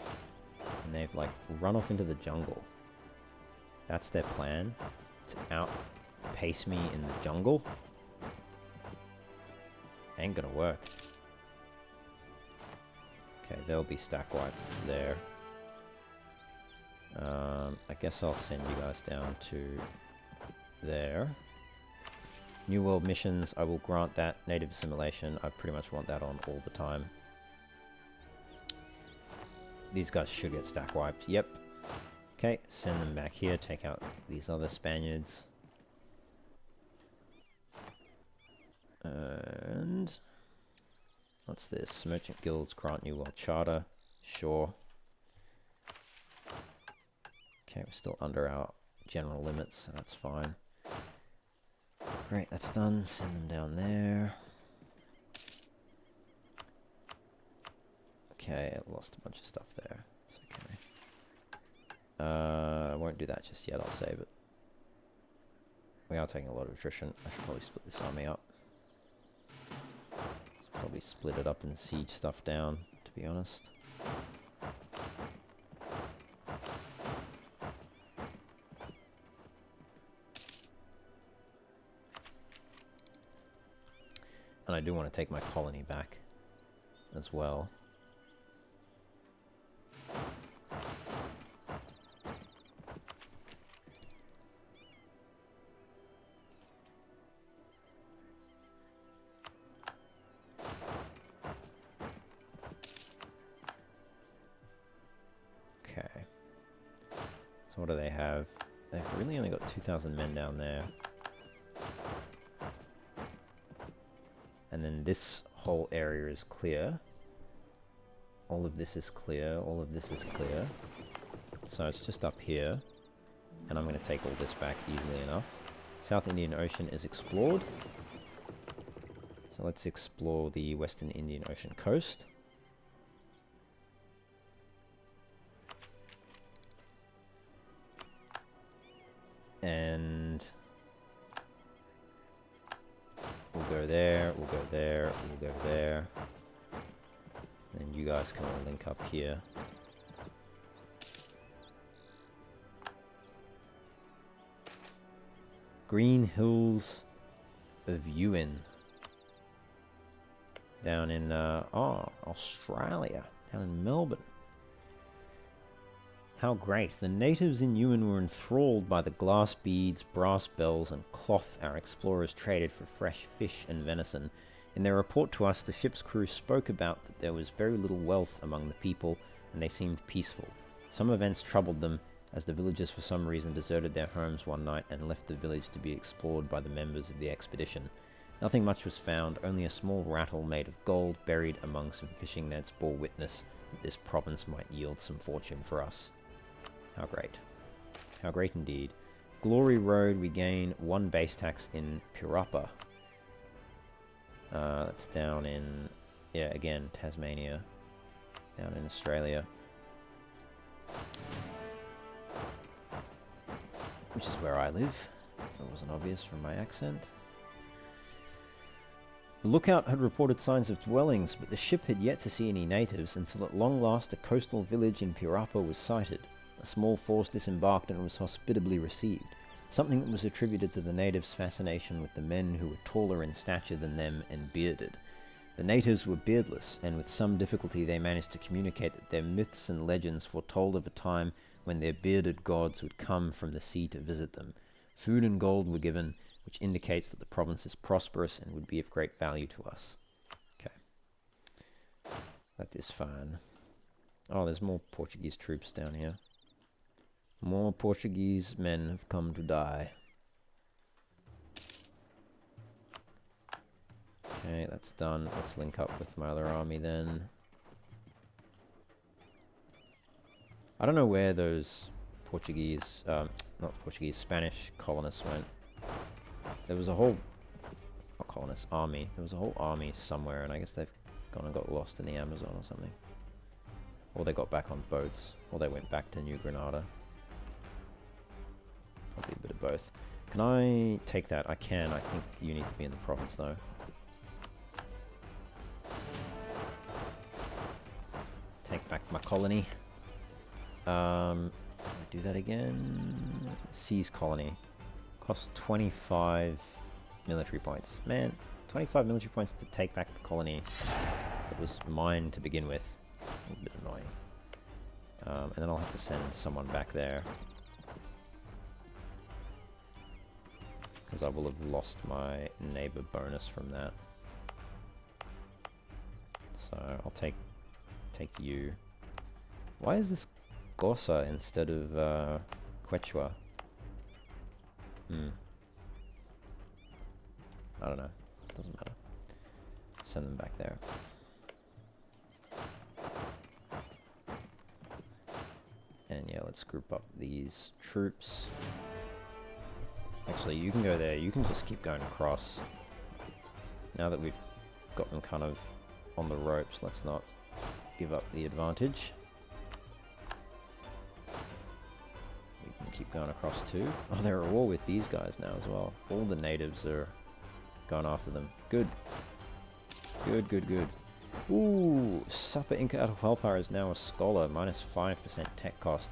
And they've like run off into the jungle. That's their plan, to outpace me in the jungle. Ain't gonna work. Okay, they'll be stack wiped there. I guess I'll send you guys down to there. New World missions, I will grant that. Native assimilation, I pretty much want that on all the time. These guys should get stack wiped. Yep. Okay, send them back here. Take out these other Spaniards. And what's this? Merchant guilds grant New World Charter. Sure. Okay, we're still under our general limits, so that's fine. Great, that's done. Send them down there. Okay, I lost a bunch of stuff there. It's okay. I won't do that just yet, I'll save it. We are taking a lot of attrition. I should probably split this army up. Probably split it up and siege stuff down, to be honest. And I do want to take my colony back as well. Okay. So what do they have? They've really only got 2,000 men down there. And then this whole area is clear. All of this is clear. All of this is clear. So it's just up here. And I'm going to take all this back easily enough. South Indian Ocean is explored. So let's explore the Western Indian Ocean coast. And we'll go there, we'll go there, we'll go there. And you guys can all link up here. Green Hills of Ewan. Down in, Australia. Down in Melbourne. How great. The natives in Yuan were enthralled by the glass beads, brass bells, and cloth our explorers traded for fresh fish and venison. In their report to us, the ship's crew spoke about that there was very little wealth among the people, and they seemed peaceful. Some events troubled them, as the villagers for some reason deserted their homes one night and left the village to be explored by the members of the expedition. Nothing much was found, only a small rattle made of gold buried among some fishing nets bore witness that this province might yield some fortune for us. How great. How great indeed. Glory Road, we gain 1 base tax in Pirapa. That's down in, yeah, again, Tasmania. Down in Australia. Which is where I live, if it wasn't obvious from my accent. The lookout had reported signs of dwellings, but the ship had yet to see any natives until at long last a coastal village in Pirapa was sighted. A small force disembarked and was hospitably received, something that was attributed to the natives' fascination with the men who were taller in stature than them and bearded. The natives were beardless, and with some difficulty they managed to communicate that their myths and legends foretold of a time when their bearded gods would come from the sea to visit them. Food and gold were given, which indicates that the province is prosperous and would be of great value to us. Okay. That is fine. Oh, there's more Portuguese troops down here. More Portuguese men have come to die. Okay, that's done. Let's link up with my other army then. I don't know where those Portuguese, not Portuguese, Spanish colonists went. There was a whole, not colonists, army. There was a whole army somewhere, and I guess they've gone and got lost in the Amazon or something. Or they got back on boats, or they went back to New Granada. Probably a bit of both. Can I take that? I can. I think you need to be in the province, though. Take back my colony. Do that again. Seize colony. Cost 25 military points. Man, 25 military points to take back the colony that was mine to begin with. A little bit annoying. And then I'll have to send someone back there. Because I will have lost my neighbor bonus from that. So I'll take you. Why is this Gosa instead of Quechua? I don't know. Doesn't matter. Send them back there. And yeah, let's group up these troops. Actually, you can go there. You can just keep going across. Now that we've got them kind of on the ropes, let's not give up the advantage. We can keep going across too. Oh, they're at war with these guys now as well. All the natives are going after them. Good. Good, good, good. Ooh, Sapa Inca Atahualpa is now a scholar, minus 5% tech cost.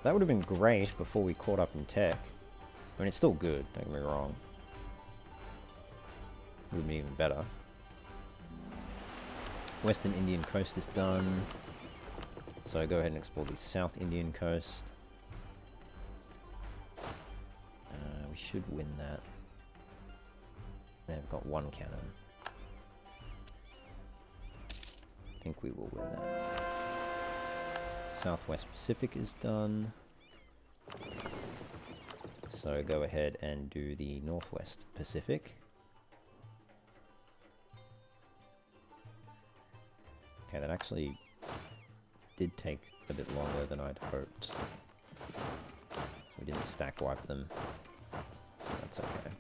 That would have been great before we caught up in tech. I mean, it's still good, don't get me wrong. Would have been even better. Western Indian coast is done. So go ahead and explore the South Indian coast. We should win that. They've got 1 cannon. I think we will win that. Southwest Pacific is done. So go ahead and do the Northwest Pacific. Okay, that actually did take a bit longer than I'd hoped. We didn't stack wipe them. That's okay.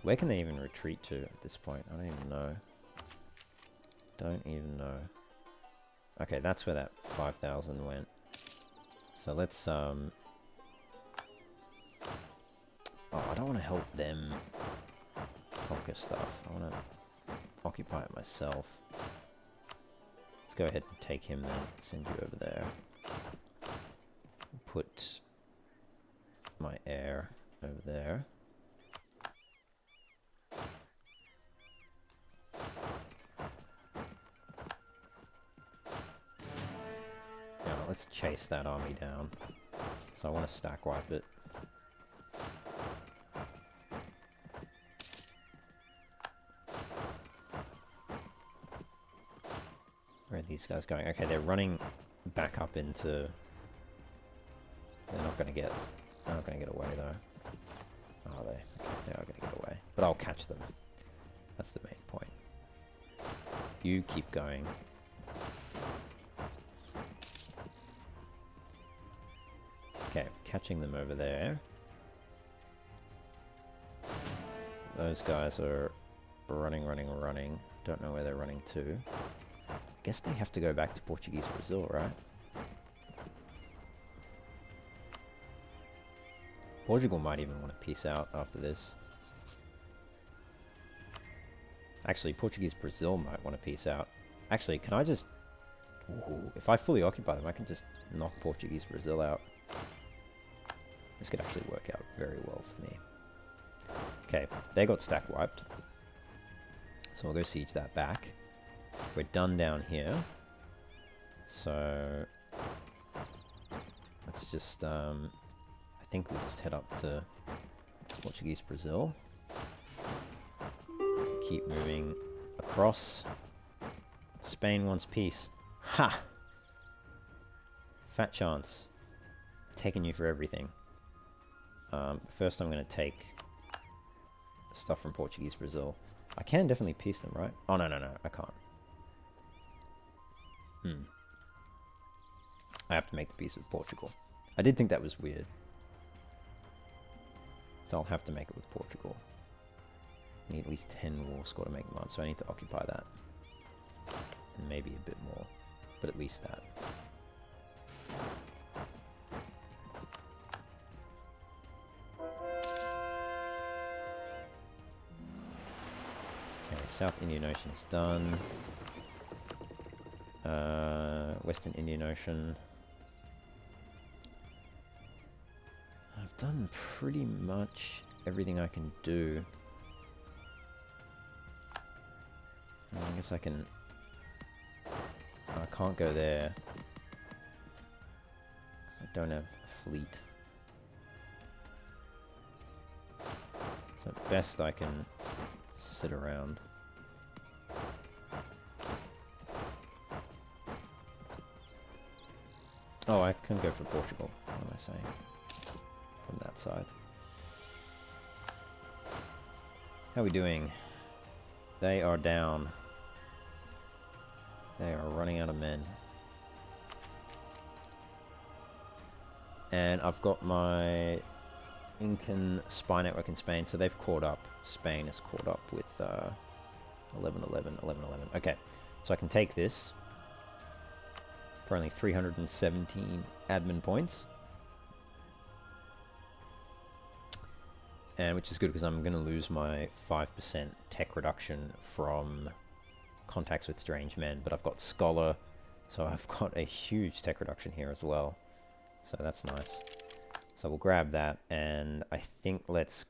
Where can they even retreat to at this point? I don't even know. Don't even know. Okay, that's where that 5,000 went. So let's, oh, I don't want to help them conquer stuff. I want to occupy it myself. Let's go ahead and take him then. Send you over there. Put my heir over there. let's chase that army down. So I want to stack wipe it. Where are these guys going? Okay, they're running back up into... They're not gonna get away though. Are they? Okay, they are gonna get away. But I'll catch them. That's the main point. You keep going. Okay, catching them over there. Those guys are running. Don't know where they're running to. Guess they have to go back to Portuguese Brazil, right? Portugal might even want to peace out after this. Actually, Portuguese Brazil might want to peace out. Actually, can I just... Ooh, if I fully occupy them, I can just knock Portuguese Brazil out. This could actually work out very well for me. Okay, they got stack wiped. So we'll go siege that back. We're done down here. So... let's just... I think we'll just head up to Portuguese Brazil. Keep moving across. Spain wants peace. Ha! Fat chance. Taking you for everything. First I'm going to take stuff from Portuguese Brazil. I can definitely peace them, right? Oh, no, I can't. I have to make the peace with Portugal. I did think that was weird. So I'll have to make it with Portugal. I need at least 10 war score to make them on, so I need to occupy that. And maybe a bit more, but at least that. Okay, South Indian Ocean is done. Western Indian Ocean. I've done pretty much everything I can do. I guess I can... I can't go there. 'Cause I don't have a fleet. So at best I can sit around. Oh, I can go for Portugal. What am I saying? From that side. How are we doing? They are down. They are running out of men. And I've got my Incan spy network in Spain, so they've caught up. Spain has caught up with 1111. Okay, so I can take this for only 317 admin points. And which is good because I'm going to lose my 5% tech reduction from contacts with strange men, but I've got Scholar, so I've got a huge tech reduction here as well. So that's nice. So we'll grab that, and I think let's...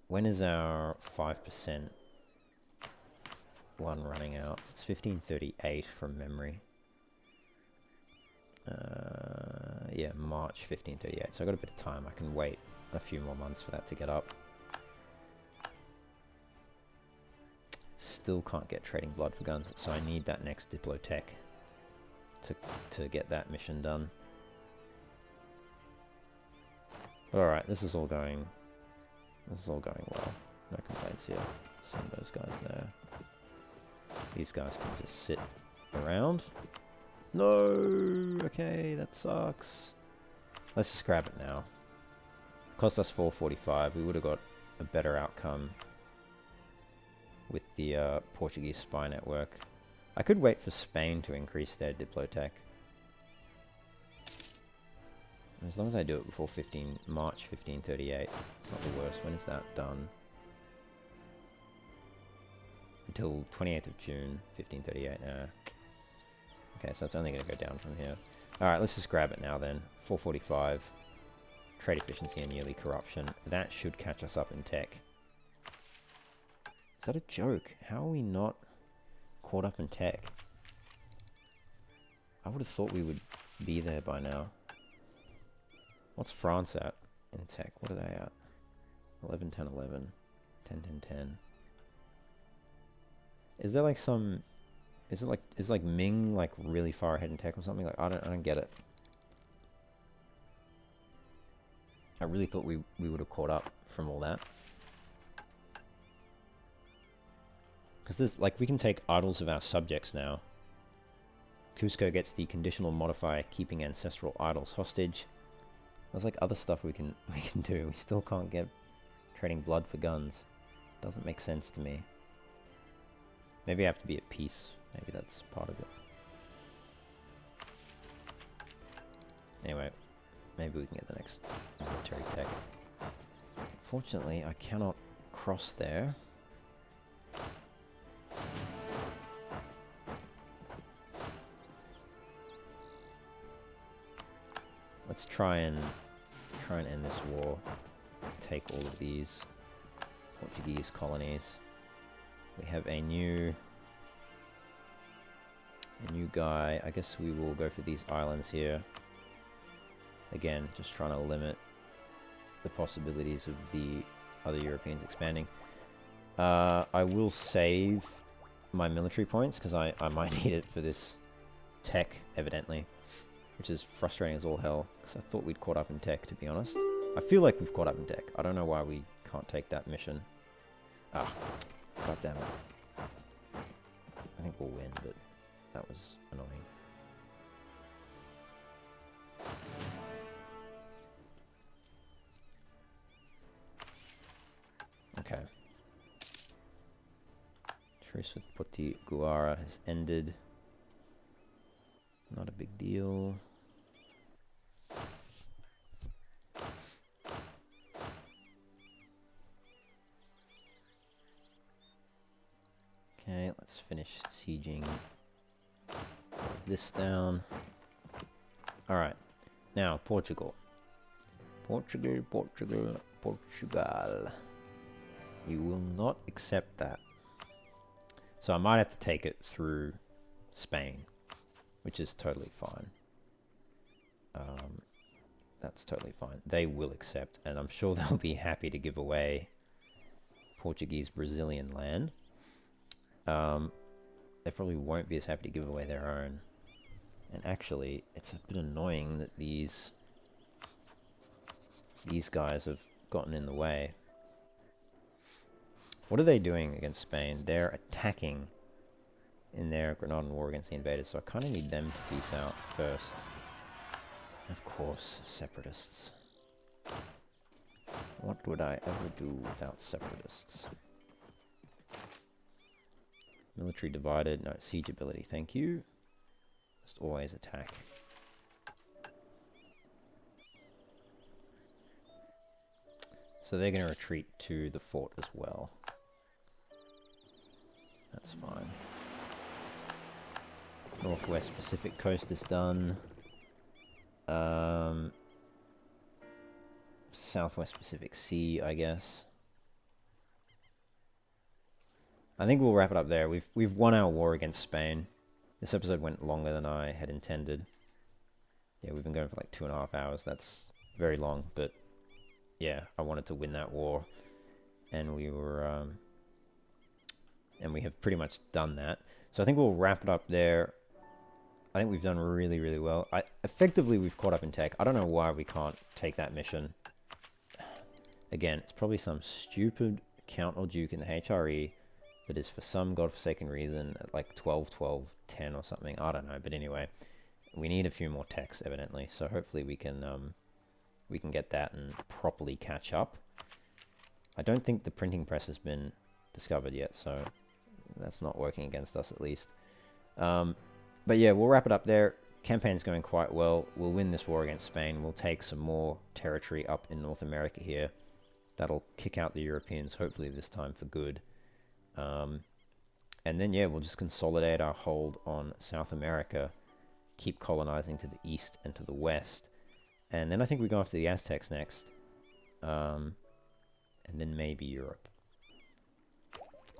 When is our 5% one running out? It's 1538 from memory. Yeah, March 1538. So I've got a bit of time. I can wait a few more months for that to get up. Still can't get trading blood for guns, so I need that next Diplotech to get that mission done. Alright, this is all going well. No complaints here. Send those guys there. These guys can just sit around. No! Okay, that sucks. Let's just grab it now. Cost us 445. We would have got a better outcome with the Portuguese spy network. I could wait for Spain to increase their Diplotech. As long as I do it before March 1538. It's not the worst. When is that done? Until 28th of June 1538. Okay, so it's only going to go down from here. Alright, let's just grab it now then. 445. Trade efficiency and yearly corruption. That should catch us up in tech. Is that a joke? How are we not caught up in tech? I would have thought we would be there by now. What's France at in tech? What are they at? 11, 10, 11. 10, 10, 10. Is there like some... Is like Ming like really far ahead in tech or something? Like I don't get it. I really thought we would have caught up from all that. Because there's like we can take idols of our subjects now. Cuzco gets the conditional modifier keeping ancestral idols hostage. There's like other stuff we can do. We still can't get trading blood for guns. Doesn't make sense to me. Maybe I have to be at peace. Maybe that's part of it. Anyway, maybe we can get the next military tech. Fortunately, I cannot cross there. Let's try and end this war. Take all of these Portuguese colonies. We have a new guy. I guess we will go for these islands here. Again, just trying to limit the possibilities of the other Europeans expanding. I will save my military points because I might need it for this tech, evidently. Which is frustrating as all hell, because I thought we'd caught up in tech, to be honest. I feel like we've caught up in tech. I don't know why we can't take that mission. Ah, god damn it. I think we'll win, but that was annoying. Okay. Truce with Potiguara has ended. Not a big deal. Okay, let's finish sieging this down. Alright, now Portugal. Portugal. You will not accept that. So I might have to take it through Spain, which is totally fine. That's totally fine. They will accept, and I'm sure they'll be happy to give away Portuguese Brazilian land. They probably won't be as happy to give away their own. And actually, it's a bit annoying that these guys have gotten in the way. What are they doing against Spain? They're attacking in their Granadan war against the invaders, so I kind of need them to peace out first. Of course, separatists. What would I ever do without separatists? Military divided, no, siege ability, thank you. Just always attack. So they're going to retreat to the fort as well. That's fine. Northwest Pacific coast is done. Southwest Pacific Sea, I guess. I think we'll wrap it up there. We've won our war against Spain. This episode went longer than I had intended. Yeah, we've been going for like 2.5 hours. That's very long, but yeah, I wanted to win that war, and we were, and we have pretty much done that. So I think we'll wrap it up there. I think we've done really, really well. Effectively, we've caught up in tech. I don't know why we can't take that mission. Again, it's probably some stupid Count or Duke in the HRE that is for some godforsaken reason at like 12, 12, 10 or something. I don't know. But anyway, we need a few more techs, evidently. So hopefully we can get that and properly catch up. I don't think the printing press has been discovered yet, so that's not working against us at least. But yeah, we'll wrap it up there. Campaign's going quite well. We'll win this war against Spain. We'll take some more territory up in North America here. That'll kick out the Europeans, hopefully this time for good. And then, yeah, we'll just consolidate our hold on South America, keep colonizing to the east and to the west. And then I think we go after the Aztecs next. And then maybe Europe.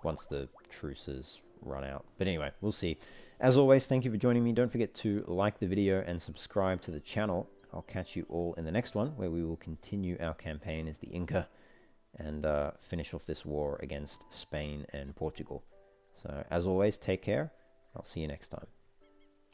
Once the truce is run out. But anyway, we'll see. As always, thank you for joining me. Don't forget to like the video and subscribe to the channel. I'll catch you all in the next one, where we will continue our campaign as the Inca and finish off this war against Spain and Portugal. So, as always, take care. I'll see you next time.